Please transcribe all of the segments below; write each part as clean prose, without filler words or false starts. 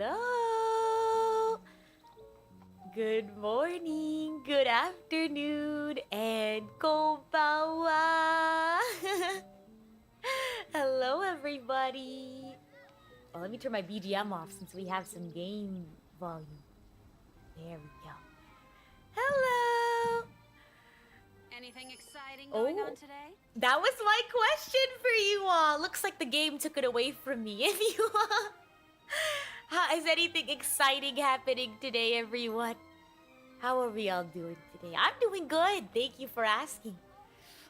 Hello. Good morning, good afternoon, and konbanwa. Hello, everybody. Well, let me turn my BGM off since we have some game volume. There we go. Hello. Anything exciting going on today? That was my question for you all. Looks like the game took it away from me. If you is anything exciting happening today, everyone? How are we all doing today? I'm doing good. Thank you for asking.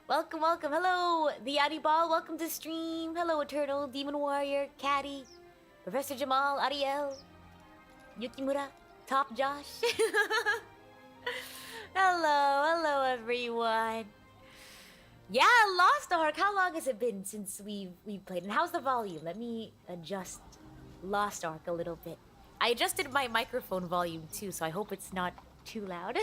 Welcome, welcome. Hello, the Adibal. Welcome to stream. Hello, Eternal, Demon Warrior, Caddy, Professor Jamal, Ariel, Yukimura, Top Josh. Hello, everyone. Yeah, Lost Ark. How long has it been since we've played? And how's the volume? Let me adjust Lost Ark a little bit. I adjusted my microphone volume too, so I hope it's not too loud.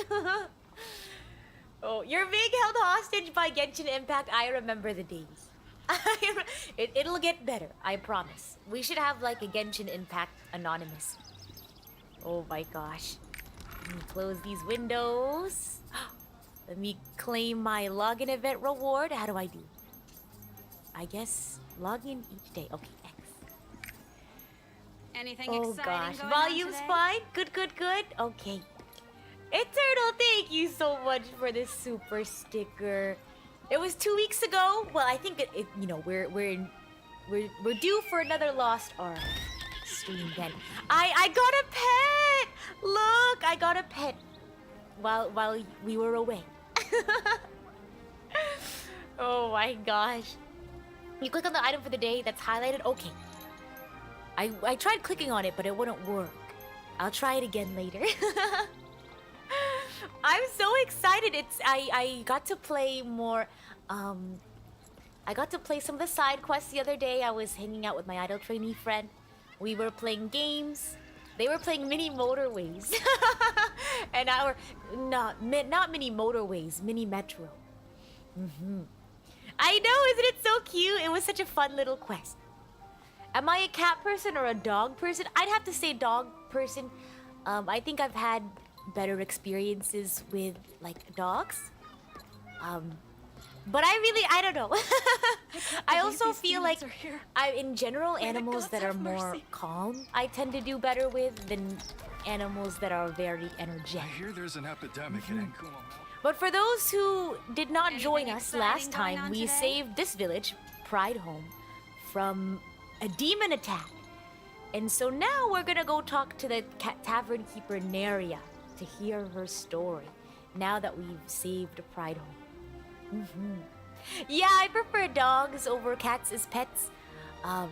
Oh, you're being held hostage by Genshin Impact. I remember the days. It'll get better, I promise. We should have like a Genshin Impact Anonymous. Oh my gosh. Let me close these windows. Let me claim my login event reward. How do I do? I guess log in each day. Okay, X. Anything oh exciting gosh, going volume's on today? fine. Good. Okay. Eternal, thank you so much for this super sticker. It was 2 weeks ago. Well, I think you know we're due for another Lost Ark stream then. I got a pet. Look, I got a pet while we were away. Oh my gosh. You click on the item for the day that's highlighted. Okay. I tried clicking on it, but it wouldn't work. I'll try it again later. I'm so excited. I got to play more. I got to play some of the side quests the other day. I was hanging out with my idol trainee friend. We were playing games. They were playing mini motorways. And not mini motorways, mini metro. I know, isn't it so cute? It was such a fun little quest. Am I a cat person or a dog person? I'd have to say dog person. I think I've had better experiences with like dogs. But I don't know. I also feel like in general, animals that are more calm, I tend to do better with than animals that are very energetic. I hear there's an epidemic in Ankumo. But for those who did not join us last exciting going time, on we today? saved this village, Prideholme, from a demon attack. And so now we're gonna go talk to the tavern keeper Neria to hear her story, now that we've saved Prideholme. Yeah, I prefer dogs over cats as pets. I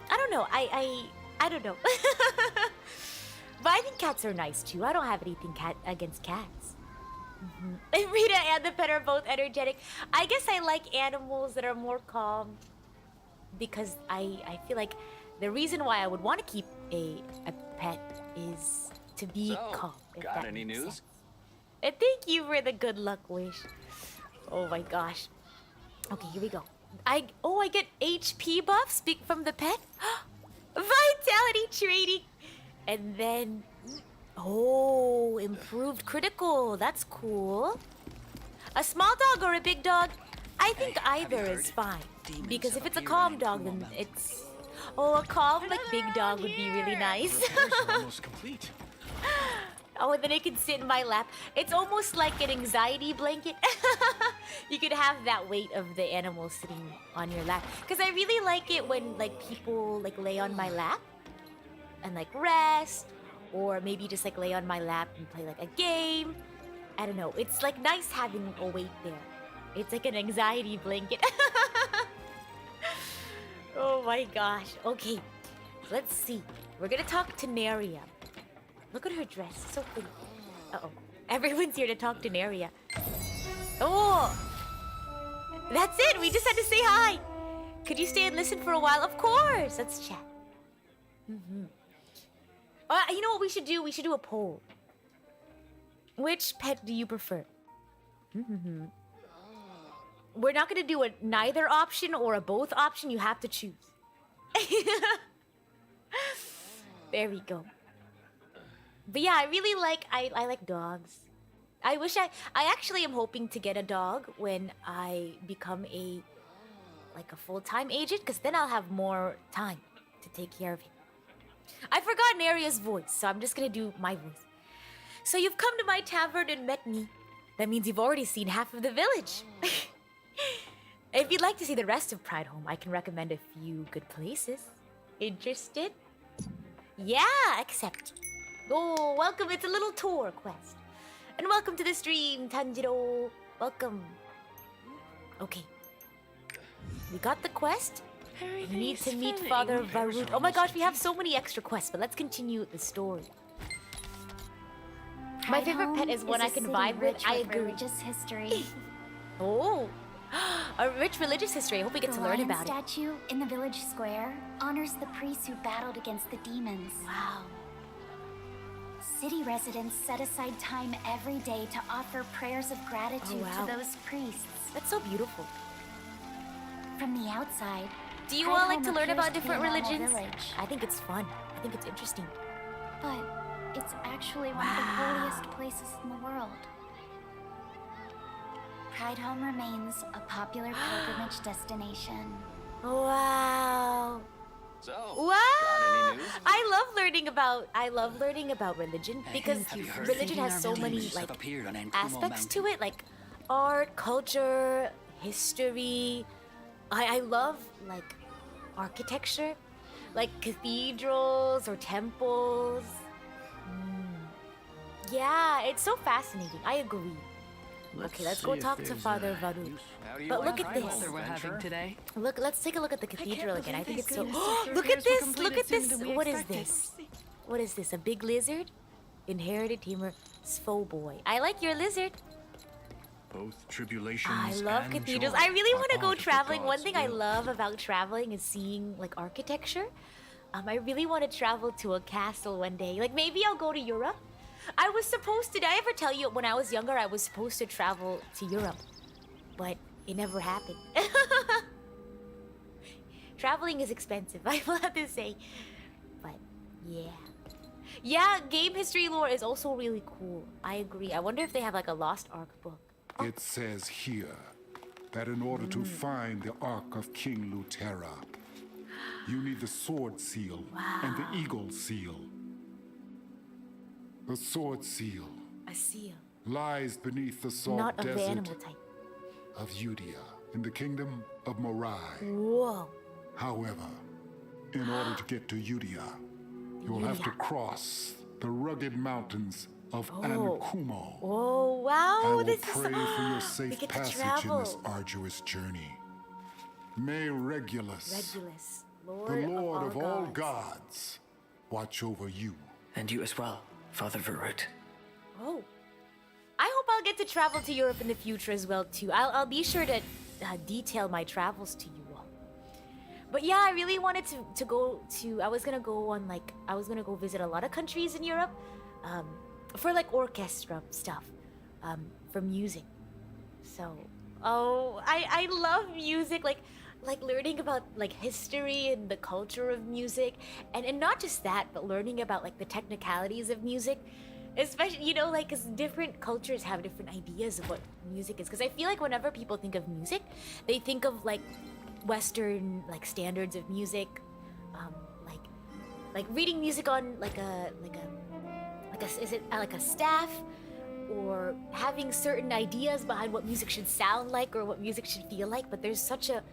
don't know. I don't know. But I think cats are nice too. I don't have anything against cats. And Rita and the pet are both energetic. I guess I like animals that are more calm because I feel like the reason why I would want to keep a pet is to be calm. If got that any makes news? sense. And thank you for the good luck wish. Oh my gosh. Okay, here we go. I get HP buff. Speak from the pet. Vitality training. And then improved critical. That's cool. A small dog or a big dog? I think either is fine. Because if it's a calm dog, then it's a calm like big dog would be really nice. Repairs are almost complete. Oh, and then it can sit in my lap. It's almost like an anxiety blanket. You could have that weight of the animal sitting on your lap. Because I really like it when like people like lay on my lap and like rest, or maybe just like lay on my lap and play like a game. I don't know. It's like nice having a weight there. It's like an anxiety blanket. Oh my gosh. Okay, let's see. We're gonna talk to Neria. Look at her dress, so pretty. Uh-oh. Everyone's here to talk to Neria. Oh! That's it! We just had to say hi! Could you stay and listen for a while? Of course! Let's chat. You know what we should do? We should do a poll. Which pet do you prefer? We're not gonna do a neither option or a both option. You have to choose. There we go. But yeah, I really like I like dogs. I wish I actually am hoping to get a dog when I become a full-time agent, because then I'll have more time to take care of him. I forgot Neria's voice, so I'm just gonna do my voice. So you've come to my tavern and met me. That means you've already seen half of the village. If you'd like to see the rest of Prideholme, I can recommend a few good places. Interested? Yeah, accept. Oh, welcome. It's a little tour quest. And welcome to the stream, Tanjiro. Welcome. Okay. We got the quest. We need to meet Father Varut. Oh my gosh, we have so many extra quests, but let's continue the story. My favorite pet is one I can vibe with. I agree. Religious history. Oh, a rich religious history. I hope we get to learn about it. The lion statue in the village square honors the priests who battled against the demons. Wow. City residents set aside time every day to offer prayers of gratitude to those priests. That's so beautiful. From the outside, do you all like to learn appears about to be different a normal religions? village. I think it's fun. I think it's interesting. But it's actually one of the holiest places in the world. Prideholme remains a popular pilgrimage destination. Wow. So, Wow! got any news? I love learning about religion, because religion has so many like aspects to it, like art, culture, history. I love like architecture, like cathedrals or temples. Yeah, it's so fascinating. I agree. Okay, let's go talk to Father Varut. But look at this. We're having today. Look, let's take a look at the cathedral again. I think it's so. Look at this! Look at this! What is this? What is this? A big lizard? Inherited tamer, Svoboy. I like your lizard. Both tribulations. I love and cathedrals. joy I really are want to go part of the traveling. One God's thing I will. love about traveling is seeing like architecture. I really want to travel to a castle one day. Like maybe I'll go to Europe. I was supposed to. Did I ever tell you when I was younger I was supposed to travel to Europe, but it never happened. Traveling is expensive, I will have to say. But yeah. Yeah, game history lore is also really cool. I agree. I wonder if they have like a Lost Ark book. It says here that in order to find the Ark of King Lutera, you need the Sword Seal and the Eagle Seal. The Sword Seal A seal. lies beneath the salt Not of the desert animal type. of Yudia in the kingdom of Morai. Whoa. However, in order to get to Yudia, you'll have to cross the rugged mountains of Ankumo. Oh, wow. I will This pray is for your we safe get to passage in travel. this arduous journey. May Regulus, Regulus, the Lord of all gods. gods, watch over you. And you as well, Father Varut. Oh. I hope I'll get to travel to Europe in the future as well too. I'll be sure to detail my travels to you all. But yeah, I really wanted to go to. I was gonna go visit a lot of countries in Europe, for like orchestra stuff, for music. So, I love music, like learning about like history and the culture of music, and not just that, but learning about like the technicalities of music. Especially, you know, like, because different cultures have different ideas of what music is. Because I feel like whenever people think of music, they think of, like, Western, like, standards of music. Like reading music on, is it like a staff? Or having certain ideas behind what music should sound like or what music should feel like. But there's such a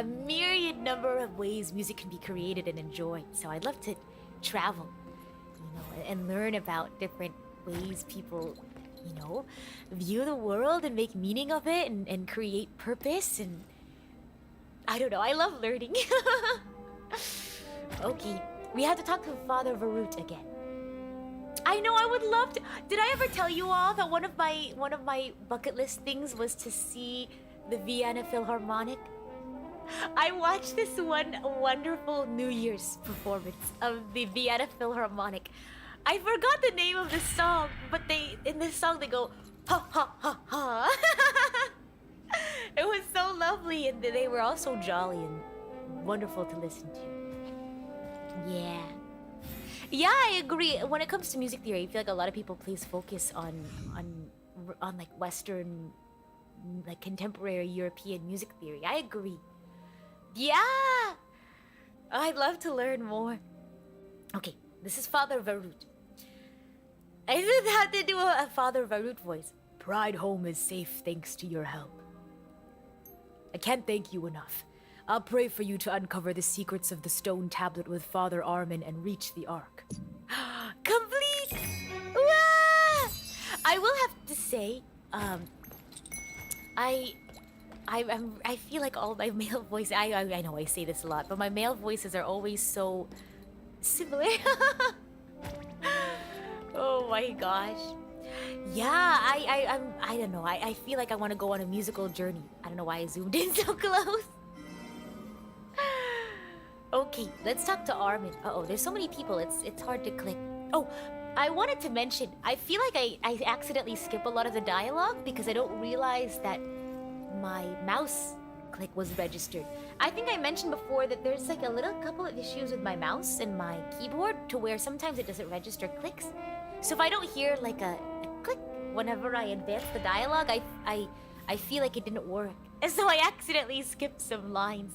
myriad number of ways music can be created and enjoyed. So I'd love to travel, you know, and learn about different ways people, you know, view the world and make meaning of it and create purpose. And I don't know, I love learning. Okay, we have to talk to Father Varut again. I know, I would love to. Did I ever tell you all that one of my bucket list things was to see the Vienna Philharmonic? I watched this one wonderful New Year's performance of the Vienna Philharmonic. I forgot the name of the song, but in this song they go ha ha ha ha. It was so lovely, and they were all so jolly and wonderful to listen to. Yeah. Yeah, I agree. When it comes to music theory, I feel like a lot of people place focus on like Western, like contemporary European music theory. I agree. Yeah, I'd love to learn more. Okay, this is Father Varut. I didn't have to do a Father Varut voice. Prideholme is safe thanks to your help. I can't thank you enough. I'll pray for you to uncover the secrets of the stone tablet with Father Armin and reach the Ark. Complete! Wah! I will have to say, I feel like all my male voices, I know I say this a lot, but my male voices are always so similar. Oh my gosh. Yeah, I don't know. I feel like I want to go on a musical journey. I don't know why I zoomed in so close. Okay, let's talk to Armin. Uh-oh, there's so many people. It's hard to click. Oh, I wanted to mention, I feel like I accidentally skip a lot of the dialogue because I don't realize that my mouse click was registered. I think I mentioned before that there's like a little couple of issues with my mouse and my keyboard to where sometimes it doesn't register clicks. So if I don't hear like a click whenever I advance the dialogue, I feel like it didn't work. And so I accidentally skipped some lines.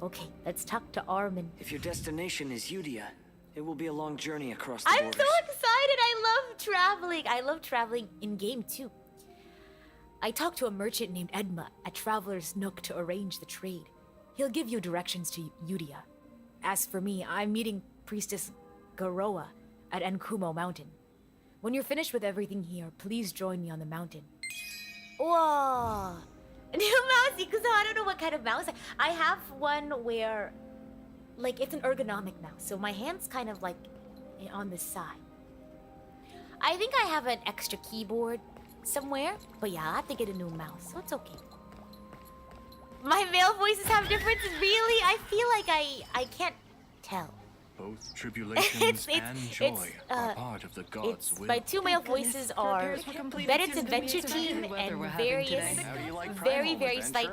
Okay, let's talk to Armin. If your destination is Yudia, it will be a long journey across the I'm borders. so excited! I love traveling! I love traveling in-game too. I talked to a merchant named Edma at Traveler's Nook to arrange the trade. He'll give you directions to Yudia. As for me, I'm meeting Priestess Garoa at Enkumo Mountain. When you're finished with everything here, please join me on the mountain. Whoa! New mouse, because I don't know what kind of mouse. I have one where, like, it's an ergonomic mouse, so my hand's kind of like on the side. I think I have an extra keyboard somewhere, but yeah, I'll have to get a new mouse, so it's okay. My male voices have differences, really? I feel like I can't tell. Both tribulations and joy are part of the gods' will. My two male voices are Bennett's Adventure Team and various, very slight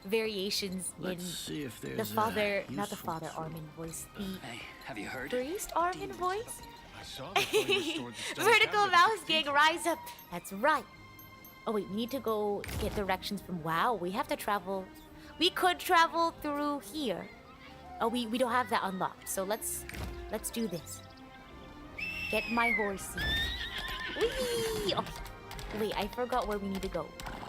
variations in the father, not the Father Armin voice, the Hey, have you heard? Priest Armin voice? I saw the flame restored the stone Vertical tablet. Mouse Gang, rise up! That's right. Oh wait, we need to go get directions from... Wow, we have to travel... We could travel through here. Oh, we don't have that unlocked, so let's do this. Get my horsey. Whee! Okay. Wait, I forgot where we need to go.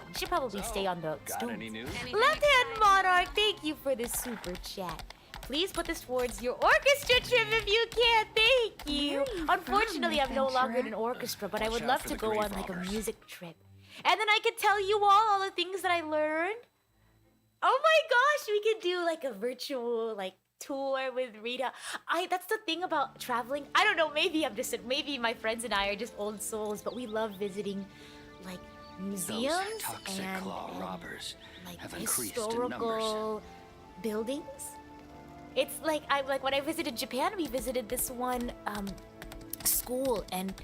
We should probably stay on the stones. Any news? Left Hand Monarch, thank you for the super chat. Please put this towards your orchestra trip if you can. Thank you. Unfortunately, I'm no longer in an orchestra, but I would love to go on like a music trip. And then I could tell you all the things that I learned. Oh my gosh, we could do like a virtual like tour with Rita. That's the thing about traveling. I don't know, maybe my friends and I are just old souls, but we love visiting like museums Those toxic claw robbers like have increased in historical buildings. It's like when I visited Japan, we visited this one school, and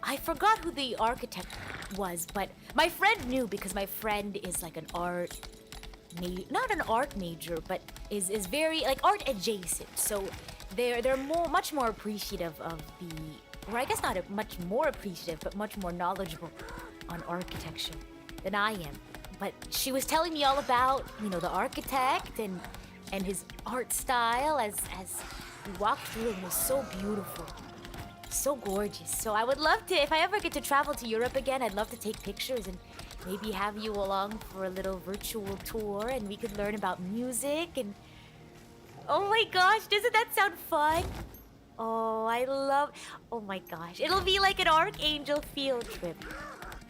I forgot who the architect was, but my friend knew because my friend is like an art not an art major, but is very like art adjacent. So they're much more appreciative of the, or I guess not much more appreciative, but much more knowledgeable on architecture than I am. But she was telling me all about, the architect and his art style as we walked through. It was so beautiful. So gorgeous. So I would love to, if I ever get to travel to Europe again, I'd love to take pictures and maybe have you along for a little virtual tour, and we could learn about music and... Oh my gosh, doesn't that sound fun? Oh, oh my gosh. It'll be like an Archangel field trip.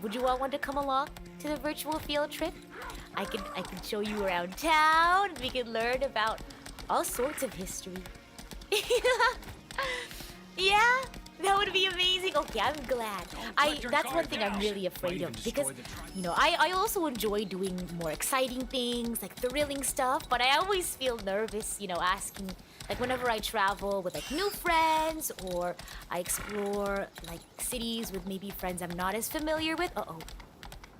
Would you all want to come along to the virtual field trip? I can show you around town. We can learn about all sorts of history. Yeah, that would be amazing. Okay, I'm glad. That's one thing I'm really afraid of, because, I also enjoy doing more exciting things, like thrilling stuff, but I always feel nervous, asking, like whenever I travel with like new friends, or I explore like cities with maybe friends I'm not as familiar with. Uh-oh.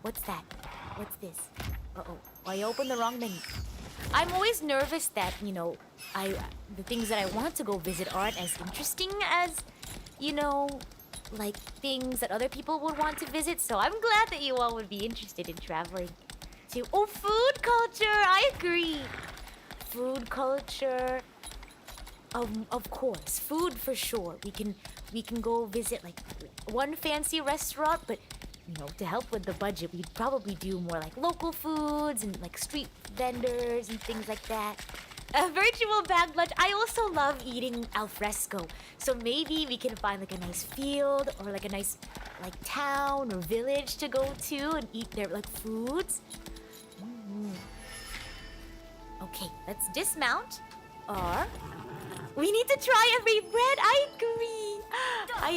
What's that? What's this? Uh-oh. I opened the wrong menu. I'm always nervous that, you know, the things that I want to go visit aren't as interesting as, you know, like things that other people would want to visit. So I'm glad that you all would be interested in traveling to. Oh, food culture! I agree. Food culture. Of course, food for sure. We can go visit like one fancy restaurant, but you know, to help with the budget, we'd probably do more like local foods and like street vendors and things like that. A virtual bag lunch. I also love eating al fresco. So maybe we can find like a nice field or like a nice like town or village to go to and eat their like foods. Okay, let's dismount. Or we need to try every bread. I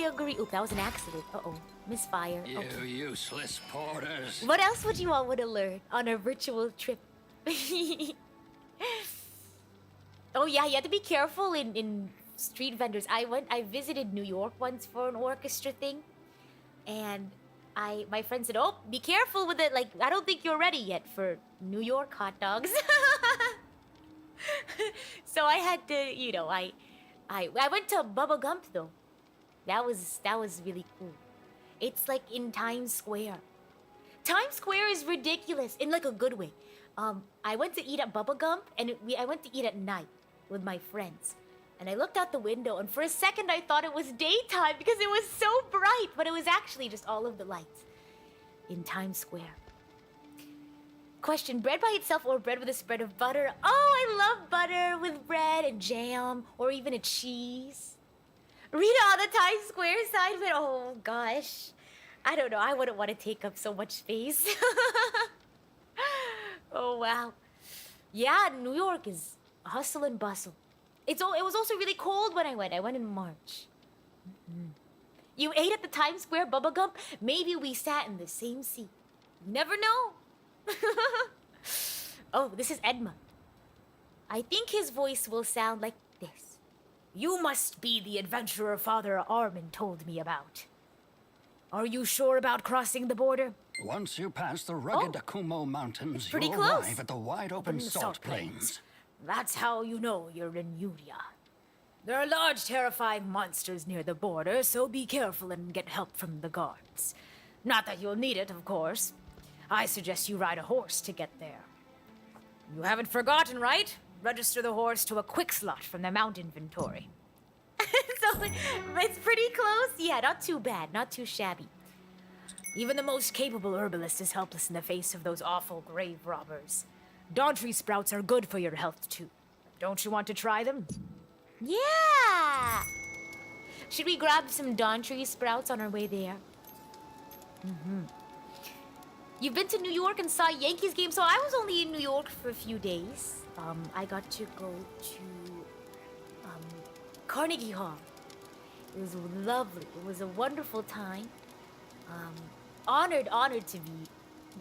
agree. Oop, that was an accident. Uh-oh. Misfire. You okay. useless porters. What else would you all want to learn on a virtual trip? Oh yeah, you have to be careful in street vendors. I visited New York once for an orchestra thing, and my friend said, "Oh, be careful with it. Like, I don't think you're ready yet for New York hot dogs." So I had to, you know, I went to Bubba Gump though. That was really cool. It's like in Times Square. Times Square is ridiculous in like a good way. I went to eat at Bubba Gump, and I went to eat at night with my friends. And I looked out the window, and for a second I thought it was daytime because it was so bright, but it was actually just all of the lights in Times Square. Question, bread by itself or bread with a spread of butter? Oh, I love butter with bread and jam or even a cheese. Rita on the Times Square side, but oh gosh. I don't know, I wouldn't want to take up so much space. Oh wow. Yeah, New York is hustle and bustle. It was also really cold when I went. I went in March. You ate at the Times Square Bubba Gump? Maybe we sat in the same seat. You never know. Oh, this is Edma. I think his voice will sound like this. You must be the adventurer Father Armin told me about. Are you sure about crossing the border? Once you pass the rugged Akumo Mountains, pretty you'll close. arrive at the wide open salt plains. That's how you know you're in Yudia. There are large, terrifying monsters near the border, so be careful and get help from the guards. Not that you'll need it, of course. I suggest you ride a horse to get there. You haven't forgotten, right? Register the horse to a quick slot from the mount inventory. So it's pretty close. Yeah, not too bad, not too shabby. Even the most capable herbalist is helpless in the face of those awful grave robbers. Dawn tree sprouts are good for your health, too. Don't you want to try them? Yeah! Should we grab some dawn tree sprouts on our way there? You've been to New York and saw a Yankees game, so I was only in New York for a few days. I got to go to Carnegie Hall. It was lovely. It was a wonderful time. Honored to be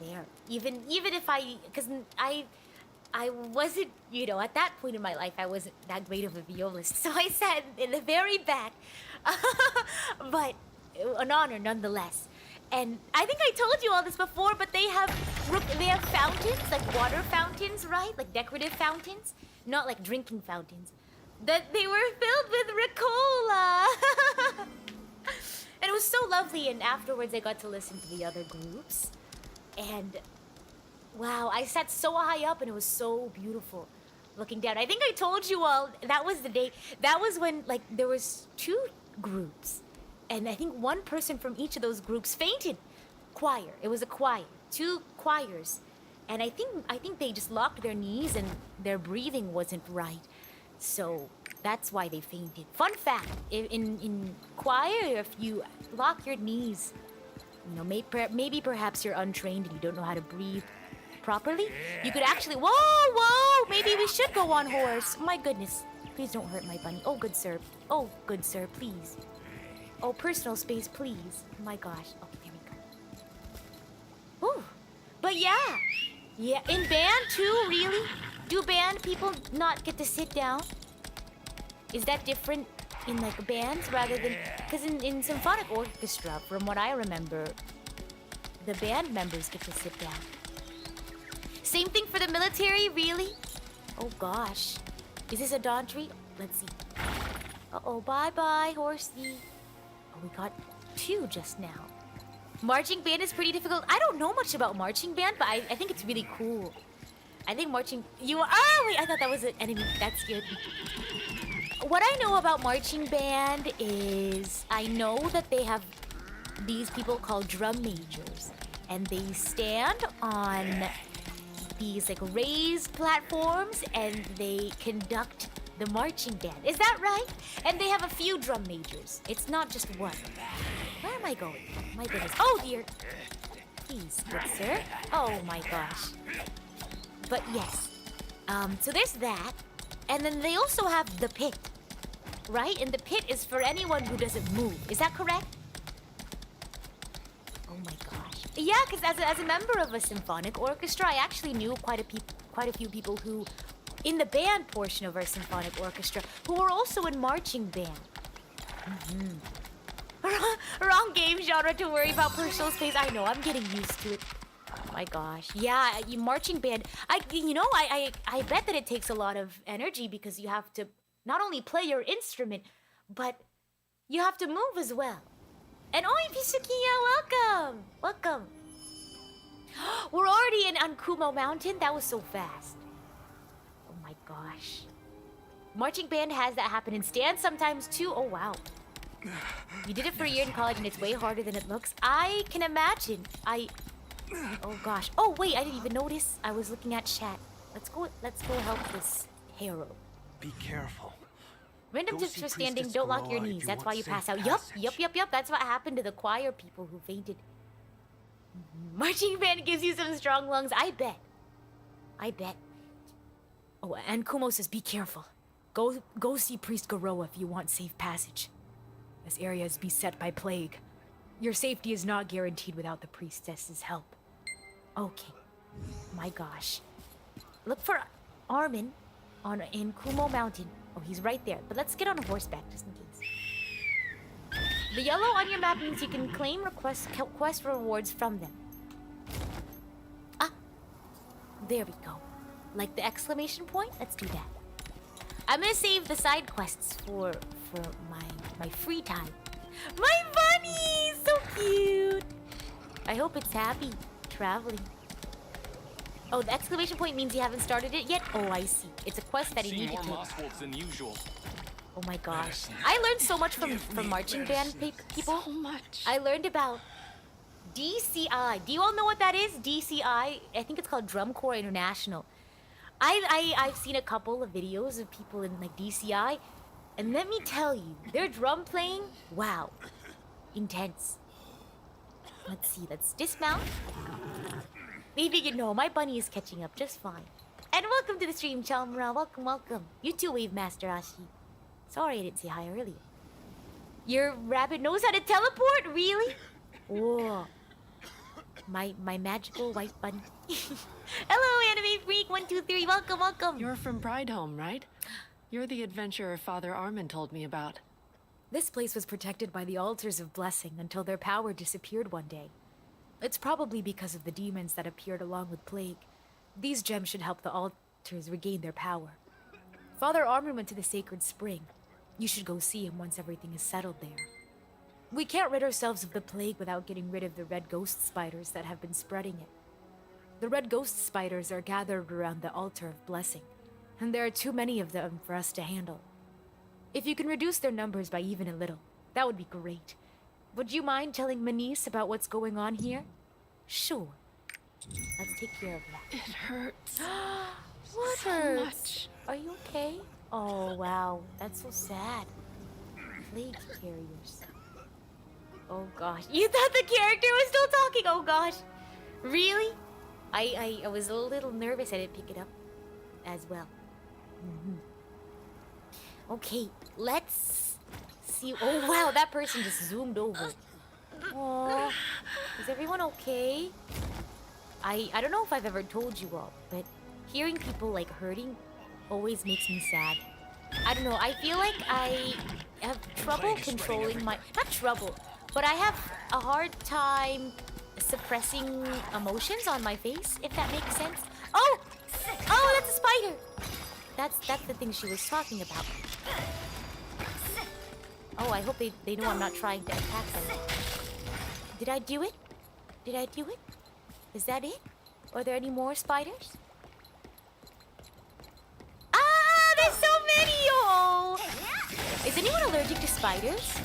there. Even if because I wasn't, you know, at that point in my life, I wasn't that great of a violist, so I sat in the very back. But an honor nonetheless. And I think I told you all this before, but they have fountains, like water fountains, right? Like decorative fountains, not like drinking fountains. That they were filled with Ricola. And it was so lovely, and afterwards I got to listen to the other groups. And wow, I sat so high up and it was so beautiful looking down. I think I told you all, that was the day, that was when like there was 2 groups. And I think one person from each of those groups fainted. Choir, it was a choir, 2 choirs. And I think they just locked their knees and their breathing wasn't right. So that's why they fainted. Fun fact, in choir, if you lock your knees, you know, maybe perhaps you're untrained and you don't know how to breathe properly, you could actually, whoa, maybe we should go on horse. My goodness, please don't hurt my bunny. Oh, good sir, please. Oh, personal space, please. My gosh, oh, there we go. Ooh, but yeah, in band too, really? Do band people not get to sit down? Is that different in like bands rather than... Because in symphonic orchestra, from what I remember, the band members get to sit down. Same thing for the military, really? Oh gosh. Is this a dawn tree? Let's see. Uh-oh, bye-bye, horsey. Oh, we got 2 just now. Marching band is pretty difficult. I don't know much about marching band, but I think it's really cool. I think marching... Oh, wait, I thought that was an enemy. That's good. What I know about marching band is... I know that they have these people called drum majors. And they stand on these, like, raised platforms, and they conduct the marching band. Is that right? And they have a few drum majors. It's not just one. Where am I going? My goodness. Oh, dear. Please, good sir. Oh, my gosh. But yes. So there's that. And then they also have the pit. Right? And the pit is for anyone who doesn't move. Is that correct? Oh, my gosh. Yeah, because as a member of a symphonic orchestra, I actually knew quite a few people who... in the band portion of our symphonic orchestra, who were also in marching band. Wrong game genre to worry about personal space. I know, I'm getting used to it. Oh my gosh. Yeah, marching band. I bet that it takes a lot of energy because you have to not only play your instrument, but you have to move as well. And oi, Pisukiya, welcome! Welcome. We're already in Ankumo Mountain? That was so fast. Oh my gosh. Marching band has that happen in stands sometimes too. Oh wow. You did it for a year in college and it's way harder than it looks. I can imagine. Oh gosh. Oh wait, I didn't even notice. I was looking at chat. Let's go help this hero. Be careful. Random tips for standing, don't lock your knees. That's why you pass out. Yup. That's what happened to the choir people who fainted. Marching band gives you some strong lungs. I bet. Oh, and Kumo says, be careful. Go see Priest Garoa if you want safe passage. This area is beset by plague. Your safety is not guaranteed without the priestess's help. Okay. My gosh. Look for Armin in Kumo Mountain. Oh, he's right there. But let's get on a horseback just in case. The yellow on your map means you can claim quest rewards from them. Ah! There we go. Like the exclamation point? Let's do that. I'm gonna save the side quests for my free time. My bunny! So cute! I hope it's happy traveling. Oh, the exclamation point means you haven't started it yet? Oh, I see. It's a quest that you need to take. Than usual. Oh my gosh. I learned so much from marching band people. So much. I learned about DCI. Do you all know what that is? DCI? I think it's called Drum Corps International. I've seen a couple of videos of people in like DCI, and let me tell you, their drum playing, wow, intense. Let's see, let's dismount. Maybe you know, my bunny is catching up just fine. And welcome to the stream, Chalmra. Welcome. You too, Wave Master Ashi. Sorry I didn't say hi earlier. Your rabbit knows how to teleport? Really? Whoa. My magical white bunny. Hello, Anime Freak 123. Welcome. You're from Prideholme, right? You're the adventurer Father Armin told me about. This place was protected by the altars of blessing until their power disappeared one day. It's probably because of the demons that appeared along with plague. These gems should help the altars regain their power. Father Armin went to the sacred spring. You should go see him once everything is settled there. We can't rid ourselves of the plague without getting rid of the red ghost spiders that have been spreading it. The red ghost spiders are gathered around the altar of blessing, and there are too many of them for us to handle. If you can reduce their numbers by even a little, that would be great. Would you mind telling Manice about what's going on here? Sure. Let's take care of that. It hurts. What so hurts? Much. Are you okay? Oh, wow. That's so sad. Plague carriers. Oh, gosh. You thought the character was still talking? Oh, gosh. Really? I was a little nervous I didn't pick it up as well. Okay, let's see. Oh, wow. That person just zoomed over. Aww. Is everyone okay? I don't know if I've ever told you all, but hearing people like hurting always makes me sad. I don't know, I feel like I have trouble controlling my... Not trouble, but I have a hard time suppressing emotions on my face, if that makes sense. Oh! Oh, that's a spider! that's the thing she was talking about. Oh, I hope they know I'm not trying to attack them. Did I do it? Did I do it? Is that it? Are there any more spiders? Ah, there's so many! Oh! Is anyone allergic to spiders?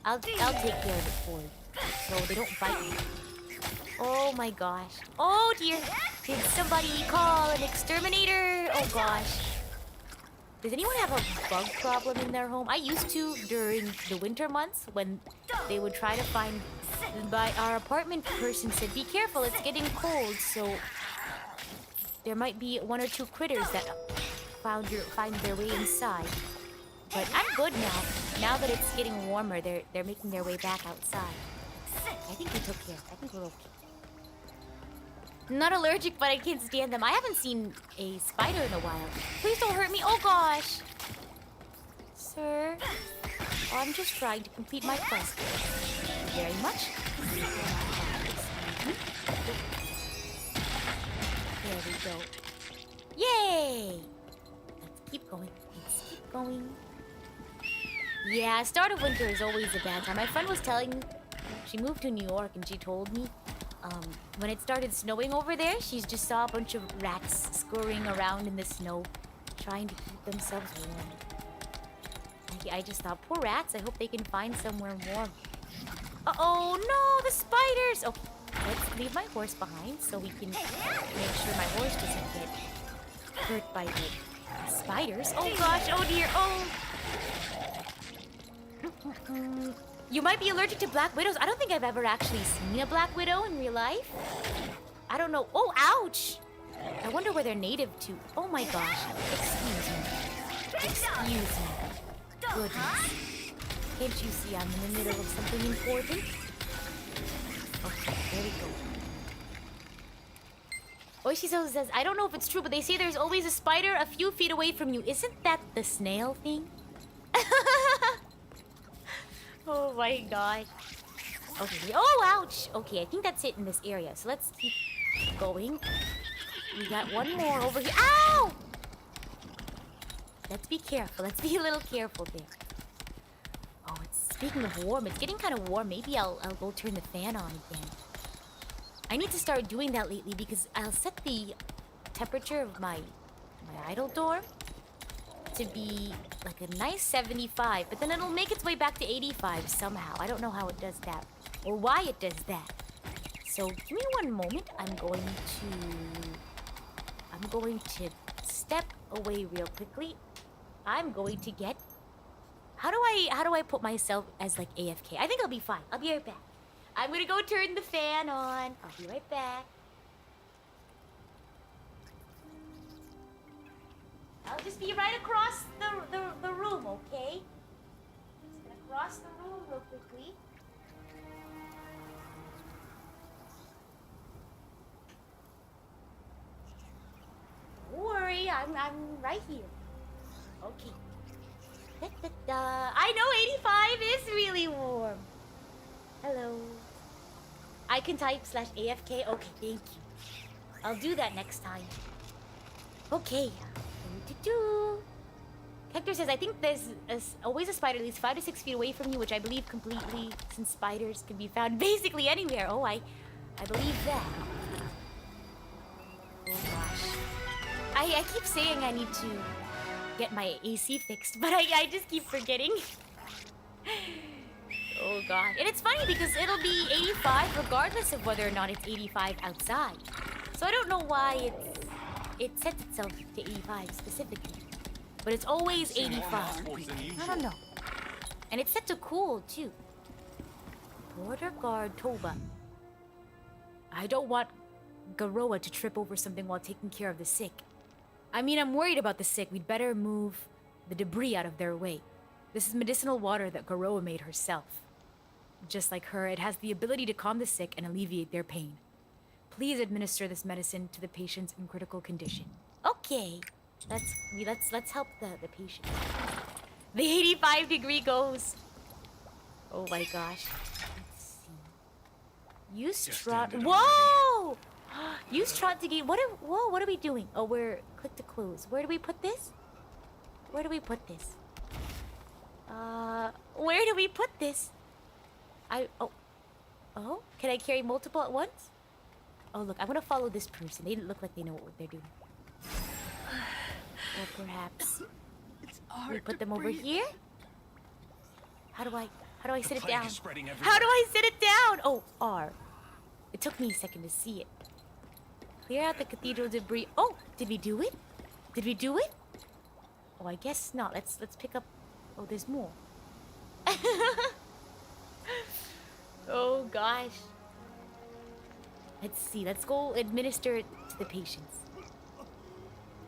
I'll take care of it for you, so they don't bite me. Oh my gosh. Oh dear. Did somebody call an exterminator? Oh gosh. Does anyone have a bug problem in their home? I used to during the winter months when they would try to find... Our apartment person said, be careful, it's getting cold, so... There might be 1 or 2 critters that find their way inside. But I'm good now. Now that it's getting warmer, they're making their way back outside. I think we took care. I think we're okay. Not allergic, but I can't stand them. I haven't seen a spider in a while. Please don't hurt me. Oh gosh. Sir. Oh, I'm just trying to complete my quest. Thank you very much. There we go. Yay! Let's keep going. Let's keep going. Yeah, start of winter is always a bad time. My friend was telling me, she moved to New York and she told me, when it started snowing over there, she just saw a bunch of rats scurrying around in the snow, trying to keep themselves warm. I just thought, poor rats, I hope they can find somewhere warm. Uh-oh, no, the spiders! Okay, let's leave my horse behind so we can make sure my horse doesn't get hurt by the spiders. Oh gosh, oh dear, oh! You might be allergic to black widows. I don't think I've ever actually seen a black widow in real life. I don't know. Oh, ouch! I wonder where they're native to. Oh my gosh. Excuse me. Excuse me. Goodness. Can't you see I'm in the middle of something important? Okay, there we go. Oishizo says, I don't know if it's true, but they say there's always a spider a few feet away from you. Isn't that the snail thing? Oh my god. Okay. Oh, ouch. Okay, I think that's it in this area. So let's keep going. We got one more over here. Ow! Let's be careful. Let's be a little careful there. Oh, speaking of warm, it's getting kind of warm. Maybe I'll go turn the fan on again. I need to start doing that lately because I'll set the temperature of my idle dorm to be like a nice 75, but then it'll make its way back to 85 somehow. I don't know how it does that or why it does that. So give me one moment. I'm going to step away real quickly. I'm going to get... How do I put myself as like AFK? I think I'll be fine. I'll be right back. I'm gonna go turn the fan on. I'll be right back. I'll just be right across the room, okay? Just gonna cross the room real quickly. Don't worry, I'm right here. Okay. I know 85 is really warm. Hello. I can type /AFK. Okay, thank you. I'll do that next time. Okay. Hector says, I think there's always a spider at least 5 to 6 feet away from you, which I believe completely, since spiders can be found basically anywhere. Oh, I believe that. Oh gosh. I keep saying I need to get my AC fixed, but I just keep forgetting. Oh god. And it's funny because it'll be 85 regardless of whether or not it's 85 outside. So I don't know why it sets itself to 85 specifically. But it's always 85. I don't know. And it's set to cool too. Border guard Toba. I don't want Garoa to trip over something while taking care of the sick. I mean, I'm worried about the sick. We'd better move the debris out of their way. This is medicinal water that Garoa made herself. Just like her, it has the ability to calm the sick and alleviate their pain. Please administer this medicine to the patients in critical condition. Okay. Let's help the patient. The 85-degree goes. Oh my gosh. Let's see. Use trot. Whoa! Use trot to gain. What are we doing? Oh, we're click to close. Where do we put this? Where do we put this? Where do we put this? Oh, can I carry multiple at once? Oh, look, I'm gonna follow this person. They look like they know what they're doing. Or perhaps we put them over here? How do I sit it down? How do I sit it down? Oh, R. It took me a second to see it. Clear out the cathedral debris. Oh, did we do it? Did we do it? Oh, I guess not. Let's pick up. Oh, there's more. Oh gosh. Let's see. Let's go administer it to the patients.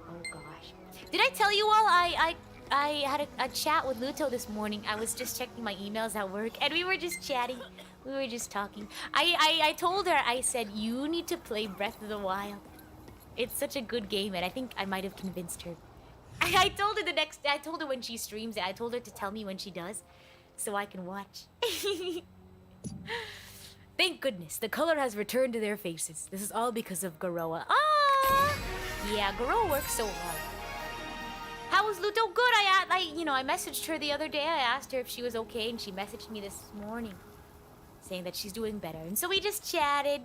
Oh gosh. Did I tell you all I had a chat with Luto this morning? I was just checking my emails at work and we were just chatting. We were just talking. I told her, I said, you need to play Breath of the Wild. It's such a good game and I think I might have convinced her. I told her I told her when she streams it. I told her to tell me when she does so I can watch. Thank goodness, the color has returned to their faces. This is all because of Garoa. Ah! Yeah, Garoa works so hard. How was Luto? Good. I messaged her the other day. I asked her if she was okay, and she messaged me this morning saying that she's doing better. And so we just chatted.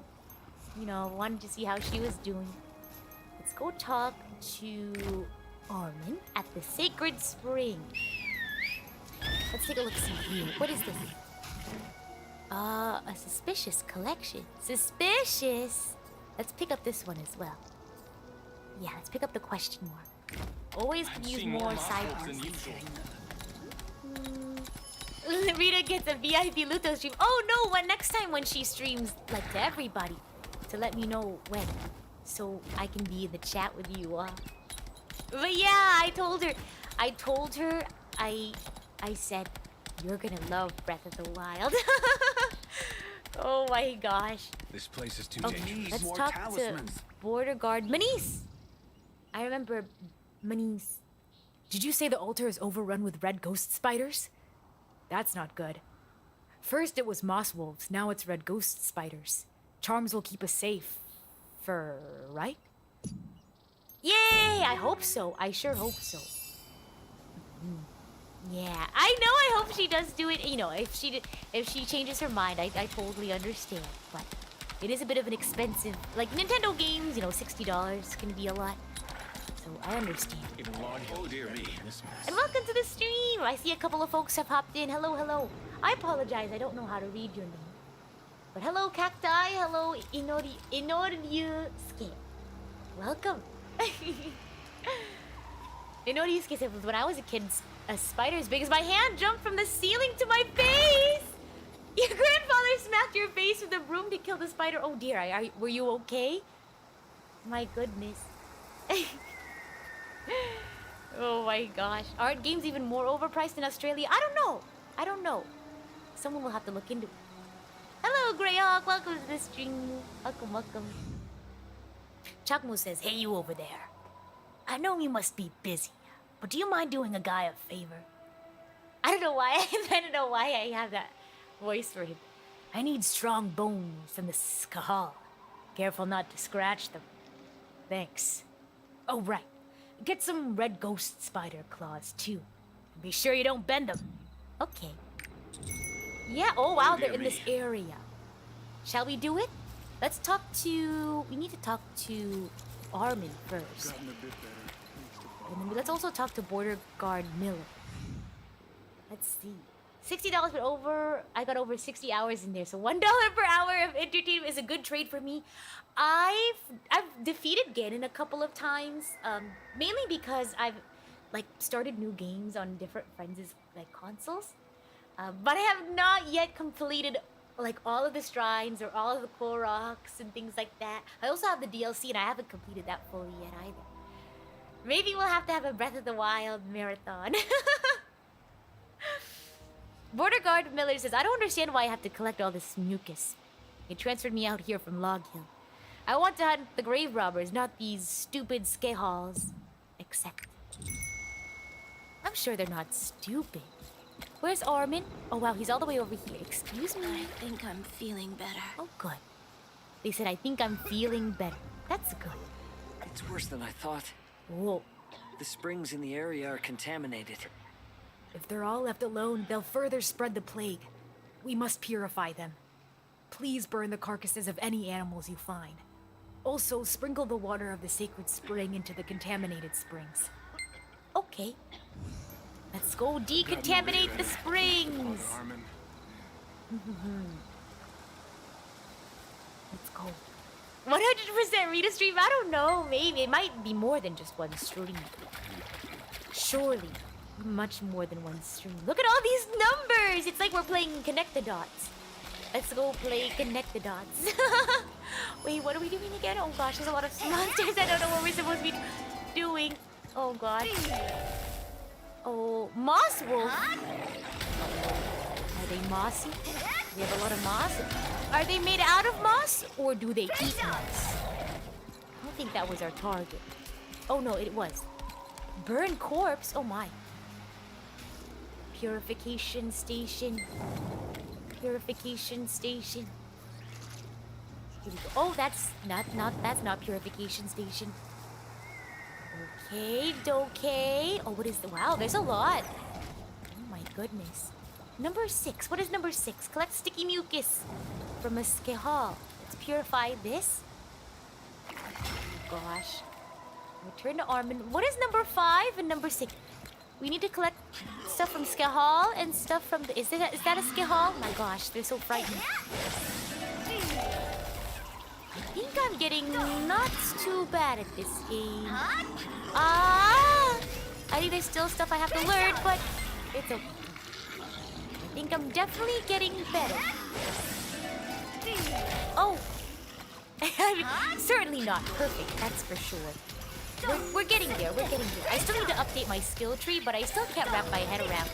Wanted to see how she was doing. Let's go talk to Armin at the Sacred Spring. Let's take a look see here. What is this? A suspicious collection. Suspicious! Let's pick up this one as well. Yeah, let's pick up the question mark. Always could use more side quests. Rita gets a VIP Luto stream. Oh no, next time when she streams, like, to everybody. To let me know when. So I can be in the chat with you all. But yeah, I told her, I said, you're gonna love Breath of the Wild. Oh my gosh. This place is too Okay, dangerous. let's talk to Border Guard Manice. I remember Manice. Did you say the altar is overrun with red ghost spiders? That's not good. First it was moss wolves, now it's red ghost spiders. Charms will keep us safe. Right? Yay! I hope so. I sure hope so. Yeah, I know. I hope she does do it. If she changes her mind, I totally understand. But it is a bit of an expensive, like Nintendo games. $60 can be a lot. So I understand. Oh dear me. And welcome to the stream. I see a couple of folks have hopped in. Hello, hello. I apologize. I don't know how to read your name. But hello, Cacti. Hello, Inoryusuke. Welcome. Inoryusuke said, when I was a kid, a spider as big as my hand jumped from the ceiling to my face. Your grandfather smacked your face with a broom to kill the spider. Oh dear, were you okay? My goodness. Oh my gosh. Aren't games even more overpriced in Australia? I don't know. Someone will have to look into it. Hello, Greyhawk. Welcome to the stream. Welcome. Chakmo says, hey, you over there. I know you must be busy, but do you mind doing a guy a favor? I don't know why I have that voice for him. I need strong bones from the Skahal. Careful not to scratch them. Thanks. Oh, right. Get some red ghost spider claws, too. And be sure you don't bend them. Okay. Yeah, oh wow, they're in this area. Shall we do it? We need to talk to Armin first. And then let's also talk to Border Guard Miller. Let's see. $60, but I got over 60 hours in there, so $1 per hour of entertainment is a good trade for me. I've defeated Ganon a couple of times, mainly because I've started new games on different friends' consoles. But I have not yet completed all of the shrines or all of the Koroks and things like that. I also have the DLC and I haven't completed that fully yet either. Maybe we'll have to have a Breath of the Wild marathon. Border Guard Miller says, I don't understand why I have to collect all this mucus. It transferred me out here from Log Hill. I want to hunt the grave robbers, not these stupid Skahals. Except, I'm sure they're not stupid. Where's Armin? Oh wow, he's all the way over here. Excuse me? I think I'm feeling better. Oh good. They said I think I'm feeling better. That's good. It's worse than I thought. Whoa. The springs in the area are contaminated. If they're all left alone, they'll further spread the plague. We must purify them. Please burn the carcasses of any animals you find. Also, sprinkle the water of the sacred spring into the contaminated springs. Okay. Let's go decontaminate the springs! Let's go. 100% Rita stream? I don't know. Maybe. It might be more than just one stream. Surely. Much more than one stream. Look at all these numbers! It's like we're playing Connect the Dots. Let's go play Connect the Dots. Wait, what are we doing again? Oh gosh, there's a lot of monsters. I don't know what we're supposed to be doing. Oh god. Oh, moss wolf. Are they mossy? We have a lot of moss. Are they made out of moss? Or do they eat moss? I don't think that was our target. Oh no, it was. Burn corpse? Oh my. Purification station. Purification station. Here we go. Oh, that's not purification station. Okay. Oh, what is the wow, there's a lot. Oh my goodness. Number 6. What is number 6? Collect sticky mucus from a skehal. Let's purify this. Oh gosh. Return to Armin. What is number 5 and number 6? We need to collect stuff from skehal and stuff from the... Is that a skehal? Oh my gosh, they're so frightening. I think I'm getting not too bad at this game. I think there's still stuff I have to learn, but it's okay. I think I'm definitely getting better. Oh! I mean, certainly not perfect, that's for sure. We're getting there, I still need to update my skill tree, but I still can't wrap my head around.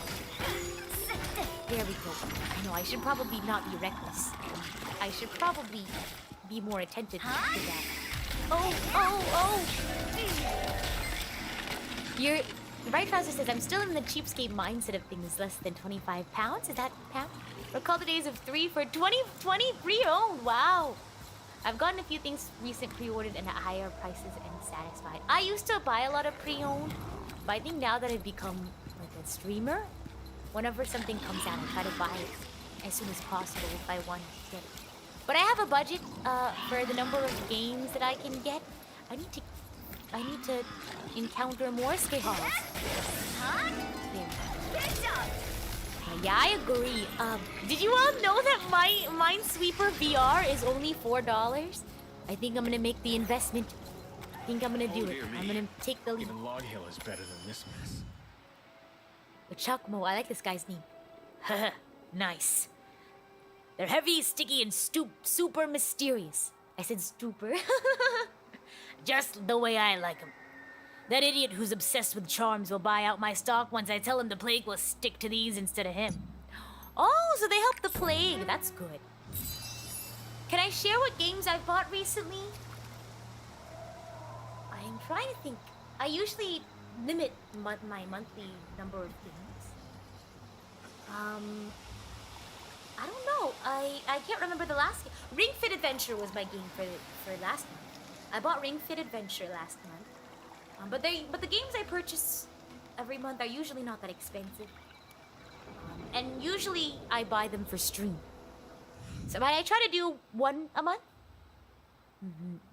There we go. I know, I should probably not be reckless. I should probably be more attentive to that. Oh! Right Trouser says, I'm still in the cheapskate mindset of things less than 25 pounds. Is that pound? Recall the days of 3 for 20 pre-owned. Wow. I've gotten a few things recent pre-ordered and at higher prices and satisfied. I used to buy a lot of pre-owned, but I think now that I've become like a streamer, whenever something comes out, I try to buy it as soon as possible if I want to get it. But I have a budget for the number of games that I can get. I need to encounter more skehals. Yeah, I agree. Did you all know that my Minesweeper VR is only $4? I think I'm gonna make the investment. I think I'm gonna do it. I'm gonna take the lead. Even Log Hill is better than this mess. The Chukmo, I like this guy's name. Haha, nice. They're heavy, sticky, and super mysterious. I said stupor. Just the way I like them. That idiot who's obsessed with charms will buy out my stock once I tell him the plague will stick to these instead of him. Oh, so they help the plague. That's good. Can I share what games I've bought recently? I'm trying to think. I usually limit my monthly number of games. I don't know. I can't remember the last game. Ring Fit Adventure was my game for last month. I bought Ring Fit Adventure last month. But the games I purchase every month are usually not that expensive. And usually I buy them for stream. So I try to do one a month.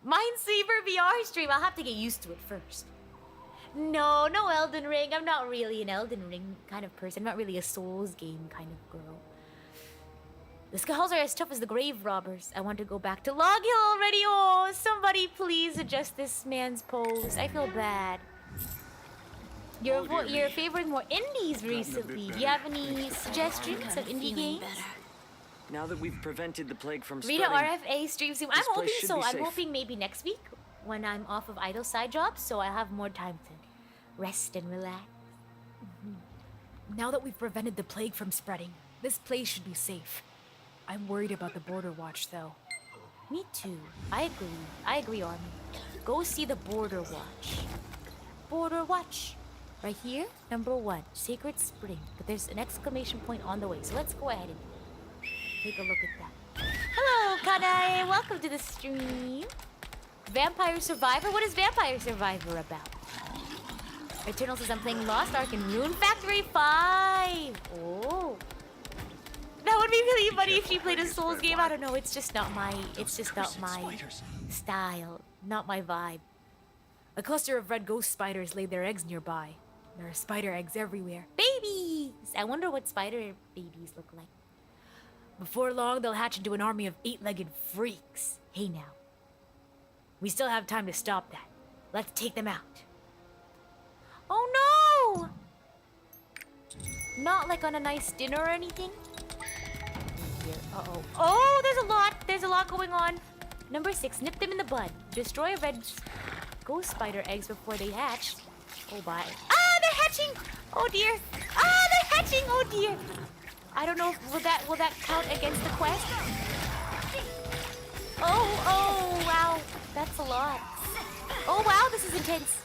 Minesweeper VR stream. I'll have to get used to it first. No Elden Ring. I'm not really an Elden Ring kind of person. I'm not really a Souls game kind of girl. The skulls are as tough as the grave robbers. I want to go back to Log Hill already. Oh, somebody please adjust this man's pose. I feel bad. You're favoring more indies recently. Do you have any suggestions of indie games? Now that we've prevented the plague from spreading, Rita RFA stream soon. I'm hoping so. I'm safe. hoping maybe next week when I'm off of idle side jobs, so I'll have more time to rest and relax. Now that we've prevented the plague from spreading, this place should be safe. I'm worried about the border watch, though. Me too. I agree, Armin. Go see the border watch. Border watch. Right here, number 1, Sacred Spring. But there's an exclamation point on the way, so let's go ahead and take a look at that. Hello, Kanai! Welcome to the stream. Vampire Survivor? What is Vampire Survivor about? Eternal says I'm playing Lost Ark and Rune Factory 5. Oh. That would be really funny if she played a Souls game. I don't know. It's just not my style. Not my vibe. A cluster of red ghost spiders laid their eggs nearby. There are spider eggs everywhere. Babies! I wonder what spider babies look like. Before long, they'll hatch into an army of 8-legged freaks. Hey now. We still have time to stop that. Let's take them out. Oh no! Not like on a nice dinner or anything? Uh-oh. Oh, there's a lot going on. Number 6, nip them in the bud. Destroy a red ghost spider eggs before they hatch. Oh, bye. Ah, they're hatching! Oh, dear. Ah, they're hatching! Oh, dear. I don't know, will that count against the quest? Oh, wow. That's a lot. Oh, wow, this is intense.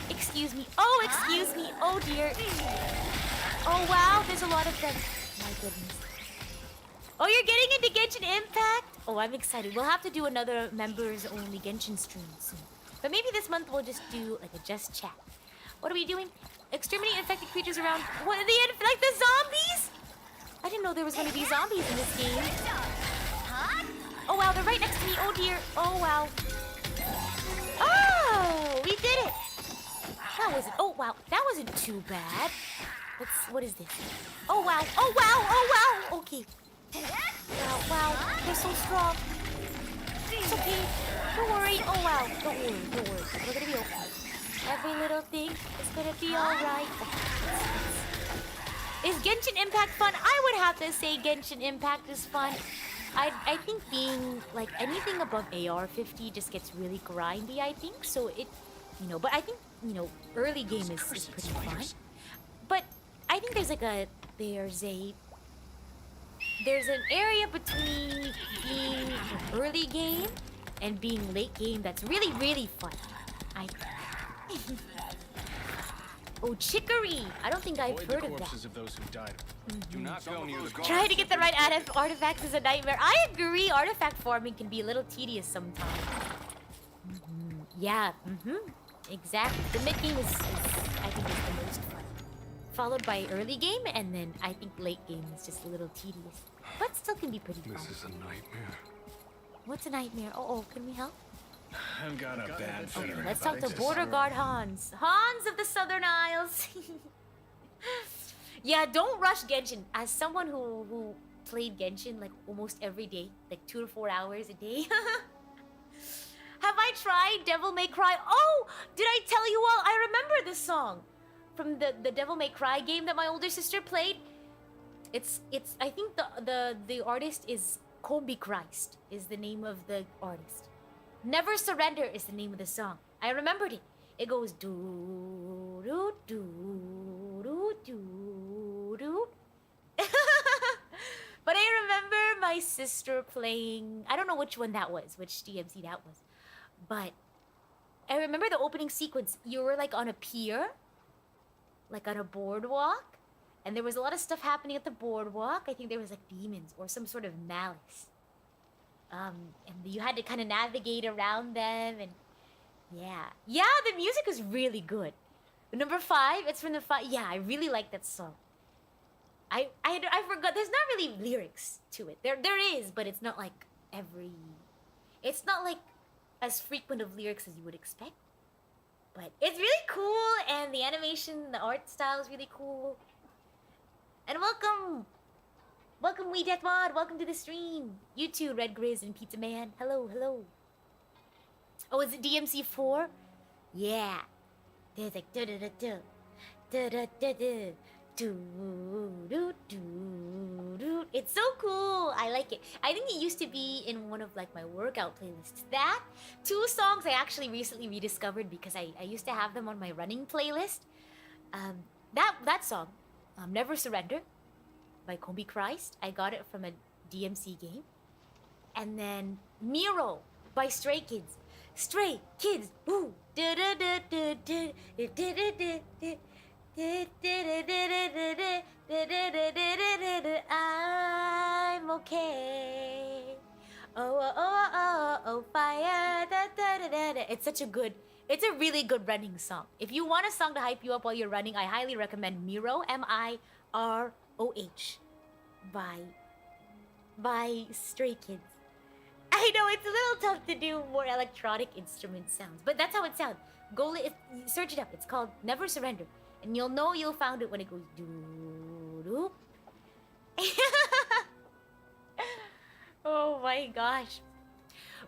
Excuse me. Oh, excuse me. Oh, dear. Oh, wow, there's a lot of them. My goodness. Oh, you're getting into Genshin Impact? Oh, I'm excited. We'll have to do another members-only Genshin stream soon. But maybe this month we'll just do like a just chat. What are we doing? Exterminate infected creatures around... What are the... like the zombies? I didn't know there was going to be zombies in this game. Oh, wow, they're right next to me. Oh, dear. Oh, wow. Oh, we did it. That wasn't... Oh, wow. That wasn't too bad. What is this? Oh, wow. Oh, wow. Oh, wow. Okay. Wow, wow. They're so strong. It's okay. Don't worry. Oh, wow. Don't worry. We're gonna be okay. Every little thing is gonna be alright. Is Genshin Impact fun? I would have to say Genshin Impact is fun. I think being like anything above AR 50 just gets really grindy, I think. So it, but I think, early game is pretty fun. But I think there's an area between being early game and being late game that's really, really fun. Oh, chicory! I don't think I've heard of that. Of those who died. Do not go near the Trying to get the right artifacts is a nightmare. I agree, artifact farming can be a little tedious sometimes. Yeah, exactly. The mid game is I think, is the most fun. Followed by early game, and then I think late game is just a little tedious. But still can be pretty fun. This is a nightmare. What's a nightmare? Oh, can we help? I've got a bad feeling. Let's talk to Border Guard Hans. Hans of the Southern Isles. Yeah, don't rush Genshin. As someone who played Genshin like almost every day, like 2 to 4 hours a day. Have I tried Devil May Cry? Oh, did I tell you all? I remember this song from the Devil May Cry game that my older sister played. It's I think the artist is Kombi Christ is the name of the artist. Never Surrender is the name of the song. I remembered it. It goes do do do do do do. But I remember my sister playing. I don't know which one that was, which DMC that was, but I remember the opening sequence. You were like on a pier, like on a boardwalk, and there was a lot of stuff happening at the boardwalk. I think there was like demons or some sort of malice. And you had to kind of navigate around them, and yeah, the music was really good. Number 5, it's from the 5. Yeah, I really like that song. I forgot. There's not really lyrics to it. There is, but it's not like it's not like as frequent of lyrics as you would expect. But it's really cool, and the animation, the art style is really cool. And welcome, Wee Deathmod. Welcome to the stream. You too, Red Grizz and Pizza Man. Hello. Oh, is it DMC 4? Yeah. There's like da da da da da da da da do do do do. It's so cool. I like it. I think it used to be in one of like my workout playlists. That 2 songs I actually recently rediscovered because I used to have them on my running playlist. That song, Never Surrender, by Kombi Christ. I got it from a DMC game. And then Miro by Stray Kids. Stray Kids. Ooh. I'm okay. Oh, fire. It's such a good It's a really good running song. If you want a song to hype you up while you're running, I highly recommend Miro, M-I-R-O-H, by Stray Kids. I know it's a little tough to do more electronic instrument sounds, but that's how it sounds. Search it up. It's called Never Surrender, and you'll know you'll found it when it goes doo-doo. Oh my gosh.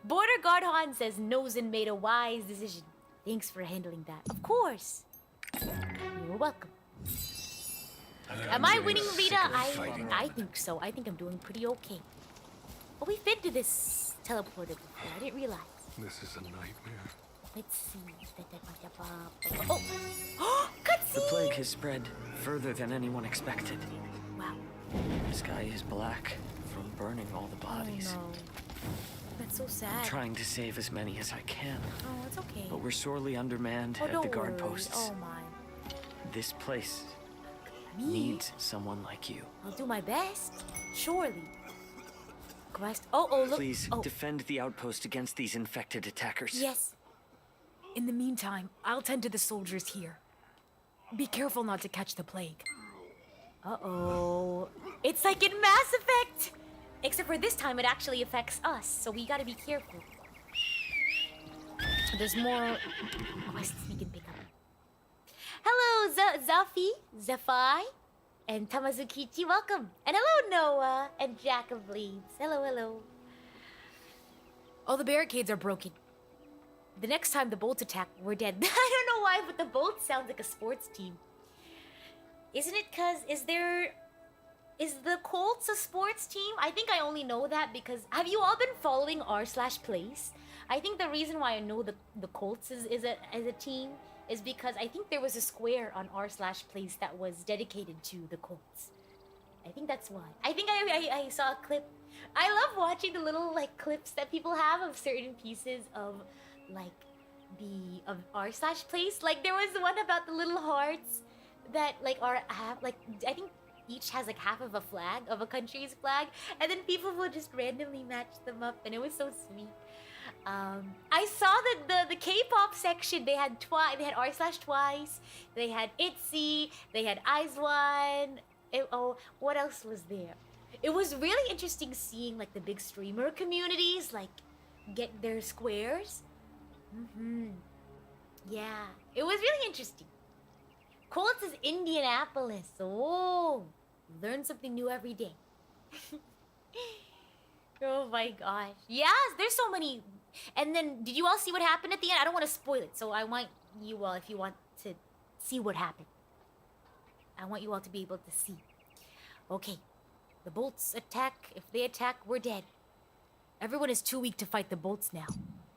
Border Guard Han says Nozen made a wise decision. Thanks for handling that. Of course. You're welcome. Am I winning, Rita? I think so. I think I'm doing pretty okay. Oh, we've been to this teleporter before. I didn't realize. This is a nightmare. Let's see. Oh! Cutscene! The plague has spread further than anyone expected. Wow. The sky is black from burning all the bodies. Oh, no. That's so sad. I'm trying to save as many as I can. Oh, it's okay. But we're sorely undermanned at the guard posts. Oh my. This place Me? needs someone like you. I'll do my best. Surely. Christ. Oh, look. Please defend the outpost against these infected attackers. Yes. In the meantime, I'll tend to the soldiers here. Be careful not to catch the plague. Uh-oh. It's like in Mass Effect! Except for this time, it actually affects us, so we gotta be careful. There's more... Oh, I sneak and pick up. Hello, Zafai, and Tamazukichi, welcome. And hello, Noah, and Jack of Blades. Hello, hello. All the barricades are broken. The next time the bolts attack, we're dead. I don't know why, but the bolts sound like a sports team. Isn't it cause, is the Colts a sports team? I think I only know that because, have you all been following r/place? I think the reason why I know the Colts is a team is because I think there was a square on r/place that was dedicated to the Colts. I think that's why. I think I saw a clip. I love watching the little like clips that people have of certain pieces of like r/place. Like there was the one about the little hearts that like have like I think each has like half of a flag of a country's flag, and then people will just randomly match them up, and it was so sweet. I saw the K-pop section. They had r/twice. They had ITZY. They had IZ*ONE. What else was there? It was really interesting seeing like the big streamer communities like get their squares. Yeah, it was really interesting. Colts is Indianapolis. Oh, learn something new every day. Oh my gosh. Yes, there's so many. And then, did you all see what happened at the end? I don't want to spoil it, so I want you all, if you want to see what happened, I want you all to be able to see. Okay, the bolts attack. If they attack, we're dead. Everyone is too weak to fight the bolts now.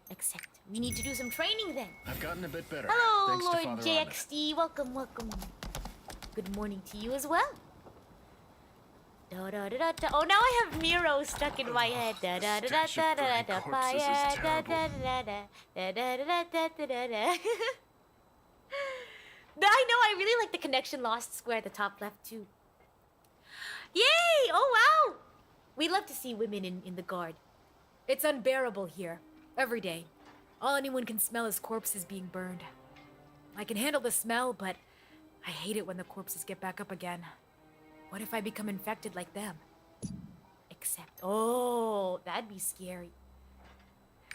Except, we need to do some training then. I've gotten a bit better. Hello, thanks Lord to Father JXD. Welcome, welcome. Good morning to you as well. Da, da, da, da, da. Oh, now I have Miro stuck in my head. Da, da, da, da, da, da, da, fire. Da, da, da, da, da, da, da, da, da, da, da. I know, I really like the connection lost square at the top left too. Yay! Oh wow! We love to see women in the guard. It's unbearable here. Every day. All anyone can smell is corpses being burned. I can handle the smell, but I hate it when the corpses get back up again. What if I become infected like them? Except, oh, that'd be scary.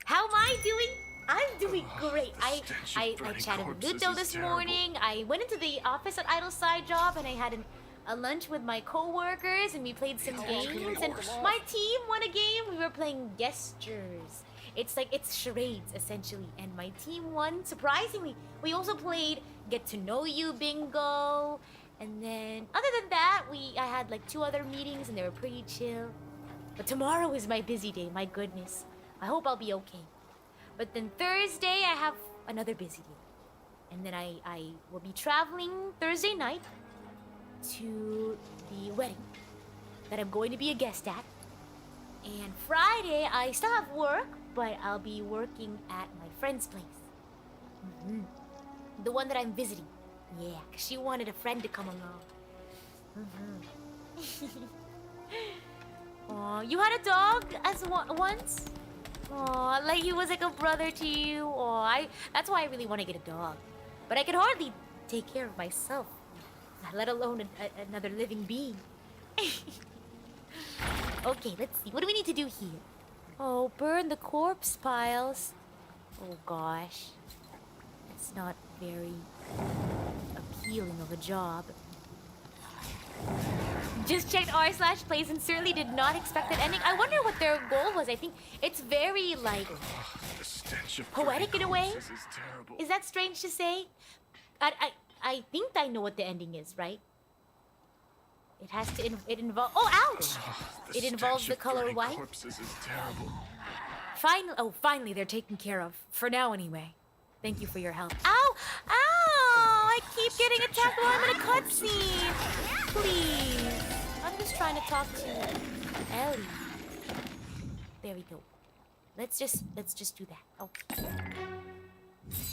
How am I doing? I'm doing great. I chatted with Ludo this morning. I went into the office at Idle Side Job and I had a lunch with my co-workers and we played some games. And my team won a game. We were playing Gestures. It's charades, essentially. And my team won, surprisingly. We also played Get to Know You Bingo. And then, other than that, I had like 2 other meetings and they were pretty chill. But tomorrow is my busy day, my goodness. I hope I'll be okay. But then Thursday, I have another busy day. And then I will be traveling Thursday night to the wedding that I'm going to be a guest at. And Friday, I still have work, but I'll be working at my friend's place. The one that I'm visiting. Yeah, because she wanted a friend to come along. Aw, you had a dog once? Aw, like he was like a brother to you. Aw, that's why I really want to get a dog. But I can hardly take care of myself, let alone another living being. Okay, let's see. What do we need to do here? Oh, burn the corpse piles. Oh gosh. That's not very appealing of a job. Just checked r/plays and certainly did not expect that ending. I wonder what their goal was. I think it's very, like, The stench of poetic in a way. This is terrible. Is that strange to say? I think I know what the ending is, right? It has to, it involves, oh, ouch! It involves the color white. Corpses is terrible. Finally they're taken care of. For now, anyway. Thank you for your help. Ow! Ow! I keep getting attacked while I'm in a cutscene! Please! I'm just trying to talk to Ellie. There we go. Let's just do that. Okay.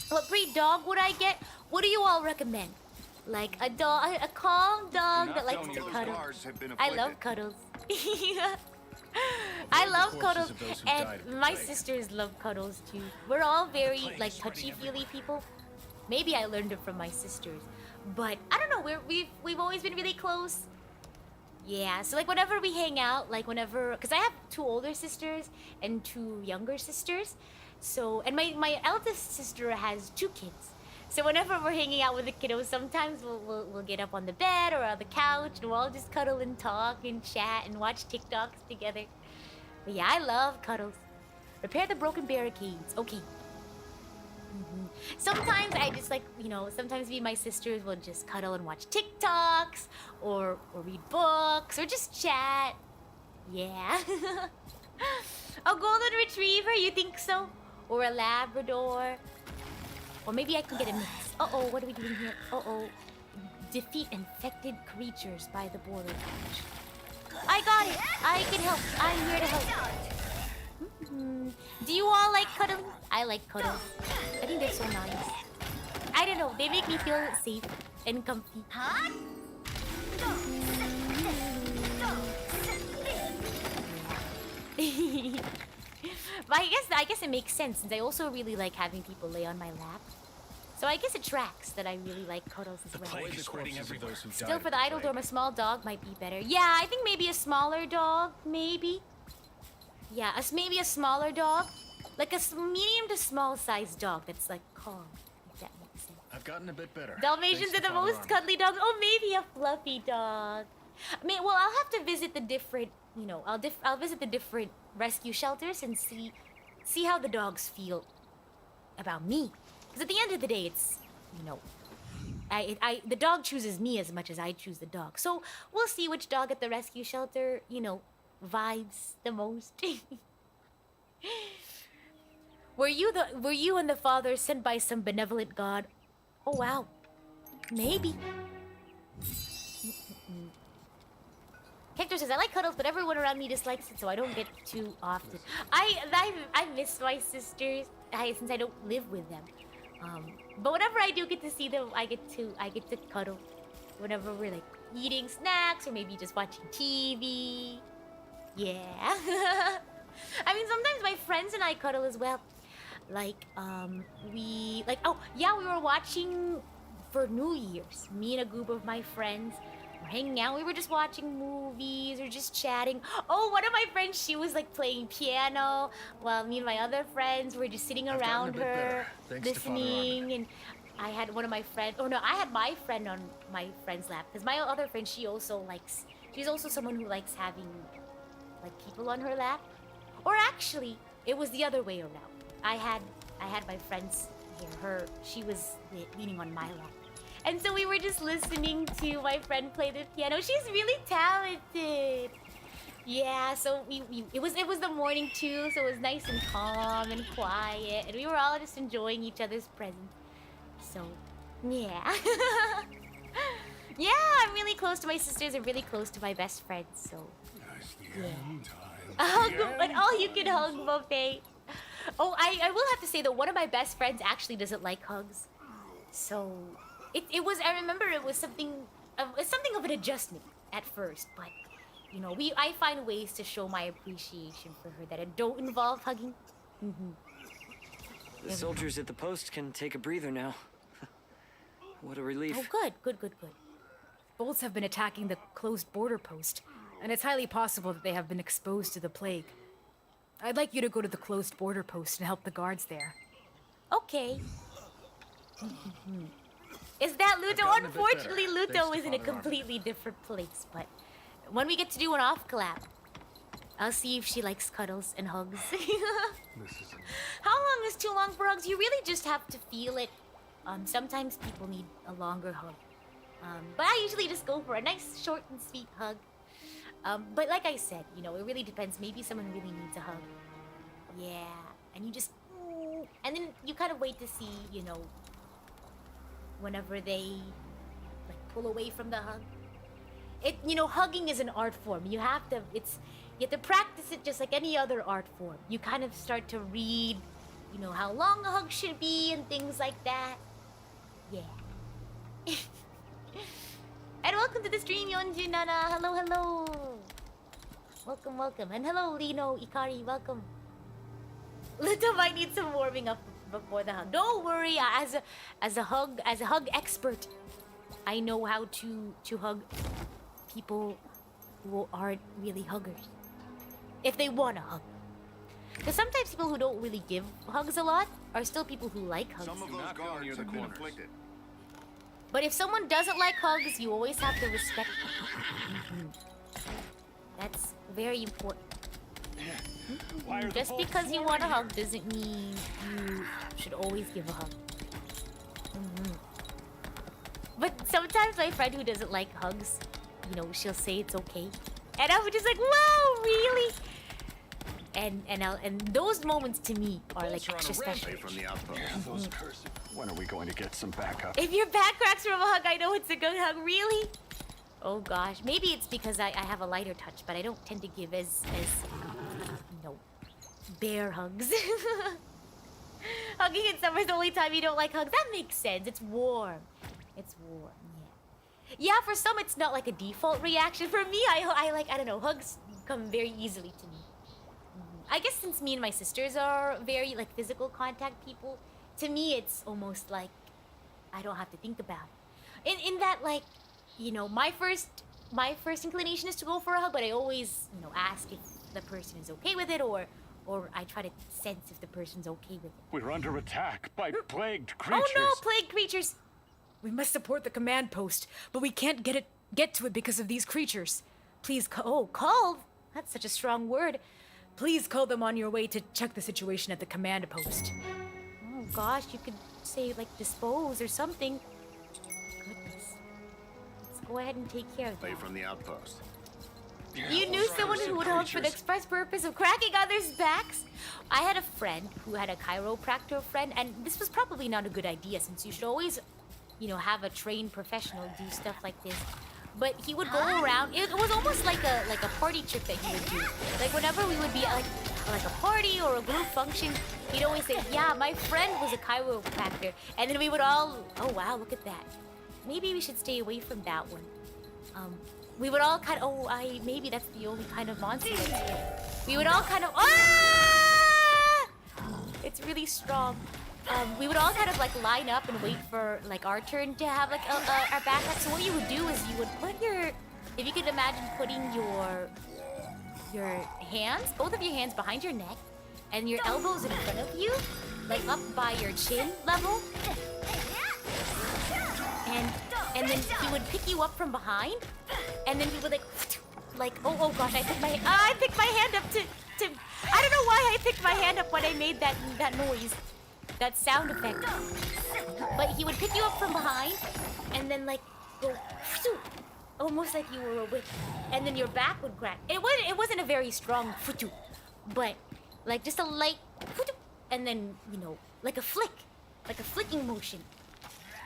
What breed dog would I get? What do you all recommend? Like a dog, a calm dog that likes to cuddle. I love cuddles. I love cuddles, and my sisters love cuddles too. We're all very like touchy-feely people. Maybe I learned it from my sisters, but I don't know. We've always been really close. Yeah, so like whenever we hang out, like whenever, because I have 2 older sisters and 2 younger sisters, so and my eldest sister has 2 kids. So whenever we're hanging out with the kiddos, sometimes we'll get up on the bed or on the couch and we'll all just cuddle and talk and chat and watch TikToks together. But yeah, I love cuddles. Repair the broken barricades. Okay. Sometimes I just like, you know, sometimes me and my sisters will just cuddle and watch TikToks or read books or just chat. Yeah. A golden retriever, you think so? Or a Labrador? Or maybe I can get a mix. Uh-oh, what are we doing here? Uh-oh. Defeat infected creatures by the border patch. I got it! I can help. I'm here to help. Do you all like cuddling? I like cuddles. I think they're so nice. I don't know, they make me feel safe and comfy. But I guess it makes sense since I also really like having people lay on my lap. So I guess it tracks that I really like cuddles as well. Still, for the idle dorm, a small dog might be better. Yeah, I think maybe a smaller dog, maybe. Yeah, maybe a smaller dog. Like a medium to small sized dog that's like calm, if that makes sense. I've gotten a bit better. Dalmatians are the most cuddly dogs. Oh, maybe a fluffy dog. I mean, well, I'll have to visit the different, you know, I'll visit the different rescue shelters and see how the dogs feel about me. Because at the end of the day, it's, you know, the dog chooses me as much as I choose the dog. So we'll see which dog at the rescue shelter, you know, vibes the most. Were you and the father sent by some benevolent god? Oh wow, maybe. Hector says, I like cuddles, but everyone around me dislikes it, so I don't get too often. I miss my sisters since I don't live with them. But whenever I do get to see them, I get to cuddle. Whenever we're like eating snacks or maybe just watching TV. Yeah. I mean, sometimes my friends and I cuddle as well. Like, we were watching for New Year's. Me and a group of my friends were hanging out. We were just watching movies or just chatting. Oh, one of my friends, she was like playing piano while me and my other friends were just sitting around her, listening. And I had one of my friends, I had my friend on my friend's lap. Because my other friend, she's also someone who likes having like people on her lap. Or actually, it was the other way around. I had my friends here. She was leaning on my lap. And so we were just listening to my friend play the piano. She's really talented. Yeah, so it was the morning too, so it was nice and calm and quiet, and we were all just enjoying each other's presence. So, yeah. Yeah, I'm really close to my sisters and really close to my best friends, so yeah. An all-you-can-hug buffet. Oh, I will have to say that one of my best friends actually doesn't like hugs. So, it was, I remember it was something of an adjustment at first, but, you know, I find ways to show my appreciation for her that don't involve hugging. The soldiers at the post can take a breather now. What a relief. Oh, good. Bolts have been attacking the closed border post, and it's highly possible that they have been exposed to the plague. I'd like you to go to the closed border post and help the guards there. Okay. Is that Ludo? Unfortunately, Ludo is in a completely different place, but when we get to do an off collab, I'll see if she likes cuddles and hugs. How long is too long for hugs? You really just have to feel it. Sometimes people need a longer hug. But I usually just go for a nice, short and sweet hug. But like I said, you know, it really depends. Maybe someone really needs a hug. Yeah, and you just... And then you kind of wait to see, you know, whenever they, like, pull away from the hug. You know, hugging is an art form. You have to practice it just like any other art form. You kind of start to read, you know, how long a hug should be and things like that. Yeah. And welcome to the stream, Yonju Nana. Hello. Welcome. And hello, Lino, Ikari, welcome. Luto might need some warming up before the hug. Don't worry, as a hug expert, I know how to hug people who aren't really huggers. If they want to hug. Because sometimes people who don't really give hugs a lot are still people who like hugs. Some of those guards have been afflicted. But if someone doesn't like hugs, you always have to respect them. That's very important. Just because you want a hug doesn't mean you should always give a hug. But sometimes my friend who doesn't like hugs, you know, she'll say it's okay. And I'm just like, wow, really? And those moments to me are like extra special. From the outpost. When are we going to get some backup? If your back cracks from a hug, I know it's a good hug. Really? Oh gosh, maybe it's because I have a lighter touch, but I don't tend to give as you know, bear hugs. Hugging in summer is the only time you don't like hugs. That makes sense. It's warm. It's warm. Yeah, for some it's not like a default reaction. For me, I don't know, hugs come very easily to me. I guess since me and my sisters are very like physical contact people, to me it's almost like I don't have to think about it. In that, like, you know, my first inclination is to go for a hug, but I always, you know, ask if the person is okay with it, or I try to sense if the person's okay with it. We're under attack by plagued creatures. Oh no, plagued creatures! We must support the command post, but we can't get to it because of these creatures. Please call? That's such a strong word. Please call them on your way to check the situation at the command post. Oh gosh, you could say like dispose or something. Goodness. Let's go ahead and take care of that. Away from the outpost. You knew someone who would hug for the express purpose of cracking others' backs? I had a friend who had a chiropractor friend, and this was probably not a good idea since you should always, you know, have a trained professional do stuff like this. But he would go around. It was almost like a party trick that he would do. Like whenever we would be at like a party or a group function, he'd always say, "Yeah, my friend was a chiropractor," and then we would all, "Oh wow, look at that. Maybe we should stay away from that one." We would all kind of, maybe that's the only kind of monster that's here. We would all kind of, it's really strong. We would all kind of like line up and wait for like our turn to have like our backpack. So what you would do is you would put if you could imagine putting your hands, both of your hands behind your neck, and your elbows in front of you, like up by your chin level. And then he would pick you up from behind, and then he would like oh gosh, I picked my hand up to I don't know why I picked my hand up when I made that noise. That sound effect. But he would pick you up from behind and then like go almost like you were a whip, and then your back would crack. It wasn't a very strong but like just a light and then, you know, like a flicking motion.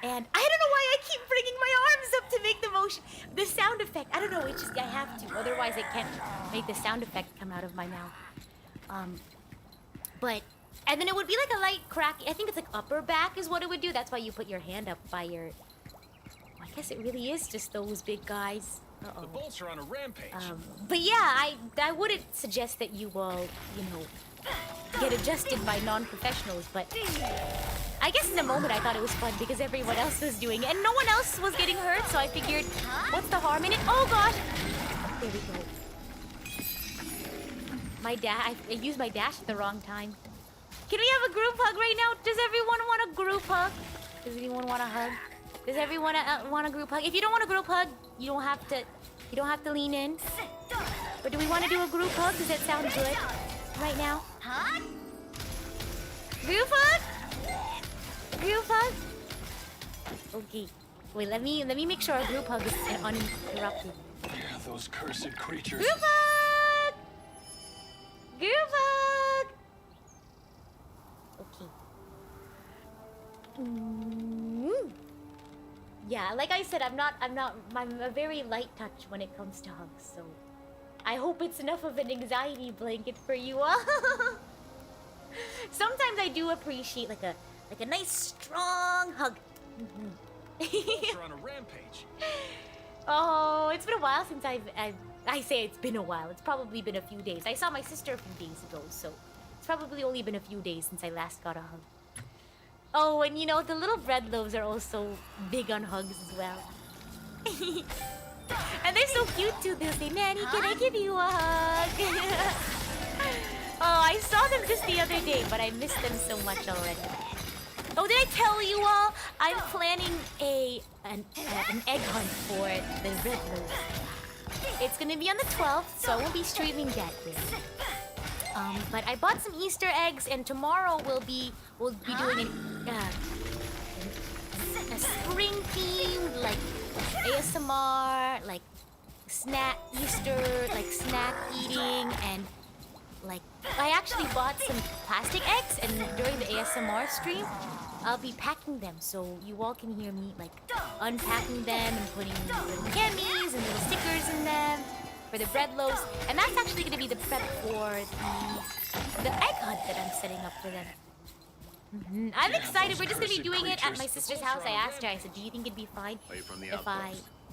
And I don't know why I keep bringing my arms up to make the motion, the sound effect. I don't know, it's just I have to, otherwise I can't make the sound effect come out of my mouth. And then it would be like a light crack. I think it's like upper back is what it would do. That's why you put your hand up by your... I guess it really is just those big guys. Uh-oh. The bolts are on a rampage. But yeah, I wouldn't suggest that you will, you know, get adjusted by non-professionals, but I guess in the moment I thought it was fun because everyone else was doing it and no one else was getting hurt, so I figured, what's the harm in it? Oh gosh! There we go. I used my dash at the wrong time. Can we have a group hug right now? Does everyone want a group hug? Does anyone want a hug? Does everyone want a group hug? If you don't want a group hug, you don't have to lean in. But do we want to do a group hug? Does that sound good right now? Group hug? Group hug? Okay. Wait, let me make sure our group hug is uninterrupted. Yeah, those cursed creatures. Group hug! Group hug! Okay. Yeah, like I said, I'm a very light touch when it comes to hugs, so I hope it's enough of an anxiety blanket for you all. Sometimes I do appreciate like a nice strong hug. You're on a rampage. Oh, it's been a while since I say it's been a while. It's probably been a few days. I saw my sister a few days ago, so it's probably only been a few days since I last got a hug. Oh, and you know, the little bread loaves are also big on hugs as well. And they're so cute too. They'll say, Nanny, can I give you a hug? Oh, I saw them just the other day, but I missed them so much already. Oh, did I tell you all? I'm planning an egg hunt for the red loaves. It's gonna be on the 12th, so I won't be streaming that day. But I bought some Easter eggs, and tomorrow we'll be doing a spring themed like ASMR, like Easter, like snack eating, and like I actually bought some plastic eggs, and during the ASMR stream, I'll be packing them so you all can hear me like unpacking them and putting little candies and little stickers in them for the bread loaves, and that's actually going to be the prep for the egg hunt that I'm setting up for them. I'm excited. We're just going to be doing it at my sister's house. I asked her, I said, do you think it'd be fine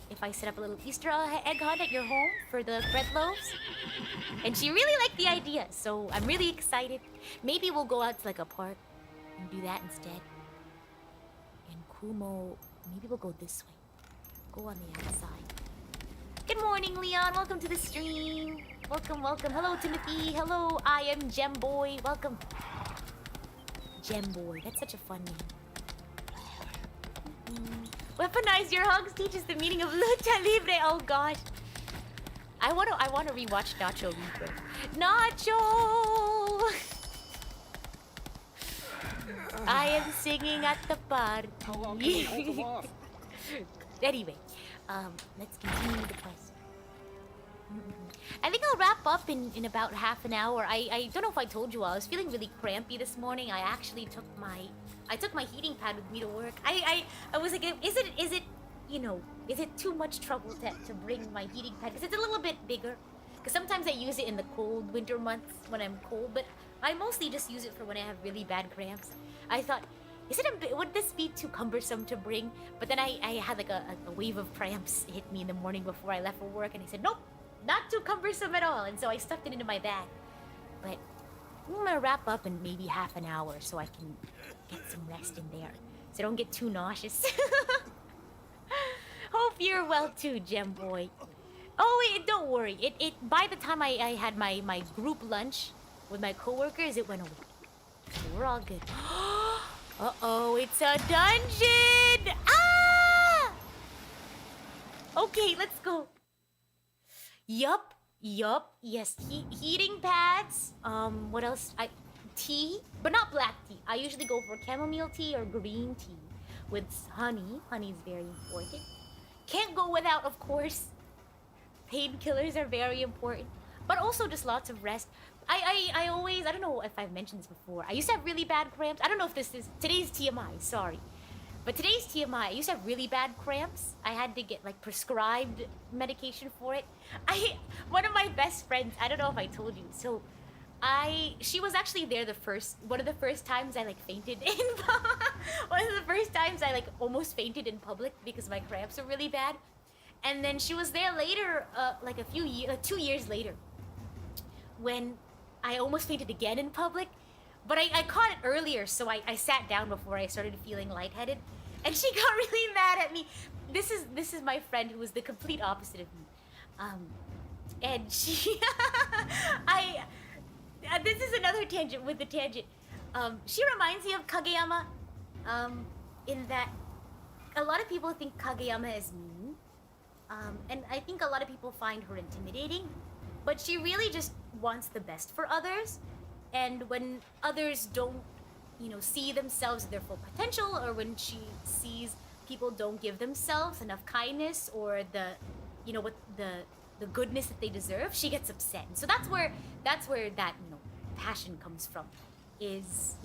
if I set up a little Easter egg hunt at your home for the bread loaves? And she really liked the idea, so I'm really excited. Maybe we'll go out to like a park and do that instead. And Kumo, maybe we'll go this way. Go on the other side. Good morning, Leon. Welcome to the stream. Welcome, welcome. Hello, Timothy. Hello, I am Gemboy. Welcome. Gemboy. That's such a fun name. Weaponize your hugs teaches the meaning of lucha libre. Oh gosh. I wanna rewatch Nacho Libre. Nacho! I am singing at the party. How long can we hold them off? Anyway, let's continue the quest. I think I'll wrap up in about half an hour. I don't know if I told you all. I was feeling really crampy this morning. I actually took my heating pad with me to work. I was like, is it too much trouble to bring my heating pad? Because it's a little bit bigger. Because sometimes I use it in the cold winter months when I'm cold, but I mostly just use it for when I have really bad cramps. I thought, would this be too cumbersome to bring? But then I had like a wave of cramps hit me in the morning before I left for work, and I said, nope, not too cumbersome at all. And so I stuffed it into my bag. But I'm gonna wrap up in maybe half an hour so I can get some rest in there, so I don't get too nauseous. Hope you're well too, Gem Boy. Oh wait, don't worry. It by the time I had my group lunch with my coworkers, it went away. So we're all good. Uh-oh, it's a dungeon! Ah! Okay, let's go. Yup. Yes, heating pads. What else? Tea, but not black tea. I usually go for chamomile tea or green tea with honey. Honey is very important. Can't go without, of course. Painkillers are very important, but also just lots of rest. I always, I don't know if I've mentioned this before. I used to have really bad cramps. I don't know if this is today's TMI. Sorry. But today's TMI, I used to have really bad cramps. I had to get like prescribed medication for it. One of my best friends, I don't know if I told you, so she was actually there one of the first times I like fainted one of the first times I like almost fainted in public because my cramps were really bad. And then she was there later, like 2 years later, when I almost fainted again in public. But I caught it earlier, so I sat down before I started feeling lightheaded, and she got really mad at me. This is my friend who was the complete opposite of me, and she this is another tangent with the tangent. She reminds me of Kageyama, in that a lot of people think Kageyama is mean, and I think a lot of people find her intimidating, but she really just wants the best for others. And when others don't, see themselves in their full potential, or when she sees people don't give themselves enough kindness or the goodness that they deserve, she gets upset. And so that's where that passion comes from, is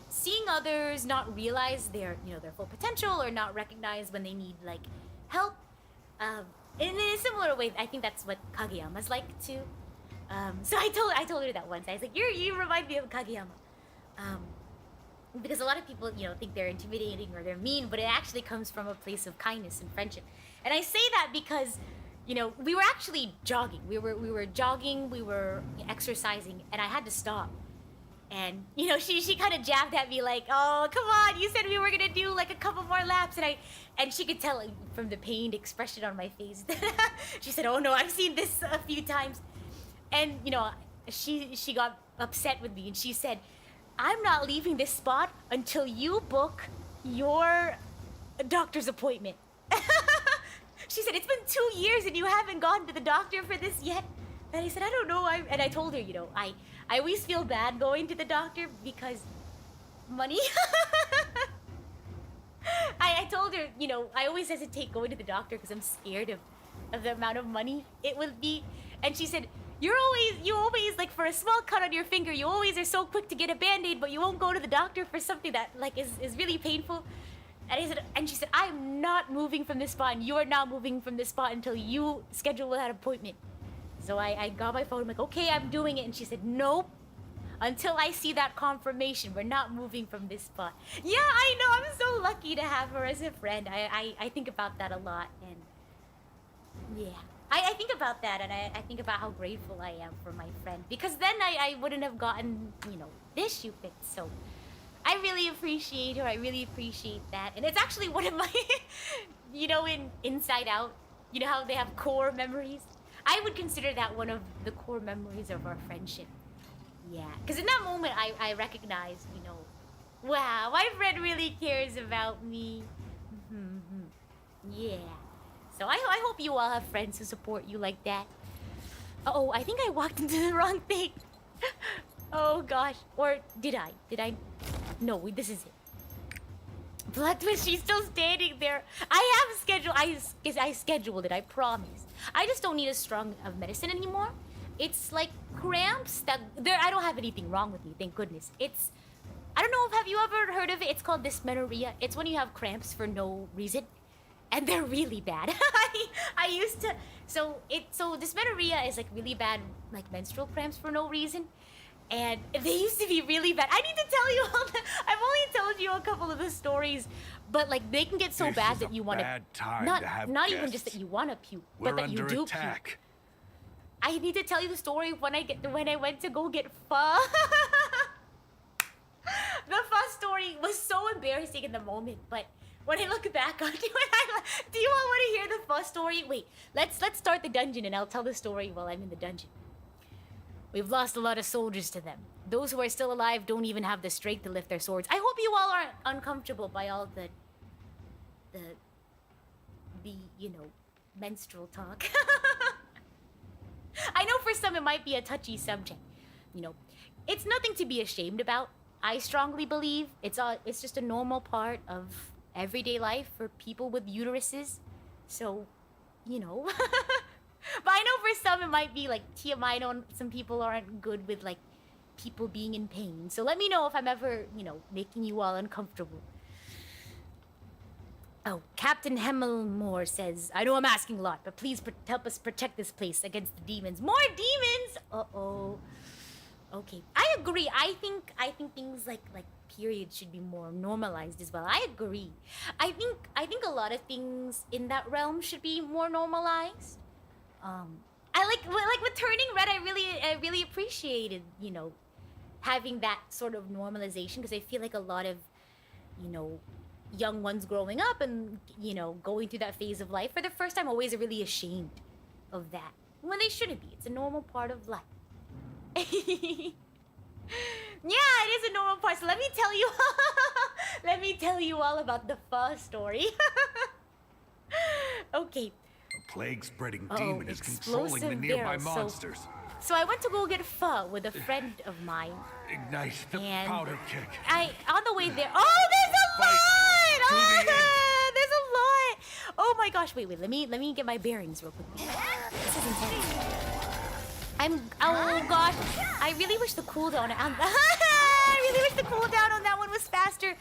seeing others not realize their full potential, or not recognize when they need like help. In a similar way, I think that's what Kageyama's like too. So I told her that once. I was like, you remind me of Kageyama. Because a lot of people, think they're intimidating or they're mean, but it actually comes from a place of kindness and friendship. And I say that because, we were actually jogging. We were jogging, we were exercising, and I had to stop. And, she kind of jabbed at me like, oh, come on, you said we were going to do like a couple more laps. And she could tell like, from the pained expression on my face. She said, oh no, I've seen this a few times. And, she got upset with me, and she said, I'm not leaving this spot until you book your doctor's appointment. She said, it's been 2 years and you haven't gone to the doctor for this yet. And I said, I don't know. And I told her, I always feel bad going to the doctor because money. I told her, I always hesitate going to the doctor because I'm scared of the amount of money it would be. And she said, you always, like, for a small cut on your finger, you always are so quick to get a Band-Aid, but you won't go to the doctor for something that, like, is really painful. And she said, I'm not moving from this spot, and you're not moving from this spot until you schedule that appointment. So I got my phone, I'm like, okay, I'm doing it. And she said, nope, until I see that confirmation, we're not moving from this spot. Yeah, I know, I'm so lucky to have her as a friend. I think about that a lot, and yeah. I think about that, and I think about how grateful I am for my friend, because then I wouldn't have gotten, this shoe fit. So I really appreciate her. I really appreciate that. And it's actually one of my, in Inside Out, how they have core memories? I would consider that one of the core memories of our friendship. Yeah, because in that moment, I recognized, wow, my friend really cares about me. Yeah. So I hope you all have friends who support you like that. Uh-oh, I think I walked into the wrong thing. Oh gosh. Or did I? No, this is it. Plot twist, she's still standing there. I have scheduled, I scheduled it, I promise. I just don't need a strong of medicine anymore. It's like cramps that, I don't have anything wrong with me, thank goodness. I don't know, have you ever heard of it? It's called dysmenorrhea. It's when you have cramps for no reason. And they're really bad. I used to, so dysmenorrhea is like really bad, like menstrual cramps for no reason. And they used to be really bad. I need to tell you all I've only told you a couple of the stories, but like they can get so bad that you want to, not even just that you want to puke, but that you do puke. I need to tell you the story when I went to go get pho. The pho story was so embarrassing in the moment, but when I look back on it, do you all want to hear the pho story? Wait, let's start the dungeon and I'll tell the story while I'm in the dungeon. We've lost a lot of soldiers to them. Those who are still alive don't even have the strength to lift their swords. I hope you all aren't uncomfortable by all the menstrual talk. I know for some it might be a touchy subject. It's nothing to be ashamed about. I strongly believe it's just a normal part of everyday life for people with uteruses. So, But I know for some it might be like TMI. I know some people aren't good with like people being in pain. So let me know if I'm ever, making you all uncomfortable. Oh, Captain Hemmelmore says, I know I'm asking a lot, but please help us protect this place against the demons. More demons! Uh-oh. Okay, I agree. I think things like periods should be more normalized as well. I agree. I think a lot of things in that realm should be more normalized. I like with turning red. I really appreciated having that sort of normalization, because I feel like a lot of, young ones growing up and, going through that phase of life for the first time always are really ashamed of that. When they shouldn't be. It's a normal part of life. Yeah, it is a normal part. So let me tell you let me tell you all about the pho story. Okay. A plague-spreading demon is controlling the explosive nearby barrels. monsters. So I went to go get pho with a friend of mine. Ignite the And powder keg. On the way there. Oh, there's a Fight lot! to the end. There's a lot! Oh my gosh, wait, let me get my bearings real quick. This is intense. Oh gosh, I really wish the cooldown on I really wish the cooldown on that one was faster.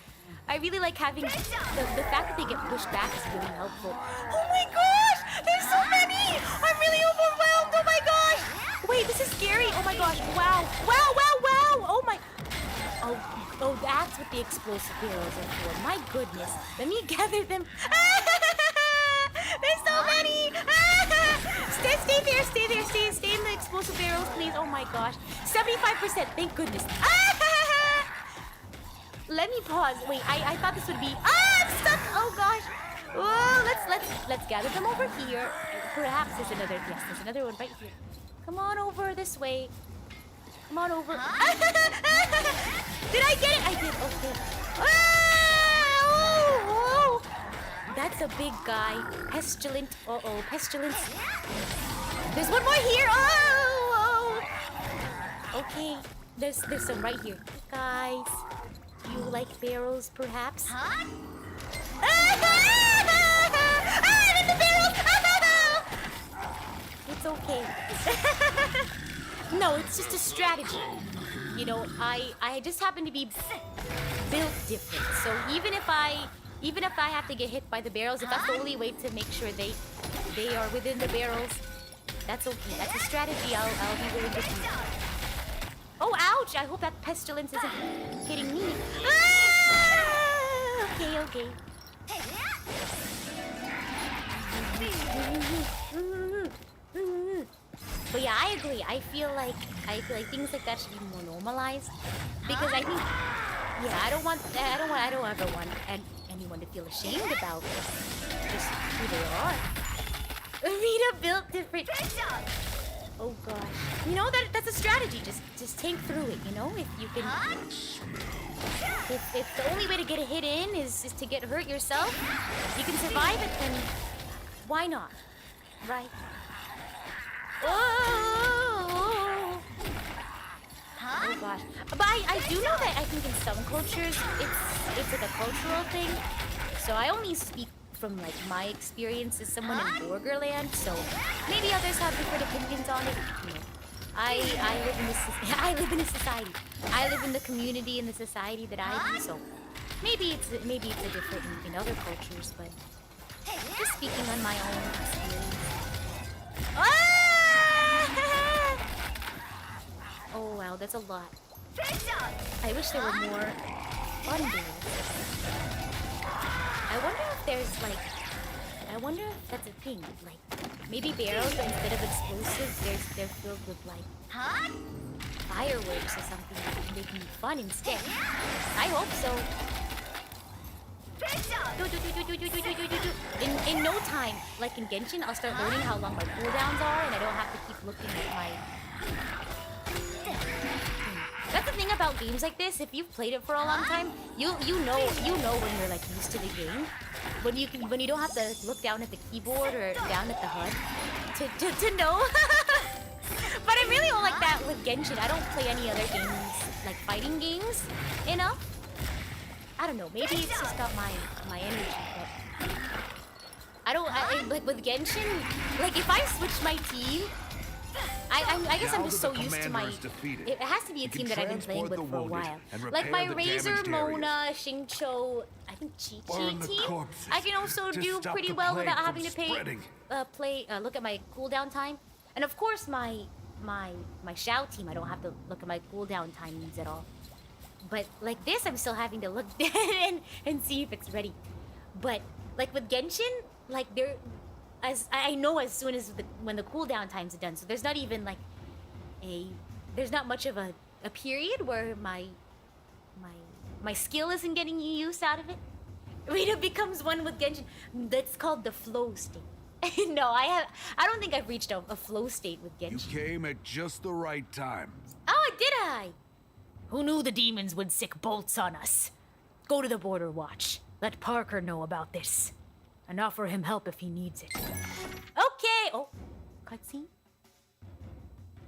I really like having the fact that they get pushed back is really helpful. Oh my gosh, there's so many! I'm really overwhelmed. Oh my gosh! Wait, this is scary. Oh my gosh! Wow! Wow! Wow! Wow! Oh my! Oh, that's what the explosive barrels are for. My goodness. Let me gather them. There's so many! Stay there. Stay in the explosive barrels, please. Oh my gosh. 75%. Thank goodness. Let me pause. Wait, I thought this would be. I'm stuck. Oh gosh. Oh, let's gather them over here. Perhaps there's another. Yes, there's another one right here. Come on over this way. Come on over. Did I get it? I did. Okay. Oh. That's a big guy. Pestilent. Uh-oh. Pestilence. There's one more here. Oh. Okay. There's some right here. Guys, you like barrels, perhaps? Huh? I'm in the barrels! It's okay. No, it's just a strategy. I just happen to be built different. So even if I have to get hit by the barrels, if that's the only way to make sure they are within the barrels, that's okay. That's a strategy I'll be willing to do. Oh, ouch! I hope that pestilence isn't hitting me. Okay. But yeah, I agree. I feel like things like that should be more normalized, because I think, I don't ever want anyone to feel ashamed about just who they are. Rita built different. Oh gosh. That's a strategy. Just tank through it. If you can. If the only way to get a hit in is to get hurt yourself, you can survive it, then why not? Right? Oh gosh. But I do know that I think in some cultures it's like a cultural thing. So I only speak from like my experience as someone in Borgerland, so maybe others have different opinions on it. I live in a society. I live in the community and the society that I do, so maybe it's a different in other cultures, but just speaking on my own experience. Oh wow, that's a lot. I wish there were more fun barrels. I wonder if that's a thing. Like, maybe barrels, instead of explosives, they're filled with like fireworks or something that can make them fun instead. I hope so. In no time, like in Genshin, I'll start learning how long my cooldowns are, and I don't have to keep looking at my. That's the thing about games like this. If you've played it for a long time, you know when you're like used to the game, when you don't have to look down at the keyboard or down at the HUD to know. But I really don't like that with Genshin. I don't play any other games like fighting games enough. I don't know. Maybe it's just not my energy, but I like with Genshin. Like if I switch my team. I guess I'm just so used to my. It has to be a team that I've been playing with for a while. Like my Razor, Mona, Xingqiu, I think Chi-Chi team. I can also do pretty well without having to look at my cooldown time. And of course my Xiao team, I don't have to look at my cooldown timings at all. But like this, I'm still having to look and see if it's ready. But like with Genshin, like I know as soon as when the cooldown times are done, so there's not even like there's not much of a a period where my skill isn't getting any use out of it. Rita becomes one with Genshin. That's called the flow state. No, I don't think I've reached a flow state with Genshin. You came at just the right time. Oh, did I? Who knew the demons would sick bolts on us? Go to the border watch. Let Parker know about this. And offer him help if he needs it. Okay. Oh, cutscene?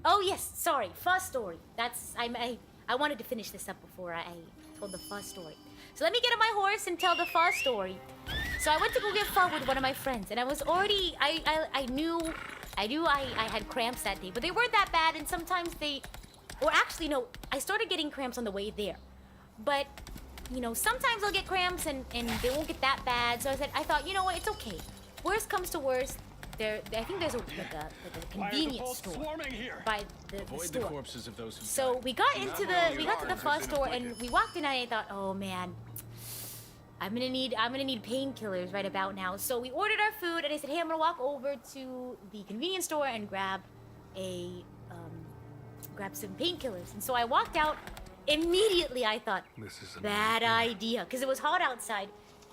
Oh, yes. Sorry. First story. I wanted to finish this up before I told the first story. So let me get on my horse and tell the first story. So I went to go get pho with one of my friends, and I was already I knew I had cramps that day, but they weren't that bad, and sometimes I started getting cramps on the way there. But sometimes I'll get cramps and they won't get that bad. So I thought, you know what, it's okay. Worst comes to worst, I think there's a convenience store by the store. The corpses of those who So died. we got to the pho store and we walked in and I thought, oh man, I'm gonna need painkillers right about now. So we ordered our food and I said, hey, I'm gonna walk over to the convenience store and grab some painkillers. And so I walked out. Immediately I thought, bad idea, because it was hot outside.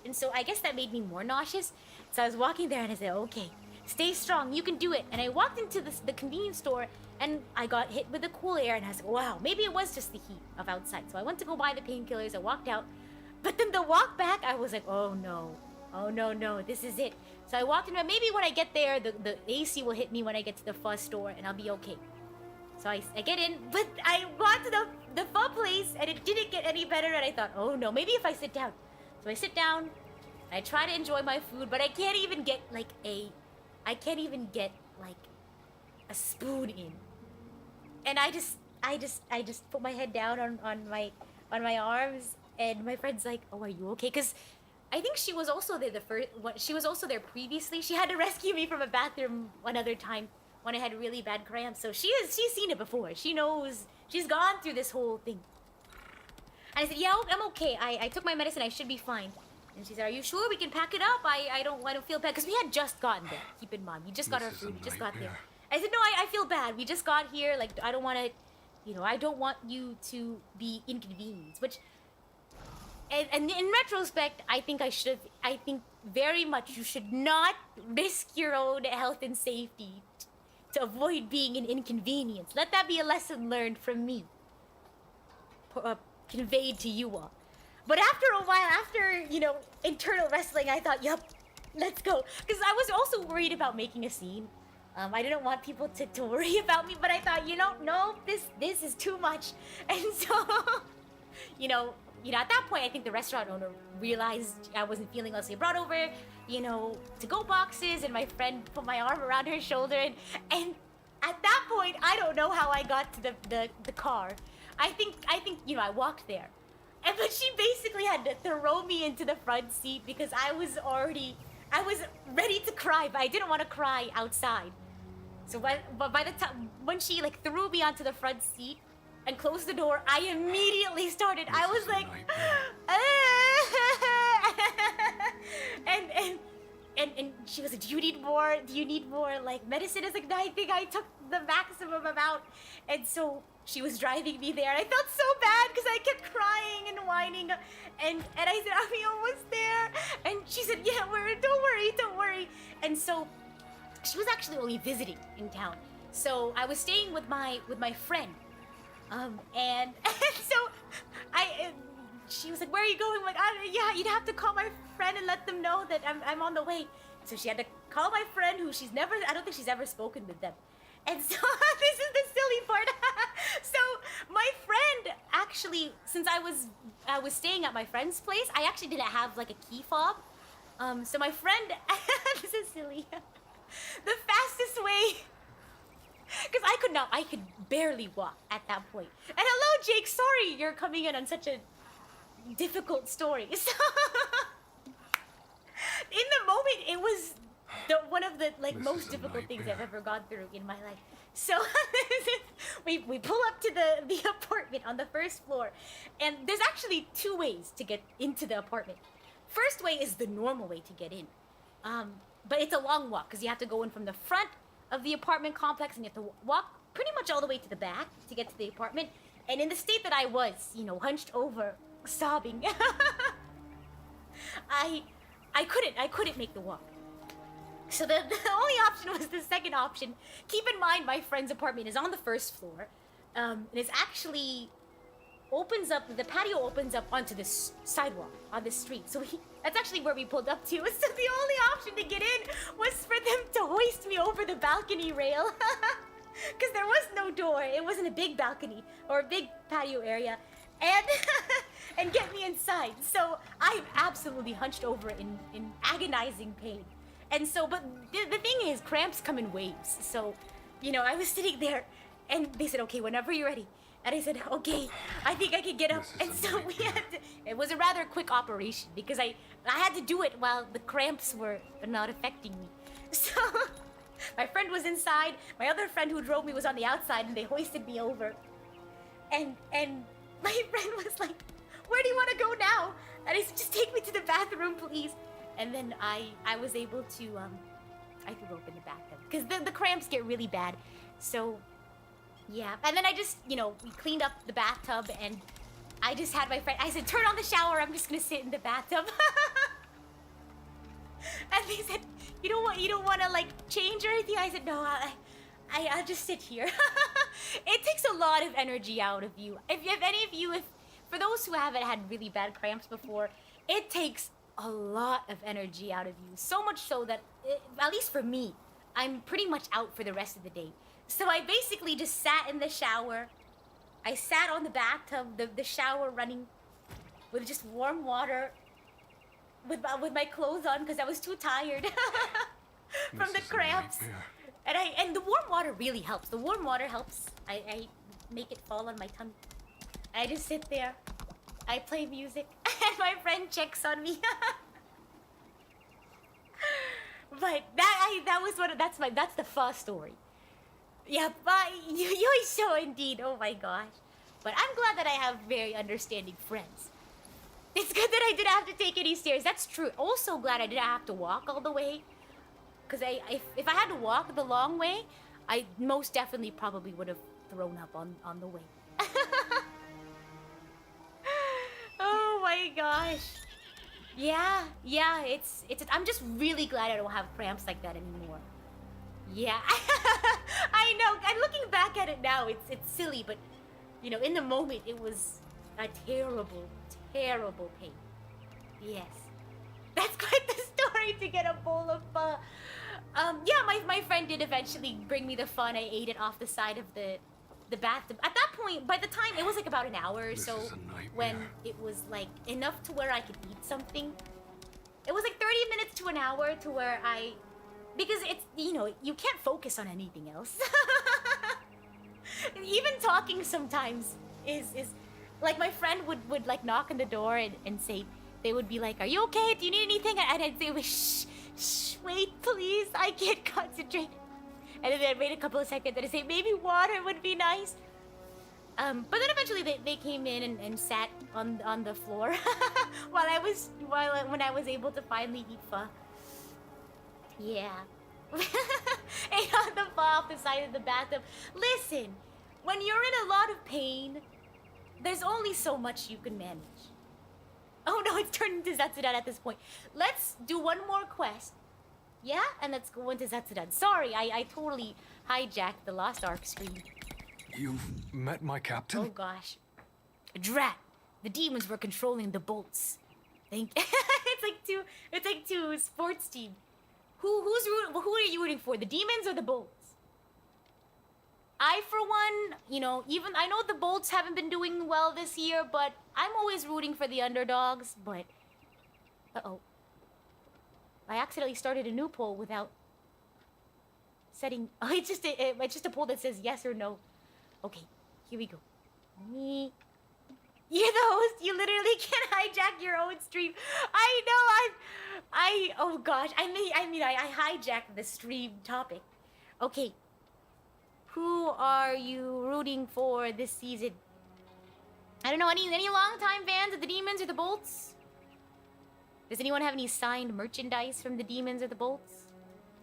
And so I guess that made me more nauseous. So I was walking there and I said, okay, stay strong, you can do it. And I walked into the convenience store and I got hit with the cool air and I was like, wow, maybe it was just the heat of outside. So I went to go buy the painkillers, I walked out. But then the walk back, I was like, oh no, this is it. So I walked in, maybe when I get there, the AC will hit me when I get to the pho store and I'll be okay. So I get in, but I got to the pho place and it didn't get any better and I thought, oh no, maybe if I sit down. So I sit down, I try to enjoy my food, but I can't even get a spoon in. And I just put my head down on my arms and my friend's like, oh, are you okay? Because I think she was also there she was also there previously. She had to rescue me from a bathroom another time when I had really bad cramps. So she's seen it before. She knows. She's gone through this whole thing. And I said, yeah, I'm okay. I took my medicine. I should be fine. And she said, are you sure we can pack it up? I don't feel bad. Because we had just gotten there. Keep in mind. We just got our food. We just got there. I said, no, I feel bad. We just got here. Like, I don't want to, I don't want you to be inconvenienced. Which, and in retrospect, I think very much you should not risk your own health and safety to avoid being an inconvenience. Let that be a lesson learned from me. Conveyed to you all. But after a while, after, internal wrestling, I thought, yup, let's go. Because I was also worried about making a scene. I didn't want people to worry about me, but I thought, no, this is too much. And so, at that point, I think the restaurant owner realized I wasn't feeling well, so he brought over, to-go boxes, and my friend put my arm around her shoulder, and at that point, I don't know how I got to the car. I think, I walked there. But she basically had to throw me into the front seat because I was ready to cry, but I didn't want to cry outside. So by the time, when she threw me onto the front seat and closed the door, I immediately started. I was like, and she was like, do you need more? Do you need more medicine? It's like, I think I took the maximum amount. And so she was driving me there. I felt so bad because I kept crying and whining. And I said, are we almost there? And she said, yeah, don't worry. And so she was actually only visiting in town. So I was staying with my friend. And so she was like, where are you going? I'm like, yeah, you'd have to call my friend and let them know that I'm on the way. So she had to call my friend who I don't think she's ever spoken with them. And so this is the silly part. So my friend actually, since I was staying at my friend's place, I actually didn't have a key fob. So my friend, this is silly. The fastest way, because I could barely walk at that point. And hello, Jake, sorry you're coming in on such a difficult story. So in the moment, it was one of the most difficult things I've ever gone through in my life. So we pull up to the apartment on the first floor, and there's actually two ways to get into the apartment. First way is the normal way to get in, but it's a long walk because you have to go in from the front of the apartment complex and you have to walk pretty much all the way to the back to get to the apartment. And in the state that I was, you know, hunched over, sobbing, I couldn't make the walk. So the only option was the second option. Keep in mind, my friend's apartment is on the first floor. And it's actually the patio opens up onto this sidewalk on the street. So that's actually where we pulled up to. So the only option to get in was for them to hoist me over the balcony rail. Because there was no door. It wasn't a big balcony or a big patio area. And and get me inside. So I'm absolutely hunched over in agonizing pain. And so, but the thing is, cramps come in waves. So, you know, I was sitting there and they said, okay, whenever you're ready. And I said, okay, I think I can get up. And so we had to, it was a rather quick operation because I had to do it while the cramps were not affecting me. So my friend was inside, my other friend who drove me was on the outside, and they hoisted me over. And my friend was like, where do you want to go now? And I said, just take me to the bathroom, please. And then I was able to, I threw up in the bathtub because the cramps get really bad. So, yeah. And then I just, you know, we cleaned up the bathtub and I just had my friend, I said, turn on the shower, I'm just gonna sit in the bathtub. And they said, you don't want to like change or anything? I said, no, I'll just sit here. It takes a lot of energy out of you. If any of you, for those who haven't had really bad cramps before, it takes a lot of energy out of you. So much so that, at least for me, I'm pretty much out for the rest of the day. So I basically just sat in the shower. I sat on the bathtub, the shower running with just warm water, with my clothes on because I was too tired from the cramps. And the warm water really helps. The warm water helps. I make it fall on my tummy. I just sit there. I play music, and my friend checks on me. But that's the first story. Yeah, but you so indeed. Oh my gosh. But I'm glad that I have very understanding friends. It's good that I didn't have to take any stairs. That's true. Also glad I didn't have to walk all the way. Because if I had to walk the long way, I most definitely probably would have thrown up on the way. Oh my gosh. Yeah, it's I'm just really glad I don't have cramps like that anymore. Yeah. I know. And looking back at it now, it's silly, but you know, in the moment it was a terrible, terrible pain. Yes. That's quite the story to get a bowl of pho. Yeah, my friend did eventually bring me the pho, and I ate it off the side of the bathtub. At that point, by the time, it was like about an hour or so when it was like enough to where I could eat something. It was like 30 minutes to an hour to where because it's, you know, you can't focus on anything else. Even talking sometimes is like my friend would like knock on the door and say, they would be like, are you okay? Do you need anything? And I'd say, shh, wait, please, I can't concentrate. And then I'd wait a couple of seconds and I'd say, maybe water would be nice. But then eventually they came in and sat on the floor when I was able to finally eat pho. Yeah. Ate on the pho off the side of the bathtub. Listen, when you're in a lot of pain, there's only so much you can manage. Oh no, it's turned into Zetsudan at this point. Let's do one more quest. Yeah? And let's go into Zetsudan. Sorry, I totally hijacked the Lost Ark stream. You've met my captain? Oh gosh. Drat. The demons were controlling the bolts. It's like two sports team. Who are you rooting for? The demons or the bolts? I, for one, you know, even I know the bolts haven't been doing well this year, but I'm always rooting for the underdogs. But uh-oh. I accidentally started a new poll without setting. Oh, it's just a poll that says yes or no. Okay, here we go. Me. You're the host. You literally can't hijack your own stream. I know. Oh gosh. I mean, I hijacked the stream topic. Okay. Who are you rooting for this season? I don't know. Any longtime fans of the Demons or the Bolts? Does anyone have any signed merchandise from the Demons or the Bolts?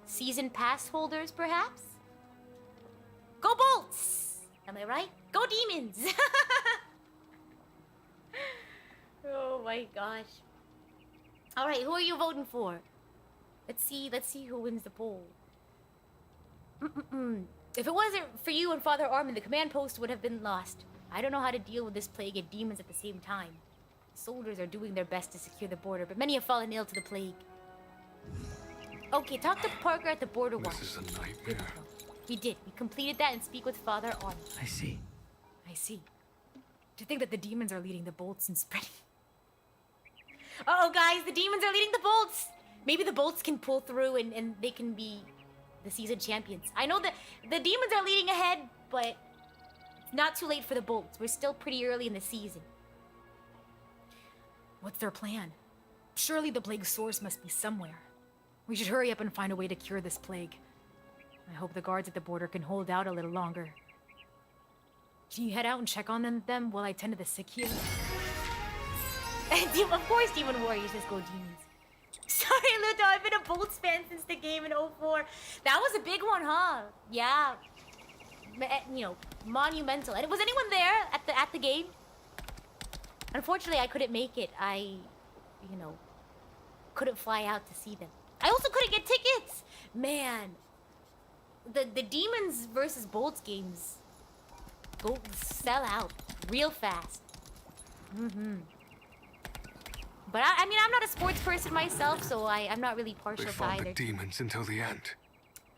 Season pass holders, perhaps? Go Bolts! Am I right? Go Demons! my gosh. All right, who are you voting for? Let's see who wins the poll. If it wasn't for you and Father Armin, the command post would have been lost. I don't know how to deal with this plague and demons at the same time. Soldiers are doing their best to secure the border, but many have fallen ill to the plague. Okay, talk to Parker at the border watch. This is a nightmare. We did. We completed that and speak with Father Armin. I see. I see. To think that the demons are leading the bolts and spreading. Uh-oh, guys, the demons are leading the bolts! Maybe the bolts can pull through and they can be the season champions. I know that the demons are leading ahead, but it's not too late for the bolts. We're still pretty early in the season. What's their plan? Surely the plague's source must be somewhere. We should hurry up and find a way to cure this plague. I hope the guards at the border can hold out a little longer. Can you head out and check on them while I tend to the sick here? Of course, Demon Warriors, just go demons. Sorry, Ludo, I've been a Bolts fan since the game in 04. That was a big one, huh? Yeah. You know, monumental. And was anyone there at the game? Unfortunately, I couldn't make it. I, you know, couldn't fly out to see them. I also couldn't get tickets! Man. The Demons versus Bolts games go sell out real fast. But I mean, I'm not a sports person myself, so I'm not really partial They to fought either. the demons until the end,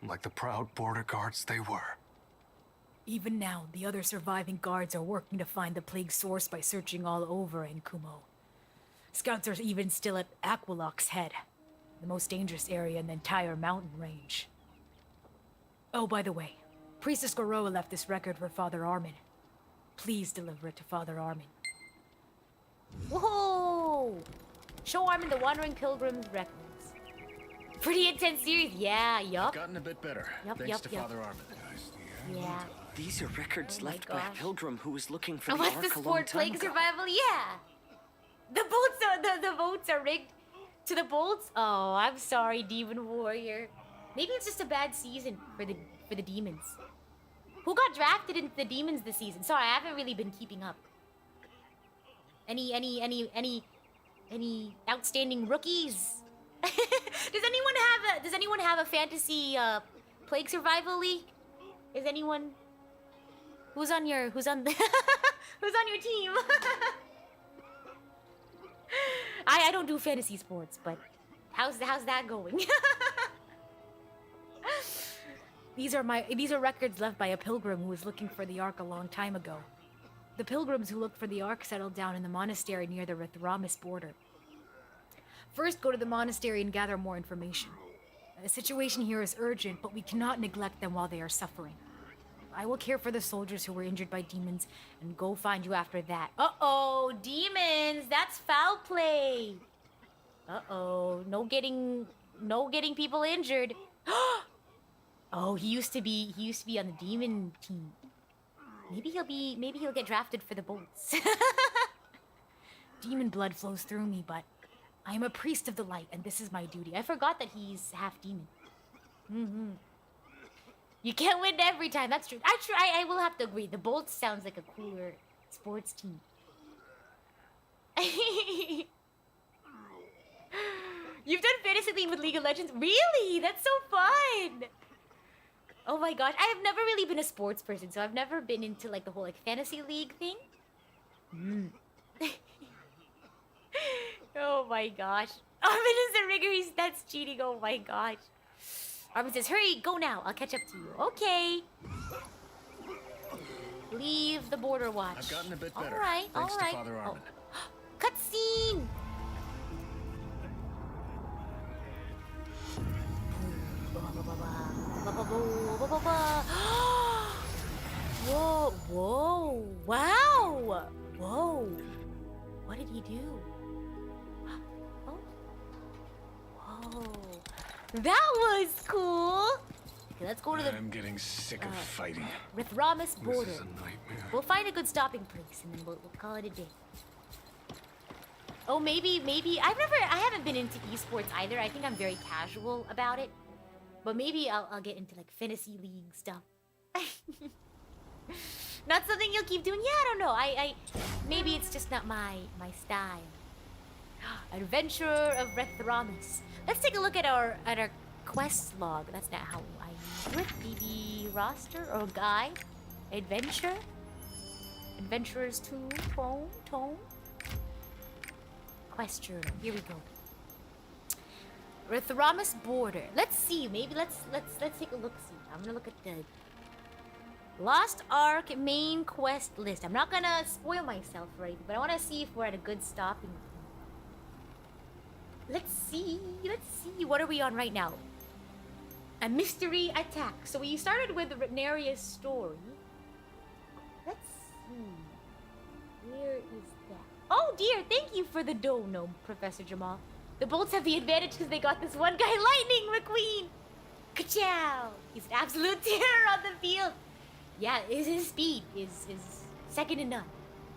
like the proud border guards they were. Even now, the other surviving guards are working to find the plague source by searching all over in Kumo. Scouts are even still at Aqualock's Head, the most dangerous area in the entire mountain range. Oh, by the way, Priestess Goroa left this record for Father Armin. Please deliver it to Father Armin. Whoa! Show Armin the Wandering Pilgrim's records. Pretty intense series. Yeah, yup. Gotten a bit better, Yup, thanks yup, to yup. Father Armin. Yeah. These are records Oh my left by a gosh. pilgrim who was looking for the What's Ark the a long sport time plague ago. survival? Yeah. The boats are rigged to the bolts. Oh, I'm sorry, Demon Warrior. Maybe it's just a bad season for the demons. Who got drafted into the demons this season? Sorry, I haven't really been keeping up. Any outstanding rookies? Does anyone have a fantasy plague survival league? Is anyone who's on your who's on your team? I don't do fantasy sports, but how's that going? These are records left by a pilgrim who was looking for the Ark a long time ago. The pilgrims who looked for the Ark settled down in the monastery near the Rithramis border. First, go to the monastery and gather more information. The situation here is urgent, but we cannot neglect them while they are suffering. I will care for the soldiers who were injured by demons and go find you after that. Uh-oh, demons! That's foul play! Uh-oh, no getting people injured. Oh, he used to be on the demon team. Maybe he'll get drafted for the bolts. Demon blood flows through me, but I am a priest of the light, and this is my duty. I forgot that he's half demon. You can't win every time. That's true. Actually, I will have to agree. The bolts sounds like a cooler sports team. You've done fantasy league with League of Legends? Really? That's so fun! Oh my gosh, I have never really been a sports person, so I've never been into like the whole like fantasy league thing. Oh my gosh. Armin is the rigger, that's cheating, oh my gosh. Armin says, hurry, go now, I'll catch up to you. Okay. Leave the border watch. I've gotten a bit better, Alright, thanks alright. to Father Armin. Cutscene! Whoa, whoa, wow! Whoa! What did he do? Oh. Whoa. That was cool! Okay, let's go to the I'm getting sick of fighting. Rithramis border. This is a nightmare. We'll find a good stopping place and then we'll call it a day. Oh, maybe I haven't been into esports either. I think I'm very casual about it. But maybe I'll get into like fantasy league stuff. Not something you'll keep doing. Yeah, I don't know. I maybe it's just not my style. Adventurer of Rethramis. Let's take a look at our quest log. That's not how I do it. BB roster or guide. Adventure. Adventurer's tone. Quest journal. Here we go. Rethramis border. Let's see. Maybe let's take a look. See. I'm gonna look at the Lost Ark main quest list. I'm not gonna spoil myself or anything, but I want to see if we're at a good stopping point. Let's see. What are we on right now? A mystery attack. So we started with Neria's story. Let's see. Where is that? Oh dear, thank you for the dono, Professor Jamal. The bolts have the advantage because they got this one guy, Lightning McQueen. Ka-chow! He's an absolute terror on the field. Yeah, his speed is second to none.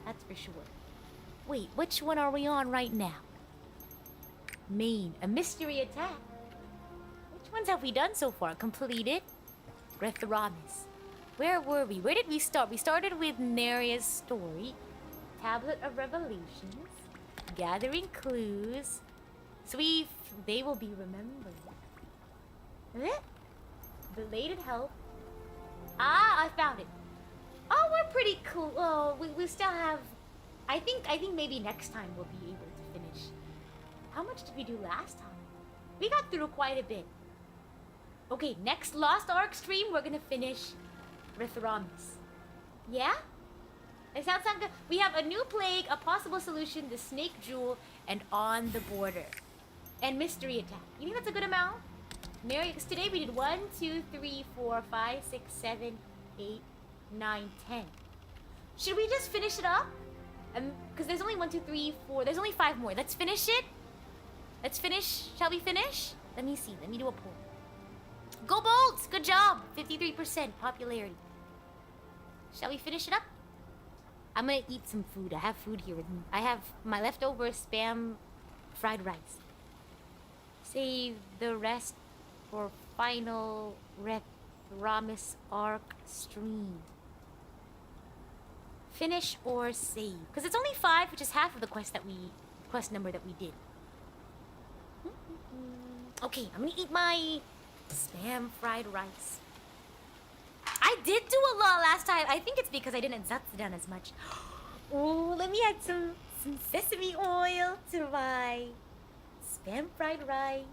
That's for sure. Wait, which one are we on right now? Main, a mystery attack. Which ones have we done so far? Completed. Rethramis. Where were we? Where did we start? We started with Neria's story. Tablet of Revelations. Gathering clues. They will be remembered. Belated help. Ah, I found it. Oh, we're pretty cool. Oh, we still have... I think maybe next time we'll be able to finish. How much did we do last time? We got through quite a bit. Okay, next Lost Ark stream, we're gonna finish Rethramis. Yeah? It sounds good. We have a new plague, a possible solution, the snake jewel, and on the border. And mystery attack. You think that's a good amount? Mary, because today we did 1, 2, 3, 4, 5, 6, 7, 8, 9, 10. Should we just finish it up? Because there's only 1, 2, 3, 4. There's only 5 more. Let's finish it. Let's finish. Shall we finish? Let me see. Let me do a poll. Go Bolts! Good job. 53% popularity. Shall we finish it up? I'm gonna eat some food. I have food here with me. I have my leftover spam fried rice. Save the rest for final Rethramis Ark stream. Finish or save? Because it's only 5, which is half of the quest number that we did. Okay, I'm gonna eat my spam fried rice. I did do a lot last time. I think it's because I didn't zatsu down as much. Oh, let me add some sesame oil to my spam fried rice.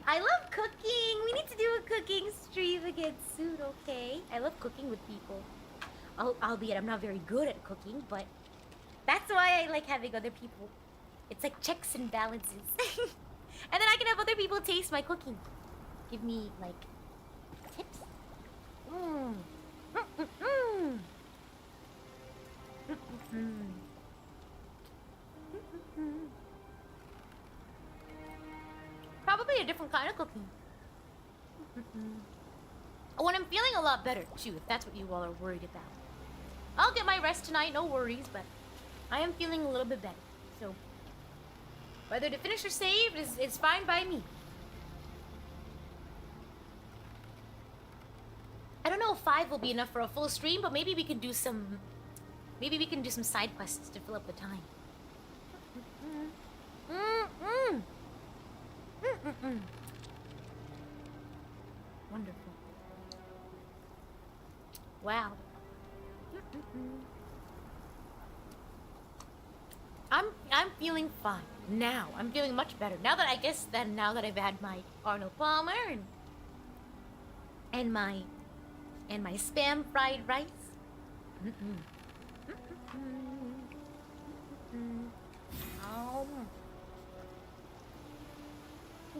I love cooking. We need to do a cooking stream again soon, okay? I love cooking with people. Albeit I'm not very good at cooking, but that's why I like having other people. It's like checks and balances. And then I can have other people taste my cooking. Give me, like, tips. Probably a different kind of cooking. When I'm feeling a lot better, too, if that's what you all are worried about. I'll get my rest tonight, no worries, but I am feeling a little bit better. So, whether to finish or save is fine by me. I don't know if 5 will be enough for a full stream, but maybe we can do some... Maybe we can do some side quests to fill up the time. Wonderful. Wow. I'm feeling fine now. I'm feeling much better now that now that I've had my Arnold Palmer and my spam fried rice.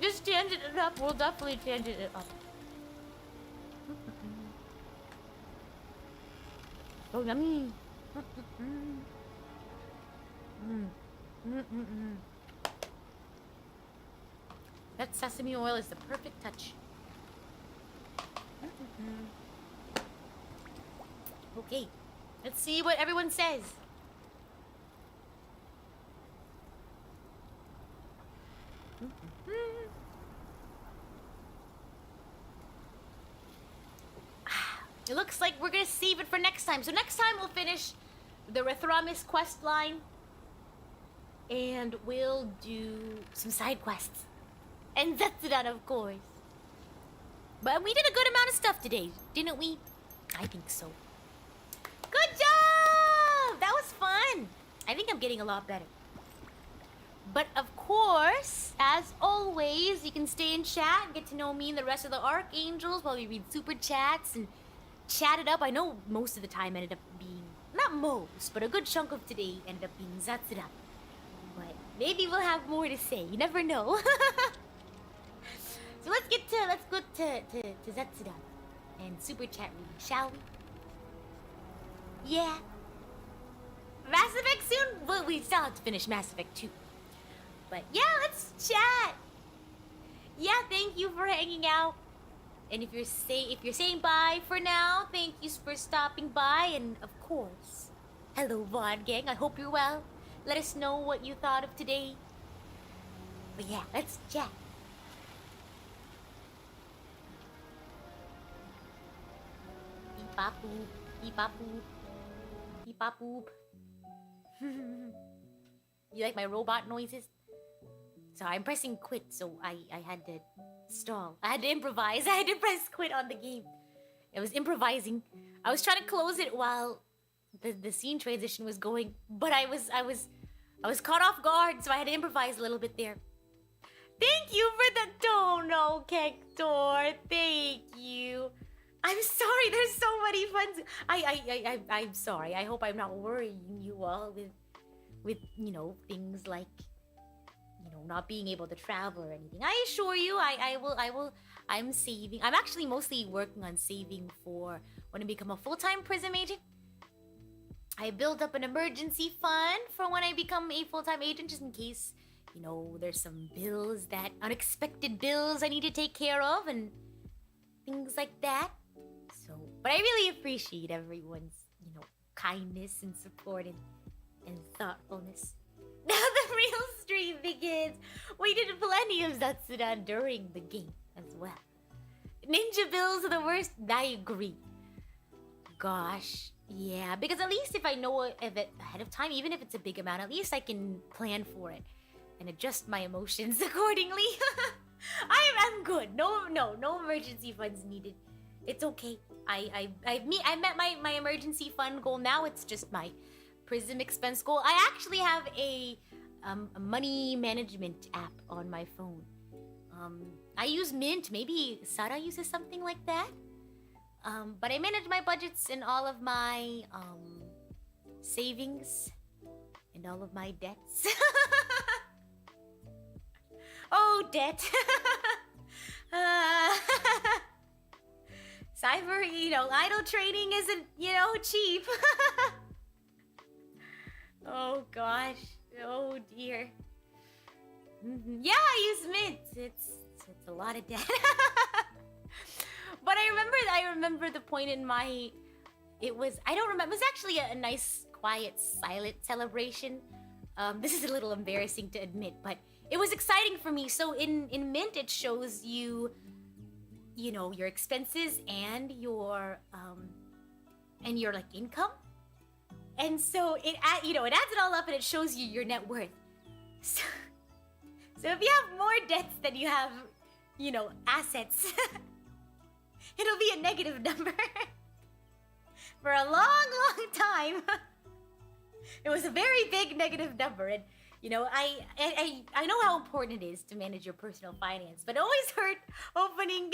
Just tangent it up. We'll definitely tangent it up. Oh, yummy. That sesame oil is the perfect touch. Okay, let's see what everyone says. It looks like we're gonna save it for next time. So next time we'll finish the Rethramis quest line. And we'll do some side quests. And that's it, of course. But we did a good amount of stuff today, didn't we? I think so. Good job! That was fun. I think I'm getting a lot better. But of course, as always, you can stay in chat and get to know me and the rest of the Archangels while we read super chats and chat it up. I know most of the time ended up being, not most, but a good chunk of today ended up being Zatsura. But maybe we'll have more to say. You never know. So let's go to Zatsura and super chat reading, shall we? Yeah. Mass Effect soon? Well, we still have to finish Mass Effect 2. But yeah, let's chat. Yeah, thank you for hanging out. And if you're saying bye for now, thank you for stopping by. And of course, hello VOD gang. I hope you're well. Let us know what you thought of today. But yeah, let's chat. Beep-bop-boop, beep-bop-boop, beep-bop-boop. You like my robot noises? So I'm pressing quit, so I had to stall. I had to improvise. I had to press quit on the game. I was improvising. I was trying to close it while the scene transition was going, but I was caught off guard, so I had to improvise a little bit there. Thank you for the dono, Kektor. Thank you. I'm sorry. There's so many fun. I'm sorry. I hope I'm not worrying you all with things like not being able to travel or anything. I assure you, I will. I'm saving. I'm actually mostly working on saving for when I become a full-time Prism agent. I build up an emergency fund for when I become a full-time agent, just in case, there's some unexpected bills I need to take care of and things like that. So, but I really appreciate everyone's, kindness and support and thoughtfulness. Now the real stream begins. We did plenty of Zatsura during the game as well. Ninja bills are the worst. I agree. Gosh, yeah, because at least if I know of it ahead of time, even if it's a big amount, at least I can plan for it and adjust my emotions accordingly. I'm good. No emergency funds needed. It's okay. I met my emergency fund goal now. It's just my Prism expense goal. I actually have a money management app on my phone. I use Mint. Maybe Sara uses something like that. But I manage my budgets and all of my savings and all of my debts. Oh, debt. Cyber, idle trading isn't, cheap. Oh gosh. Oh dear. Yeah, I use Mint. It's a lot of debt. But I remember the point in my it was actually a nice, quiet, silent celebration. This is a little embarrassing to admit, but it was exciting for me. So in Mint it shows you your expenses and your like income. And so it adds it all up and it shows you your net worth. So if you have more debts than you have, assets, it'll be a negative number. For a long, long time. It was a very big negative number, and I know how important it is to manage your personal finance, but it always hurt opening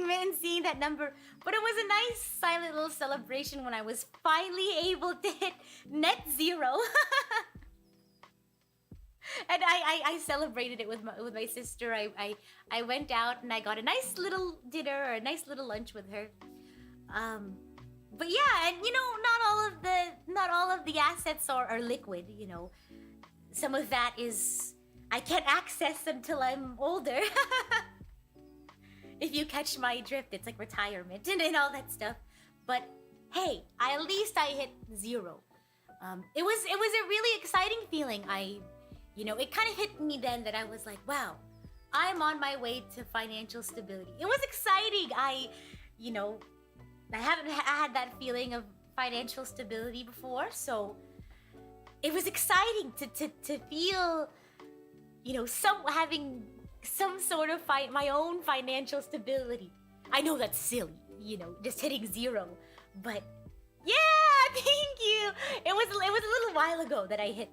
Mint and seeing that number. But it was a nice, silent little celebration when I was finally able to hit net zero. And I celebrated it with my sister. I went out and I got a nice little dinner or a nice little lunch with her. But yeah, and not all of the assets are liquid. Some of that is I can't access until I'm older. If you catch my drift, it's like retirement and all that stuff. But hey, at least I hit zero. It was a really exciting feeling. It kind of hit me then that I was like, wow, I'm on my way to financial stability. It was exciting. I haven't had that feeling of financial stability before, so it was exciting to feel, you know, having some sort of my own financial stability. I know that's silly, you know, just hitting 0, but yeah, thank you. It was a little while ago that I hit.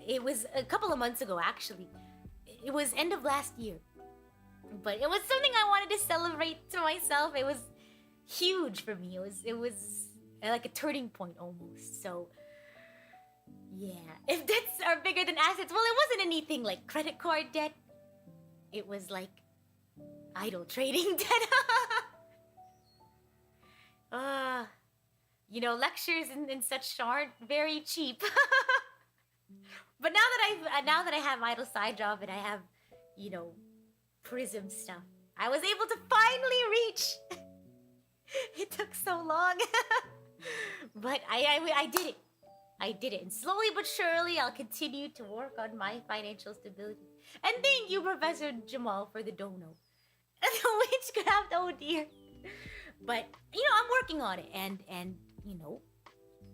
It was a couple of months ago, actually. It was end of last year, but it was something I wanted to celebrate to myself. It was huge for me. It was like a turning point almost. So yeah, if debts are bigger than assets, well, it wasn't anything like credit card debt. It was like idle trading debt. You know, lectures and such aren't very cheap. But now that I have idle side job and I have, you know, Prism stuff, I was able to finally reach. It took so long, but I did it. I did it, and slowly but surely, I'll continue to work on my financial stability. And thank you, Professor Jamal, for the dono. The witchcraft, oh dear. But you know, I'm working on it, and you know,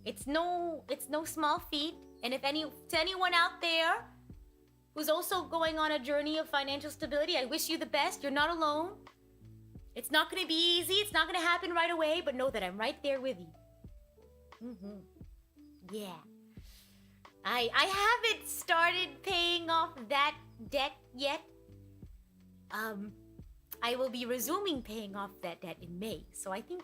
it's no small feat. And if to anyone out there who's also going on a journey of financial stability, I wish you the best. You're not alone. It's not going to be easy. It's not going to happen right away, but know that I'm right there with you. Yeah. I haven't started paying off that debt yet. I will be resuming paying off that debt in May. So I think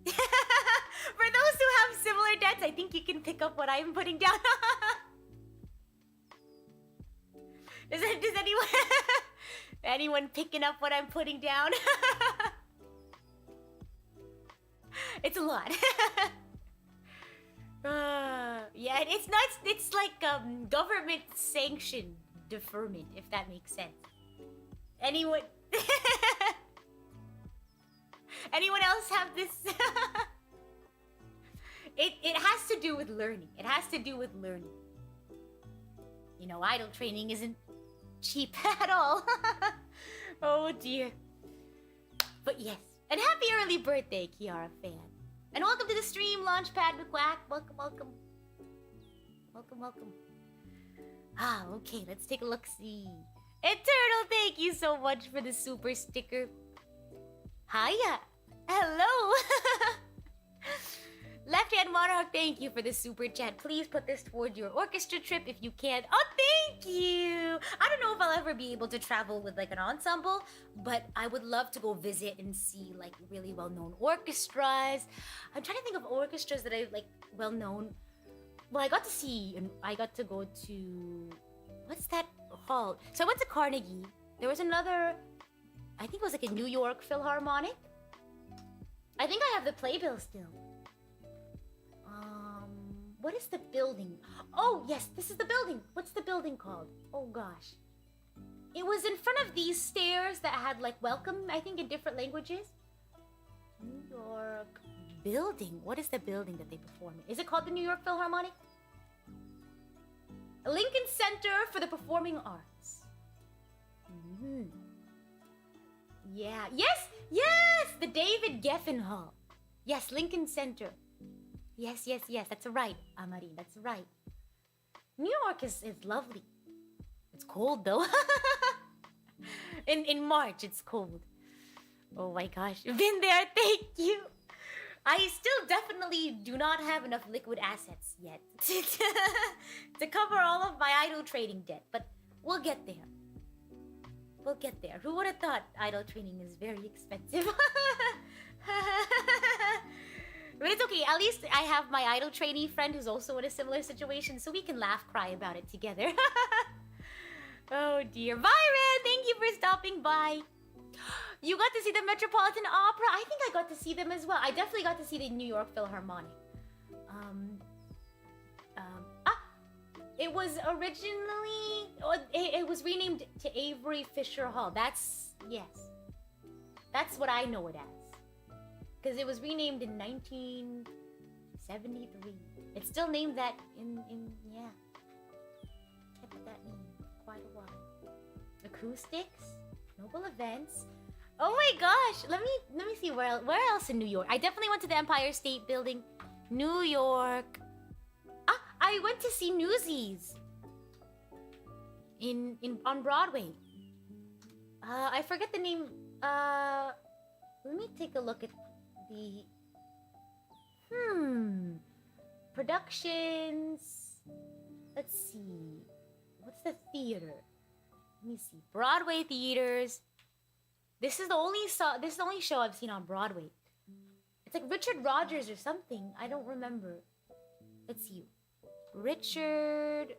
for those who have similar debts, I think you can pick up what I'm putting down. Does anyone picking up what I'm putting down? It's a lot. Yeah, it's not. It's like government sanctioned deferment, if that makes sense. Anyone else have this? It has to do with learning. It has to do with learning. You know, idle training isn't cheap at all. Oh dear. But yes. And happy early birthday, Kiara fan. And welcome to the stream, Launchpad McQuack. Welcome, welcome. Welcome, welcome. Okay, let's take a look-see. Eternal, thank you so much for the super sticker. Hiya. Hello. Left Hand Monarch, thank you for the super chat. Please put this towards your orchestra trip if you can. Oh, thank you. I don't know if I'll ever be able to travel with like an ensemble, but I would love to go visit and see like really well-known orchestras. I'm trying to think of orchestras that I like well-known. Well, I got to go to, what's that hall? So I went to Carnegie. There was another, I think it was like a New York Philharmonic. I think I have the playbill still. What is the building? Oh, yes, this is the building. What's the building called? Oh, gosh. It was in front of these stairs that had, like, welcome, I think, in different languages. New York building. What is the building that they perform in? Is it called the New York Philharmonic? Lincoln Center for the Performing Arts. Yeah. Yes! Yes! The David Geffen Hall. Yes, Lincoln Center. Yes, yes, yes. That's right, Amari. That's right. New York is lovely. It's cold, though. In March, it's cold. Oh my gosh. Been there, thank you. I still definitely do not have enough liquid assets yet to cover all of my idle trading debt, but we'll get there. We'll get there. Who would have thought idle trading is very expensive? But it's okay. At least I have my idle trainee friend who's also in a similar situation, so we can laugh, cry about it together. Oh dear. Byron, thank you for stopping by. You got to see the Metropolitan Opera? I think I got to see them as well. I definitely got to see the New York Philharmonic. It was originally... it was renamed to Avery Fisher Hall. Yes. That's what I know it as. Because it was renamed in 1973. It's still named that yeah. Kept that name quite a while. Acoustics, noble events. Oh my gosh! Let me see where else in New York. I definitely went to the Empire State Building, New York. I I went to see Newsies on Broadway. I forget the name. Let me take a look at the productions. Let's see. What's the theater? Let me see. Broadway theaters. This is the only show I've seen on Broadway. It's like Richard Rogers or something. I don't remember. Let's see. Richard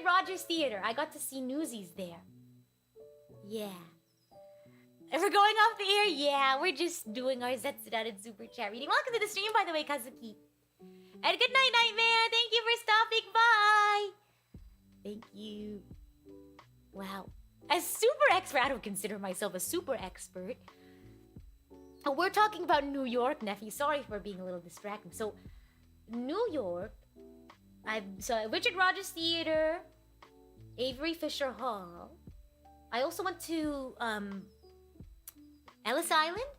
Rogers Theater. I got to see Newsies there. Yeah. If we're going off the air, yeah, we're just doing our Zetsudated Super Chat reading. Welcome to the stream, by the way, Kazuki. And good night, Nightmare. Thank you for stopping by. Thank you. Wow. As super expert, I don't consider myself a super expert. Oh, we're talking about New York, Nephi. Sorry for being a little distracting. So, New York, Richard Rogers Theater, Avery Fisher Hall. I also went to Ellis Island.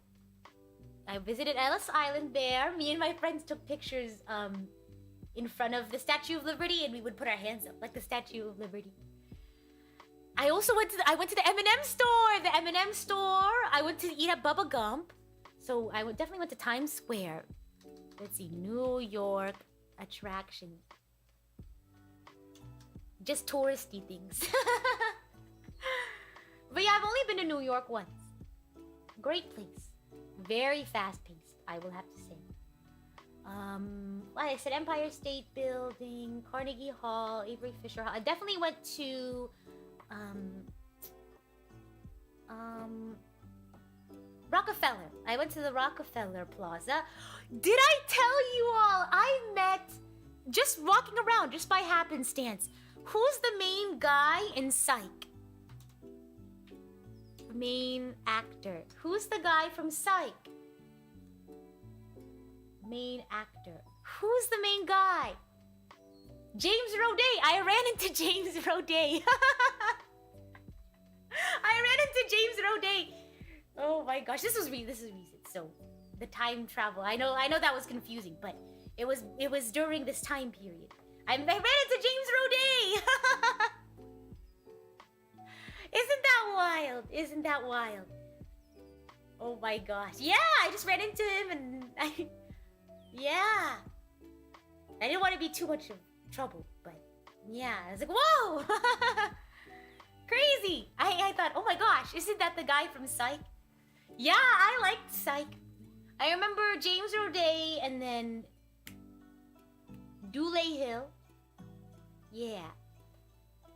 I visited Ellis Island there. Me and my friends took pictures in front of the Statue of Liberty, and we would put our hands up like the Statue of Liberty. I also went to the M&M store. The M&M store. I went to eat at Bubba Gump. So I definitely went to Times Square. Let's see, New York attractions. Just touristy things. But yeah, I've only been to New York once. Great place. Very fast-paced, I will have to say. Like I said, Empire State Building, Carnegie Hall, Avery Fisher Hall. I definitely went to Rockefeller. I went to the Rockefeller Plaza. Did I tell you all? I met, just walking around, just by happenstance, who's the main guy in Psych? Main actor. Who's the guy from Psych? Main actor. Who's the main guy? James Roday. I ran into James Roday. I ran into James Roday. Oh my gosh, this is recent. So the time travel. I know that was confusing, but it was during this time period. I ran into James Roday. Isn't that wild? Oh my gosh. Yeah, I just ran into him and yeah. I didn't want to be too much of trouble, but yeah, I was like, whoa! Crazy! I thought, oh my gosh, isn't that the guy from Psych? Yeah, I liked Psych. I remember James Roday and then Dule Hill. Yeah.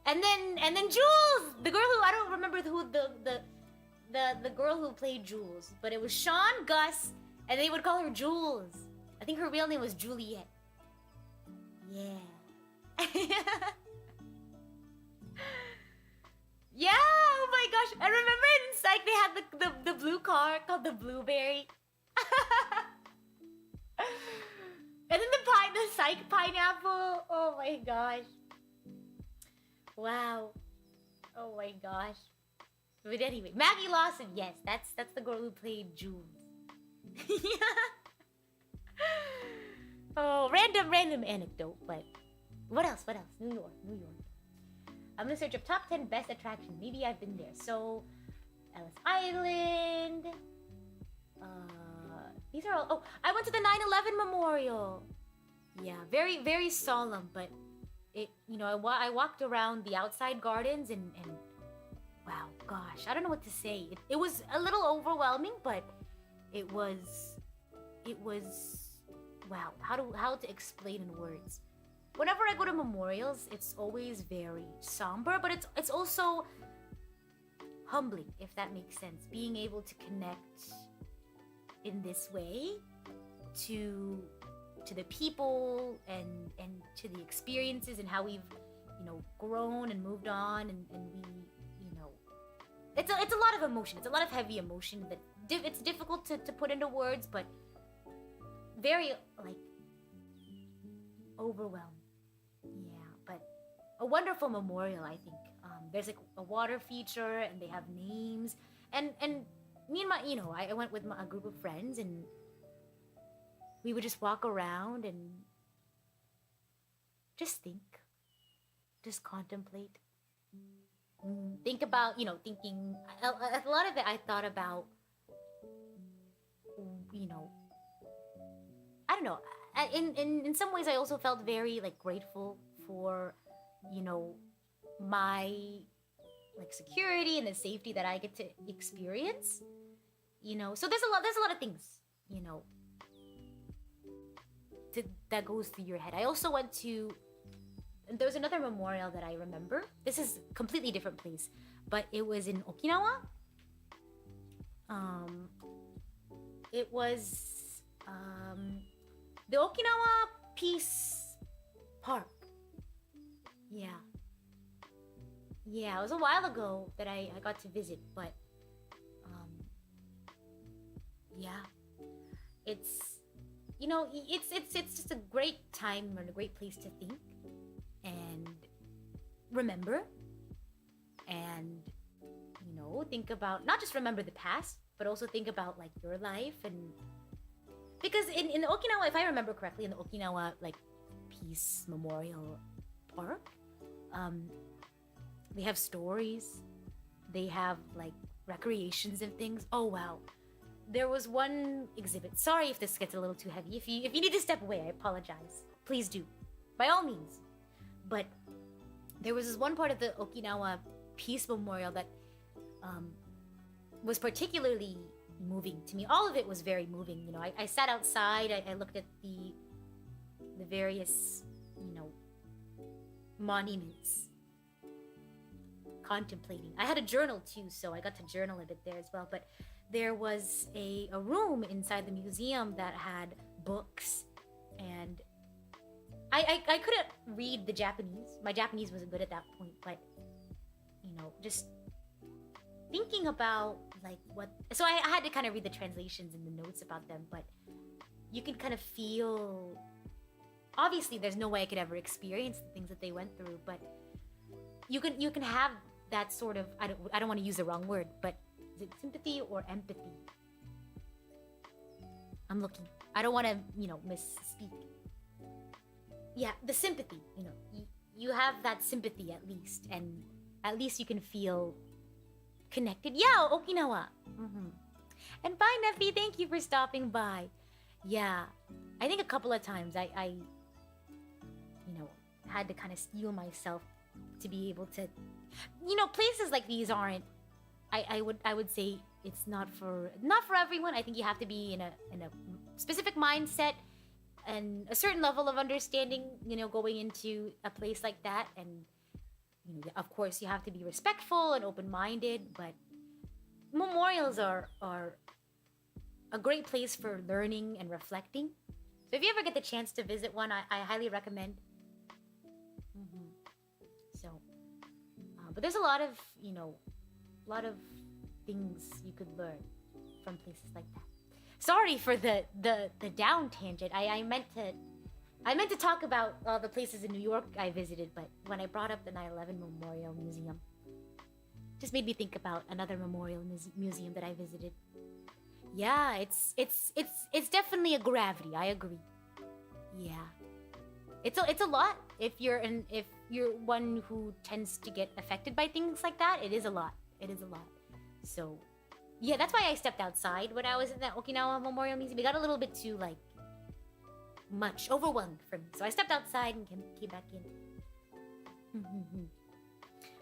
And then Jules, the girl who I don't remember who the girl who played Jules, but it was Sean Gus, and they would call her Jules. I think her real name was Juliet. Yeah. Yeah, oh my gosh. I remember in Psych they had the blue car called the Blueberry. And then the Psych pineapple. Oh my gosh. Wow. Oh my gosh. But anyway, Maggie Lawson, yes, that's the girl who played Jules. Oh, random anecdote, but what else? New York. I'm gonna search up top 10 best attractions. Maybe I've been there. So, Ellis Island. These are all. Oh, I went to the 9/11 memorial. Yeah, very very solemn, but it. You know, I walked around the outside gardens and wow, gosh, I don't know what to say. It was a little overwhelming, but it was wow. How to explain in words? Whenever I go to memorials, it's always very somber, but it's also humbling, if that makes sense. Being able to connect in this way to the people and to the experiences and how we've, you know, grown and moved on and we, you know, it's a lot of emotion. It's a lot of heavy emotion that it's difficult to put into words, but very like overwhelmed. Yeah, but a wonderful memorial, I think. There's like a water feature and they have names and me and my, you know, I went with a group of friends and we would just walk around and just think. Just contemplate. Think about, thinking. A lot of it I thought about, I don't know. In some ways, I also felt very like grateful for, my like security and the safety that I get to experience. So there's a lot of things, that goes through your head. I also went to. There was another memorial that I remember. This is a completely different place, but it was in Okinawa. It was the Okinawa Peace Park. Yeah, it was a while ago that I got to visit, but yeah, it's it's just a great time and a great place to think and remember and think about, not just remember the past, but also think about like your life. And because in Okinawa, if I remember correctly, in the Okinawa like Peace Memorial Park, they have stories, they have like recreations and things. Oh wow, there was one exhibit. Sorry if this gets a little too heavy. If you need to step away, I apologize. Please do, by all means. But there was this one part of the Okinawa Peace Memorial that was particularly moving to me. All of it was very moving. I sat outside. I looked at the various monuments, contemplating. I had a journal too, so I got to journal a bit there as well. But there was a room inside the museum that had books, and I couldn't read the Japanese. My Japanese wasn't good at that point, but just thinking about like what. So I had to kind of read the translations and the notes about them, but you can kind of feel. Obviously, there's no way I could ever experience the things that they went through, but you can have that sort of. I don't want to use the wrong word, but is it sympathy or empathy? I'm looking. I don't want to misspeak. Yeah, the sympathy, you have that sympathy at least, and at least you can feel connected. Yeah, Okinawa. And bye, Neffy. Thank you for stopping by. Yeah, I think a couple of times I had to kind of steel myself to be able to, places like these aren't. I would say it's not for everyone. I think you have to be in a specific mindset and a certain level of understanding, going into a place like that. And, of course, you have to be respectful and open-minded, but memorials are a great place for learning and reflecting. So if you ever get the chance to visit one, I highly recommend. So, but there's a lot of things you could learn from places like that. Sorry for the down tangent. I meant to talk about all the places in New York I visited, but when I brought up the 9/11 Memorial Museum, it just made me think about another memorial museum that I visited. Yeah, it's definitely a gravity. I agree. Yeah, it's a lot. If you're one who tends to get affected by things like that, it is a lot. So. Yeah, that's why I stepped outside when I was in that Okinawa Memorial Museum. It got a little bit too, much, overwhelmed for me. So I stepped outside and came back in.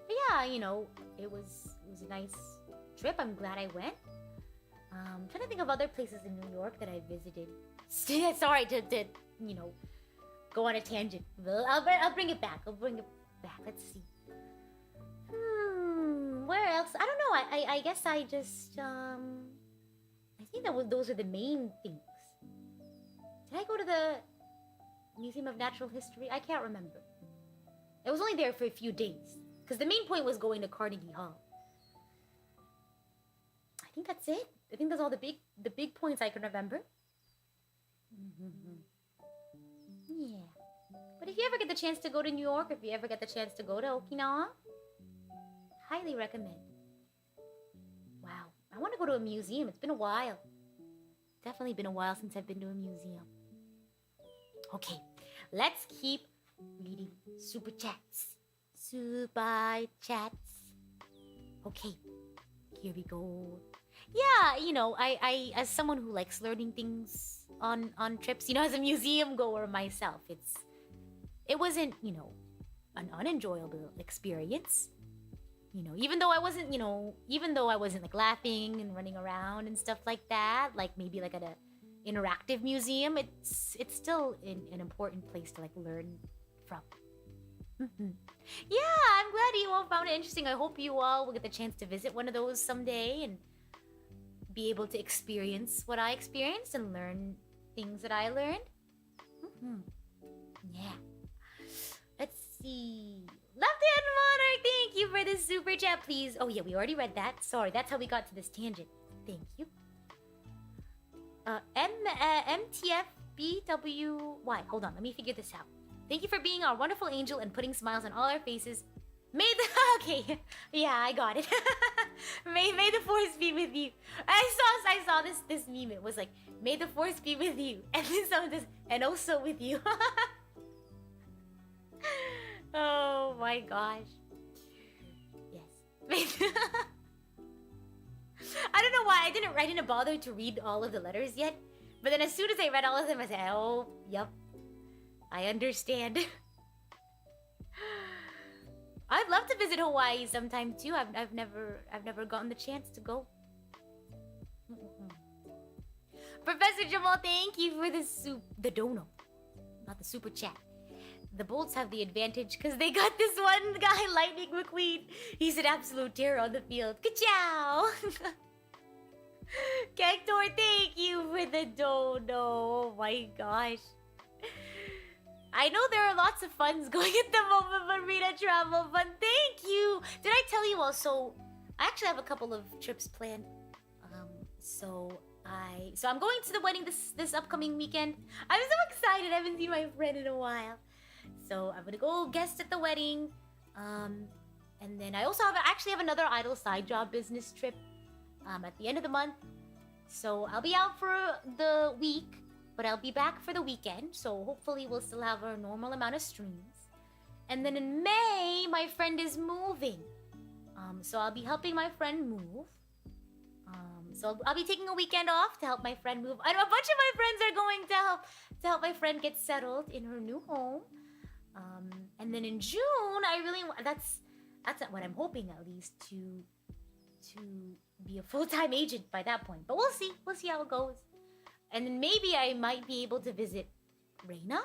But yeah, it was a nice trip. I'm glad I went. I'm trying to think of other places in New York that I visited. Sorry to go on a tangent. I'll bring it back. Let's see. Where else? I don't know. I guess I just I think those are the main things. Did I go to the Museum of Natural History? I can't remember. I was only there for a few days because the main point was going to Carnegie Hall. I think that's it. I think that's all the big points I can remember. Yeah. But if you ever get the chance to go to New York, if you ever get the chance to go to Okinawa, highly recommend. Wow. I want to go to a museum. It's been a while. Definitely been a while since I've been to a museum. Okay. Let's keep Reading super chats. Super chats. Okay, here we go. Yeah, you know, I as someone who likes learning things on trips, you know, as a museum goer myself, it wasn't, you know, an unenjoyable experience. You know, even though I wasn't like laughing and running around and stuff like that, like maybe like at a interactive museum, it's still an important place to like learn from. Yeah, I'm glad you all found it interesting. I hope you all will get the chance to visit one of those someday and be able to experience what I experienced and learn things that I learned. Yeah. Let's see. Left-hand Monarch, thank you for the super chat, please. Oh yeah, we already read that. Sorry, that's how we got to this tangent. Thank you. MTFBWY. Hold on, let me figure this out. Thank you for being our wonderful angel and putting smiles on all our faces. May the... Okay. Yeah, I got it. may the force be with you. I saw this meme. It was like, may the force be with you. And then someone says, and also with you. Oh my gosh. Yes. I don't know why I didn't bother to read all of the letters yet. But then as soon as I read all of them, I said, oh, yep. I understand. I'd love to visit Hawaii sometime too. I've never gotten the chance to go. Professor Jamal, thank you for the dono, not the super chat. The Bolts have the advantage because they got this one guy, Lightning McQueen. He's an absolute terror on the field. Ka-chow! Cactor, thank you for the dono. Oh my gosh. I know there are lots of funds going at the moment for Rita Travel, but thank you! Did I tell you also? I actually have a couple of trips planned. So I'm going to the wedding this upcoming weekend. I'm so excited. I haven't seen my friend in a while. So I'm gonna go guest at the wedding. And then I also actually have another idle side job business trip at the end of the month. So I'll be out for the week, but I'll be back for the weekend. So hopefully we'll still have our normal amount of streams. And then in May, my friend is moving. So I'll be helping my friend move. So I'll be taking a weekend off to help my friend move. I know a bunch of my friends are going to help my friend get settled in her new home. And then in June, that's what I'm hoping, at least, to be a full-time agent by that point. But we'll see how it goes. And then maybe I might be able to visit Reina.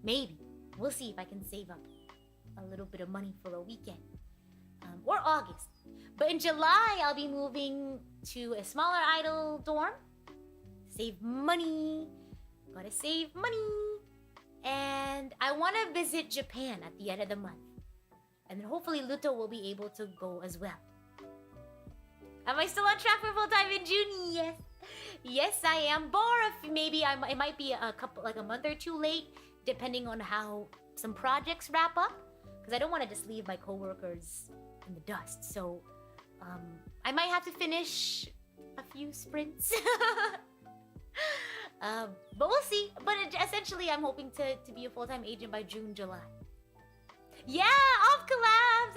Maybe. We'll see if I can save up a little bit of money for a weekend. Or August. But in July, I'll be moving to a smaller idle dorm. Save money. Gotta save money. And I want to visit Japan at the end of the month. And then hopefully Luto will be able to go as well. Am I still on track for full time in June? Yes. Yes, I am. Or if maybe it might be a month or two late, depending on how some projects wrap up. Because I don't want to just leave my coworkers in the dust. So I might have to finish a few sprints. But we'll see. But essentially, I'm hoping to be a full-time agent by June, July. Yeah, off collabs.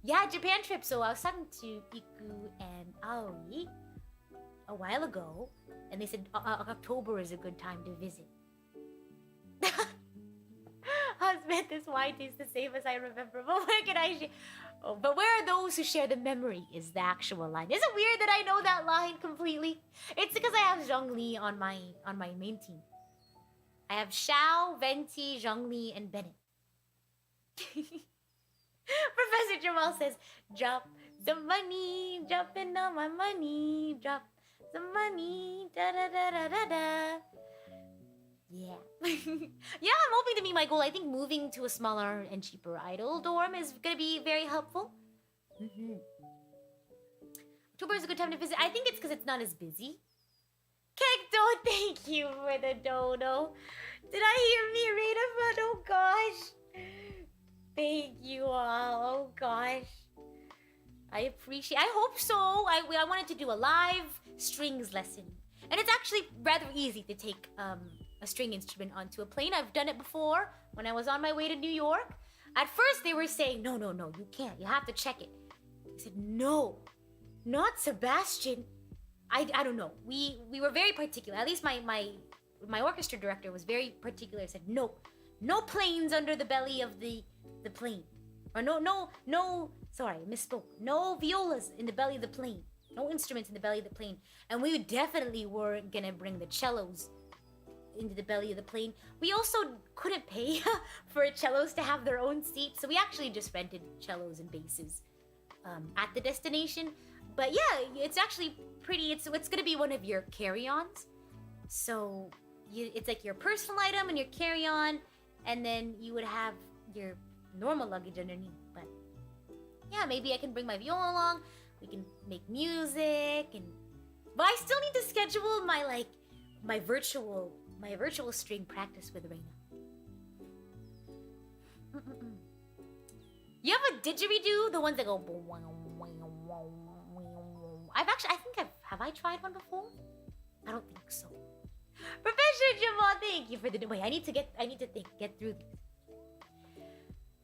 Yeah, Japan trip. So I was talking to Iku and Aoi a while ago, and they said October is a good time to visit. Husband, this wine tastes the same as I remember. But where can I share? Oh, but where are those who share the memory is the actual line. Is it weird that I know that line completely? It's because I have Zhongli on my main team. I have Xiao, Venti, Zhongli, and Bennett. Professor Jamal says, drop some money, dropping all my money, drop some money, da da da da da da. Yeah. Yeah, I'm hoping to meet my goal. I think moving to a smaller and cheaper idle dorm is going to be very helpful. October is a good time to visit. I think it's because it's not as busy. Kekdo, thank you for the dono. Did I hear me read about? Oh gosh. Thank you all. Oh gosh. I hope so. I wanted to do a live strings lesson. And it's actually rather easy to take a a string instrument onto a plane. I've done it before when I was on my way to New York. At first, they were saying, no, you can't. You have to check it. I said, no, not Sebastian. I don't know. We were very particular. At least my orchestra director was very particular. Said, no planes under the belly of the plane. Or no, sorry, I misspoke. No violas in the belly of the plane. No instruments in the belly of the plane. And we definitely weren't gonna bring the cellos into the belly of the plane. We also couldn't pay for cellos to have their own seat, so we actually just rented cellos and basses at the destination. But yeah, it's actually pretty. It's gonna be one of your carry-ons. So it's like your personal item and your carry-on, and then you would have your normal luggage underneath. But yeah, maybe I can bring my viola along. We can make music, but I still need to schedule my virtual string practice with Reina. You have a didgeridoo, the ones that go. Have I tried one before? I don't think so. Professor Jamal, thank you for the wait. I need to get through these.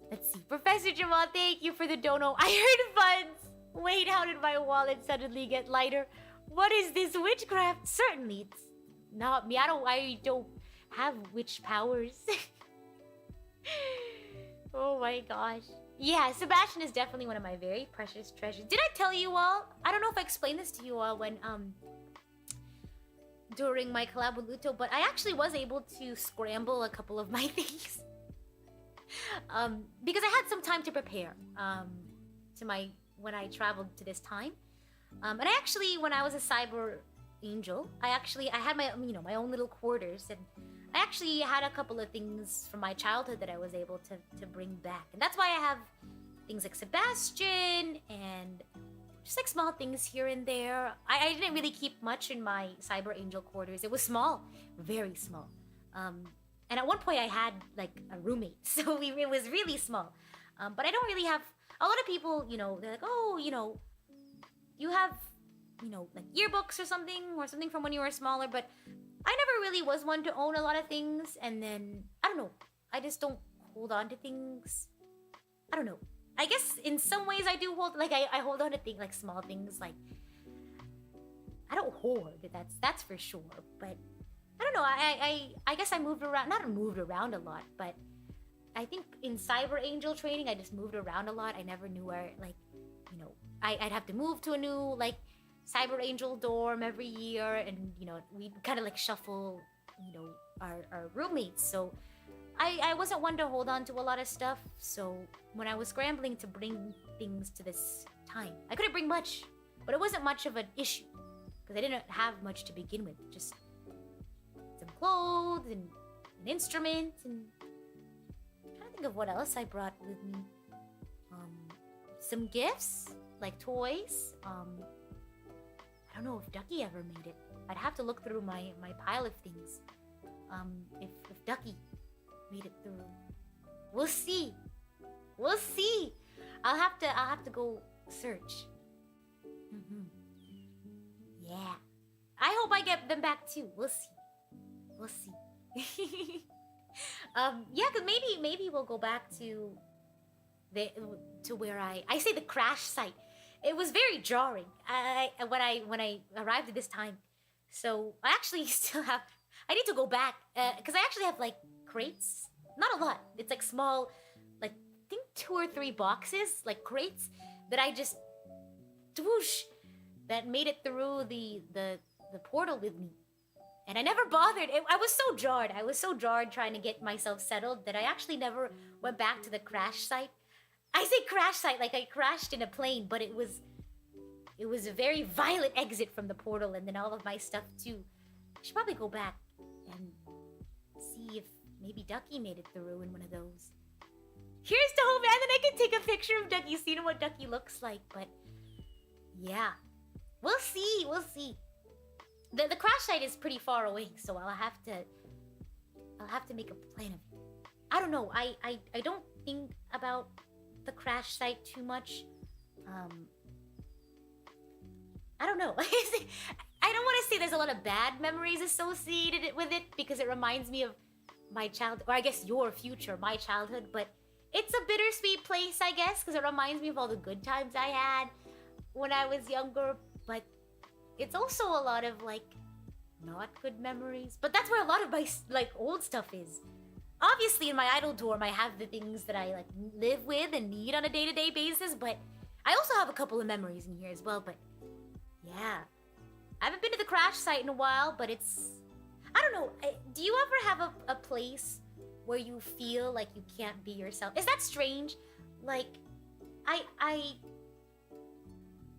Let's see. Professor Jamal, thank you for the dono. I heard funds. Wait, how did my wallet suddenly get lighter? What is this witchcraft? Certainly, it's not me. I don't have witch powers. Oh my gosh. Yeah, Sebastian is definitely one of my very precious treasures. Did I tell you all? I don't know if I explained this to you all when during my collab with Luto, but I actually was able to scramble a couple of my things. Because I had some time to prepare when I traveled to this time. And I actually, when I was a cyber angel, I had my my own little quarters, and I actually had a couple of things from my childhood that I was able to bring back. And that's why I have things like Sebastian and just like small things here and there. I didn't really keep much in my cyber angel quarters. It was small, very small. And at one point I had like a roommate, so it was really small. But I don't really have, a lot of people, they're like, oh, you have, like yearbooks or something from when you were smaller, but I never really was one to own a lot of things. And then, I don't know, I just don't hold on to things. I don't know. I guess in some ways I do hold, like I hold on to things, like small things, like, I don't hoard, that's for sure, but I don't know, I guess I moved around a lot, but I think in cyber angel training, I just moved around a lot. I never knew where, like, I'd have to move to a new, like, cyber angel dorm every year, and, we'd kind of, like, shuffle, our roommates, so I wasn't one to hold on to a lot of stuff, so when I was scrambling to bring things to this time, I couldn't bring much, but it wasn't much of an issue, because I didn't have much to begin with, just some clothes and an instrument, and I'm trying to think of what else I brought with me. Some gifts, like toys. I don't know if Ducky ever made it. I'd have to look through my pile of things. If Ducky made it through. We'll see. I'll have to go search. Yeah. I hope I get them back too. We'll see. Yeah, cause maybe we'll go back to where I say the crash site. It was very jarring. When I arrived at this time, so I actually still have. I need to go back because I actually have like crates. Not a lot. It's like small, like I think 2 or 3 boxes, like crates that I just whoosh that made it through the portal with me. And I never bothered. I was so jarred. I was so jarred trying to get myself settled that I actually never went back to the crash site. I say crash site like I crashed in a plane, but it was a very violent exit from the portal, and then all of my stuff too. I should probably go back and see if maybe Ducky made it through in one of those. Here's to hope, and then I can take a picture of Ducky, see what Ducky looks like. But yeah, we'll see. The crash site is pretty far away, so I'll have to make a plan of it. I don't know. I don't think about the crash site too much. I don't know. I don't want to say there's a lot of bad memories associated with it because it reminds me of my childhood, or I guess your future, my childhood. But it's a bittersweet place, I guess, because it reminds me of all the good times I had when I was younger. But it's also a lot of like not good memories. But that's where a lot of my like old stuff is. Obviously, in my idol dorm, I have the things that I like live with and need on a day-to-day basis. But I also have a couple of memories in here as well. But yeah, I haven't been to the crash site in a while, but it's... I don't know, do you ever have a place where you feel like you can't be yourself? Is that strange? Like, I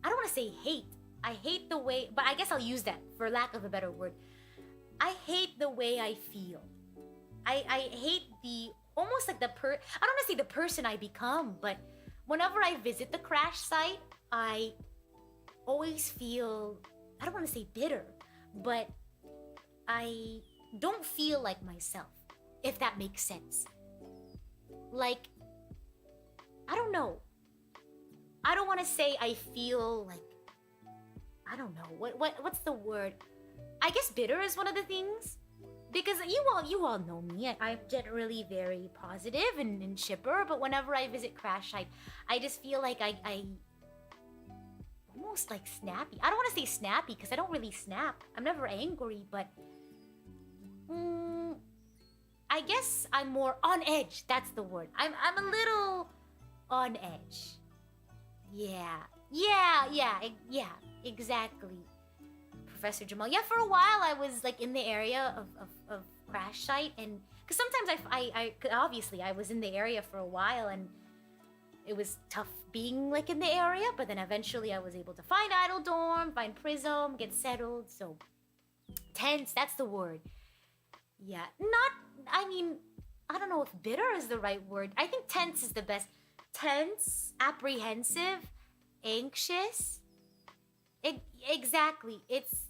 don't want to say hate. I hate the way... But I guess I'll use that for lack of a better word. I hate the way I feel. I hate the... Almost like the I don't want to say the person I become, but whenever I visit the crash site, I always feel... I don't want to say bitter, but I don't feel like myself, if that makes sense. Like, I don't know. I don't want to say I feel like... I don't know. What's the word? I guess bitter is one of the things. Because you all know me. I'm generally very positive and chipper, but whenever I visit crash site, I just feel like I almost like snappy. I don't want to say snappy because I don't really snap. I'm never angry, but I guess I'm more on edge. That's the word. I'm a little on edge. Yeah, exactly. Professor Jamal. Yeah, for a while I was like in the area of crash site, and because sometimes I obviously I was in the area for a while and it was tough being like in the area, but then eventually I was able to find idol dorm, find Prism, get settled. So tense, that's the word. Yeah, I don't know if bitter is the right word. I think tense is the best. Tense, apprehensive, anxious. Exactly. It's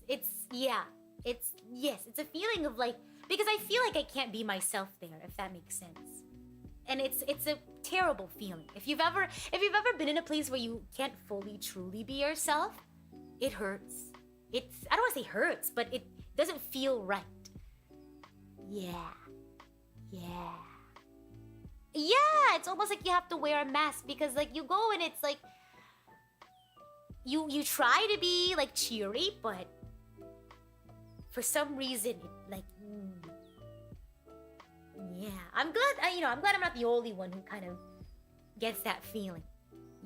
a feeling of like, because I feel like I can't be myself there, if that makes sense. And it's a terrible feeling. If you've ever been in a place where you can't fully truly be yourself, it hurts. I don't want to say hurts, but it doesn't feel right. Yeah, it's almost like you have to wear a mask because like you go and it's like you try to be like cheery, but for some reason it like I'm glad I'm not the only one who kind of gets that feeling.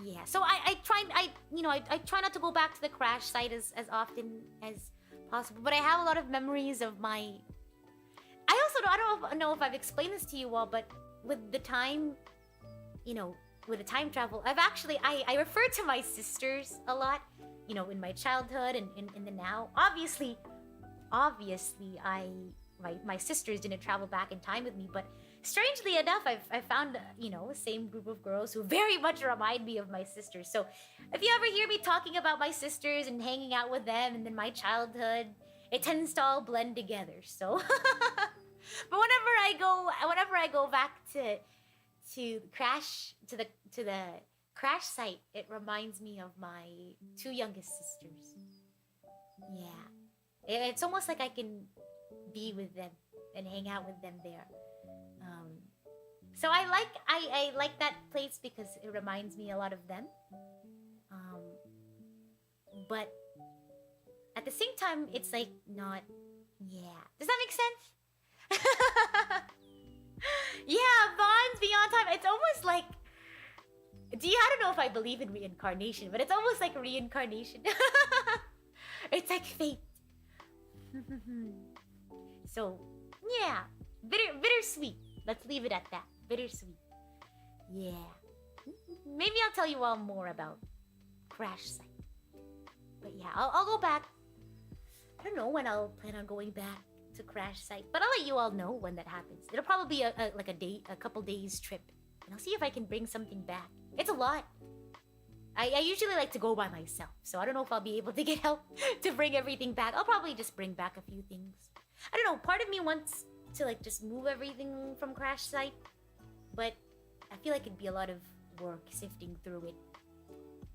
Yeah, so I try not to go back to the crash site as often as possible, but I have a lot of memories of my... I don't know if I've explained this to you all, but with the time, with the time travel, I refer to my sisters a lot, in my childhood and in the now. Obviously, my sisters didn't travel back in time with me, but strangely enough, I found, the same group of girls who very much remind me of my sisters. So if you ever hear me talking about my sisters and hanging out with them and then my childhood, it tends to all blend together. So, but whenever I go back to the crash site, it reminds me of my two youngest sisters. Yeah, it's almost like I can be with them and hang out with them there. So I like that place because it reminds me a lot of them. But at the same time, it's like not... Yeah. Does that make sense? Yeah, bonds beyond time. It's almost like... I don't know if I believe in reincarnation, but it's almost like reincarnation. It's like fate. So, yeah. Bittersweet. Let's leave it at that. Bittersweet. Yeah. Maybe I'll tell you all more about Crash Site. But yeah, I'll go back. I don't know when I'll plan on going back to Crash Site, but I'll let you all know when that happens. It'll probably be a couple days trip, and I'll see if I can bring something back. It's a lot. I usually like to go by myself, so I don't know if I'll be able to get help to bring everything back. I'll probably just bring back a few things. I don't know, part of me wants to like just move everything from Crash Site, but I feel like it'd be a lot of work sifting through it,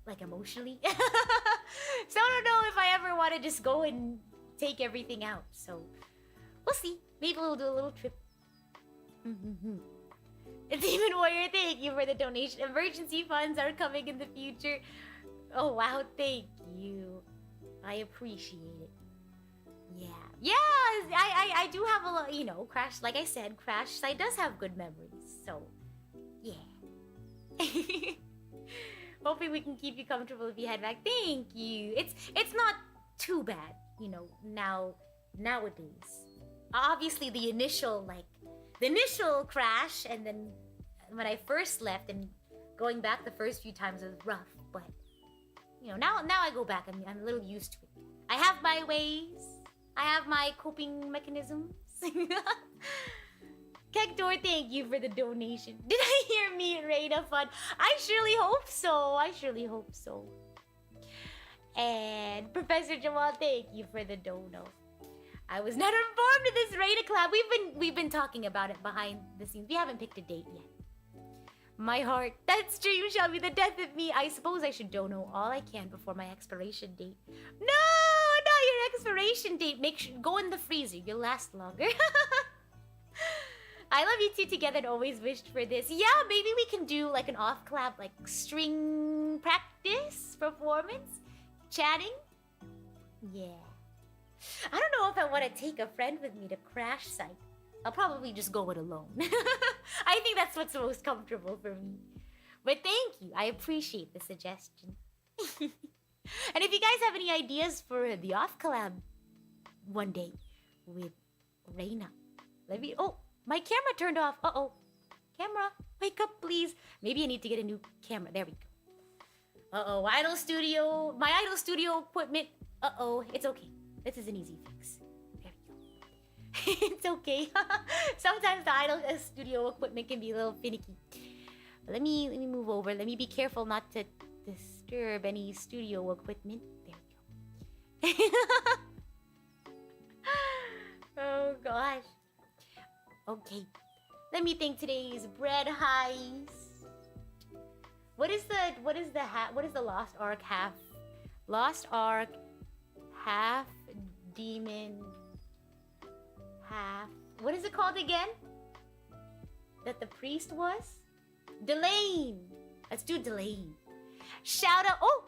like emotionally. So I don't know if I ever want to just go and take everything out. So we'll see. Maybe we'll do a little trip. Demon Warrior, thank you for the donation. Emergency funds are coming in the future. Oh wow, thank you. I appreciate it. Yeah, I do have a lot, you know, Crash, like I said, Crash site does have good memories, so, yeah. Hopefully we can keep you comfortable if you head back. Thank you. It's not too bad, you know, nowadays. Obviously the initial Crash, and then when I first left and going back the first few times was rough, but, you know, now I go back, I'm a little used to it. I have my ways. I have my coping mechanisms. Kektor, thank you for the donation. Did I hear me, Rita Fun? I surely hope so. And Professor Jamal, thank you for the dono. I was not informed of this Rita collab. We've been talking about it behind the scenes. We haven't picked a date yet. My heart, that stream shall be the death of me. I suppose I should dono all I can before my expiration date. No, not your expiration date. Make sure, go in the freezer. You'll last longer. I love you two together and always wished for this. Yeah, maybe we can do like an off collab, like string practice performance, chatting. Yeah. I don't know if I want to take a friend with me to Crash site. I'll probably just go it alone. I think that's what's most comfortable for me. But thank you. I appreciate the suggestion. And if you guys have any ideas for the off collab one day with Reina, let me... Oh, my camera turned off. Uh-oh. Camera, wake up, please. Maybe I need to get a new camera. There we go. Uh-oh, Idol Studio. My Idol Studio equipment. Uh-oh, it's okay. This is an easy fix. It's okay. Sometimes the Idol Studio equipment can be a little finicky. But let me move over. Let me be careful not to disturb any studio equipment. There we go. Oh gosh. Okay. Let me think today's bread heist. What is the Lost Ark half? Lost Ark half demon half. What is it called again? That the priest was? Delane. Let's do Delane. Shout out. Oh!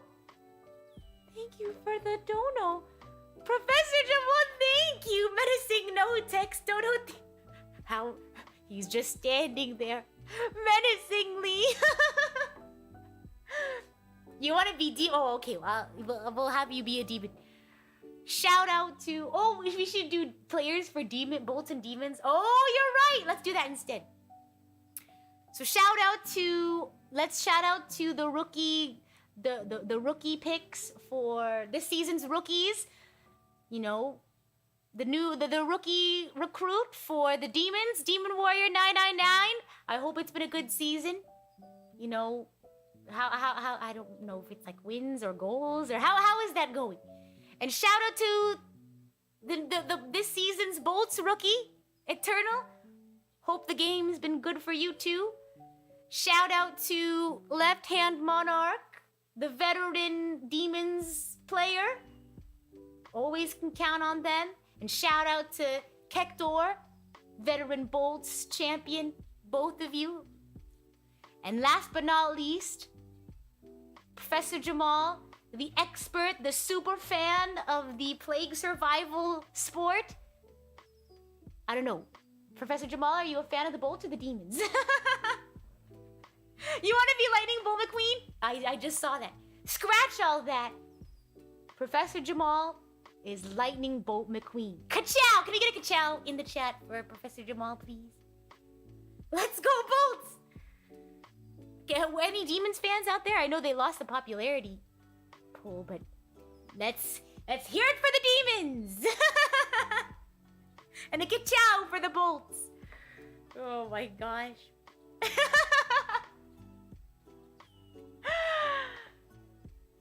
Thank you for the dono. Professor Jamal, thank you. Menacing no text dono. How? He's just standing there. Menacingly. You want to be demon? Oh, okay. Well, we'll have you be a demon. Shout out to... Oh, we should do players for demon bolts and demons. Oh, you're right. Let's do that instead. So let's shout out to the rookie, the rookie picks for this season's rookies. You know, the rookie recruit for the demons, Demon Warrior 999. I hope it's been a good season. You know, how I don't know if it's like wins or goals or how is that going? And shout out to the this season's Bolts rookie, Eternal. Hope the game's been good for you too. Shout out to Left Hand Monarch, the veteran Demons player. Always can count on them. And shout out to Kektor, veteran Bolts champion, both of you. And last but not least, Professor Jamal, the expert, the super fan of the plague survival sport. I don't know. Professor Jamal, are you a fan of the Bolt or the Demons? You want to be Lightning Bolt McQueen? I just saw that. Scratch all that. Professor Jamal is Lightning Bolt McQueen. Ka-chow! Can we get a ka-chow in the chat for Professor Jamal, please? Let's go, Bolts! Any Demons fans out there? I know they lost the popularity pool, but let's hear it for the Demons! And a ka-chow for the Bolts. Oh my gosh.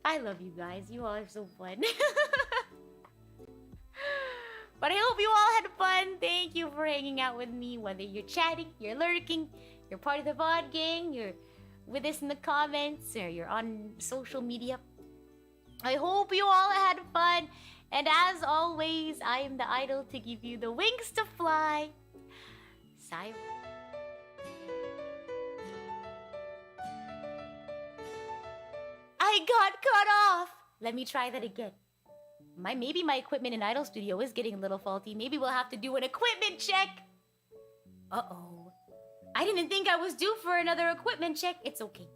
I love you guys. You all are so fun. But I hope you all had fun. Thank you for hanging out with me. Whether you're chatting, you're lurking, you're part of the VOD gang, you're with us in the comments, or you're on social media. I hope you all had fun. And as always, I am the idol to give you the wings to fly. Cyrus. I got cut off. Let me try that again. Maybe my equipment in Idol Studio is getting a little faulty. Maybe we'll have to do an equipment check. Uh-oh. I didn't think I was due for another equipment check. It's okay.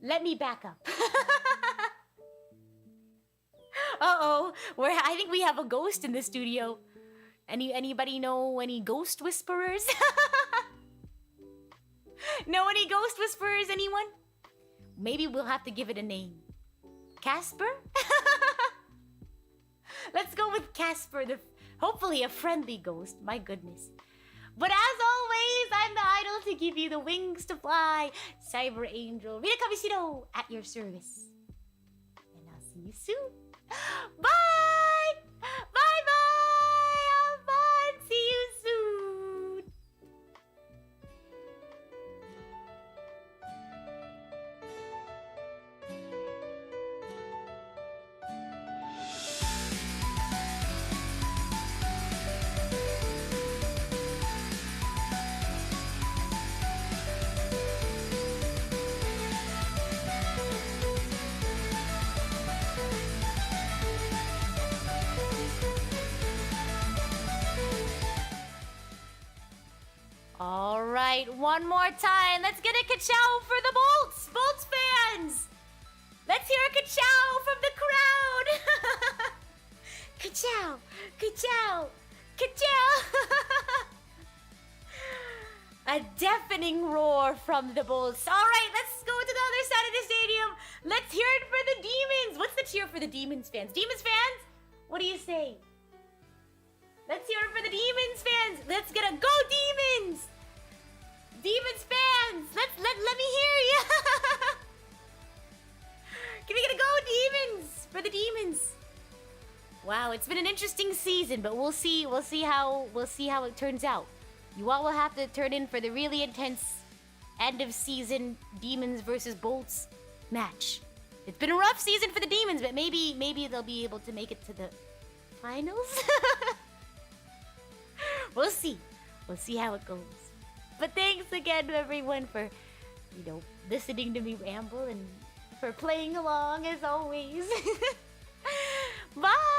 Let me back up. Uh-oh. I think we have a ghost in the studio. Anybody know any ghost whisperers? Know any ghost whisperers, anyone? Maybe we'll have to give it a name. Casper? Let's go with Casper, hopefully a friendly ghost. My goodness. But as always, I'm the idol to give you the wings to fly. Cyber Angel Rita Kamishiro at your service. And I'll see you soon. Bye! Bye-bye! Have fun! See you soon! All right, one more time. Let's get a ka-chow for the Bolts! Bolts fans! Let's hear a ka-chow from the crowd! Ka-chow! Ka-chow! Ka-chow! A deafening roar from the Bolts. All right, let's go to the other side of the stadium. Let's hear it for the Demons. What's the cheer for the Demons fans? Demons fans, what do you say? Let's hear it for the Demons fans. Let's get a go Demons! Demons fans, let me hear you. Can we get a go Demons for the Demons? Wow, it's been an interesting season, but we'll see how it turns out. You all will have to turn in for the really intense end of season Demons versus Bolts match. It's been a rough season for the Demons, but maybe they'll be able to make it to the finals. We'll see. We'll see how it goes. But thanks again, everyone, for, listening to me ramble and for playing along as always. Bye!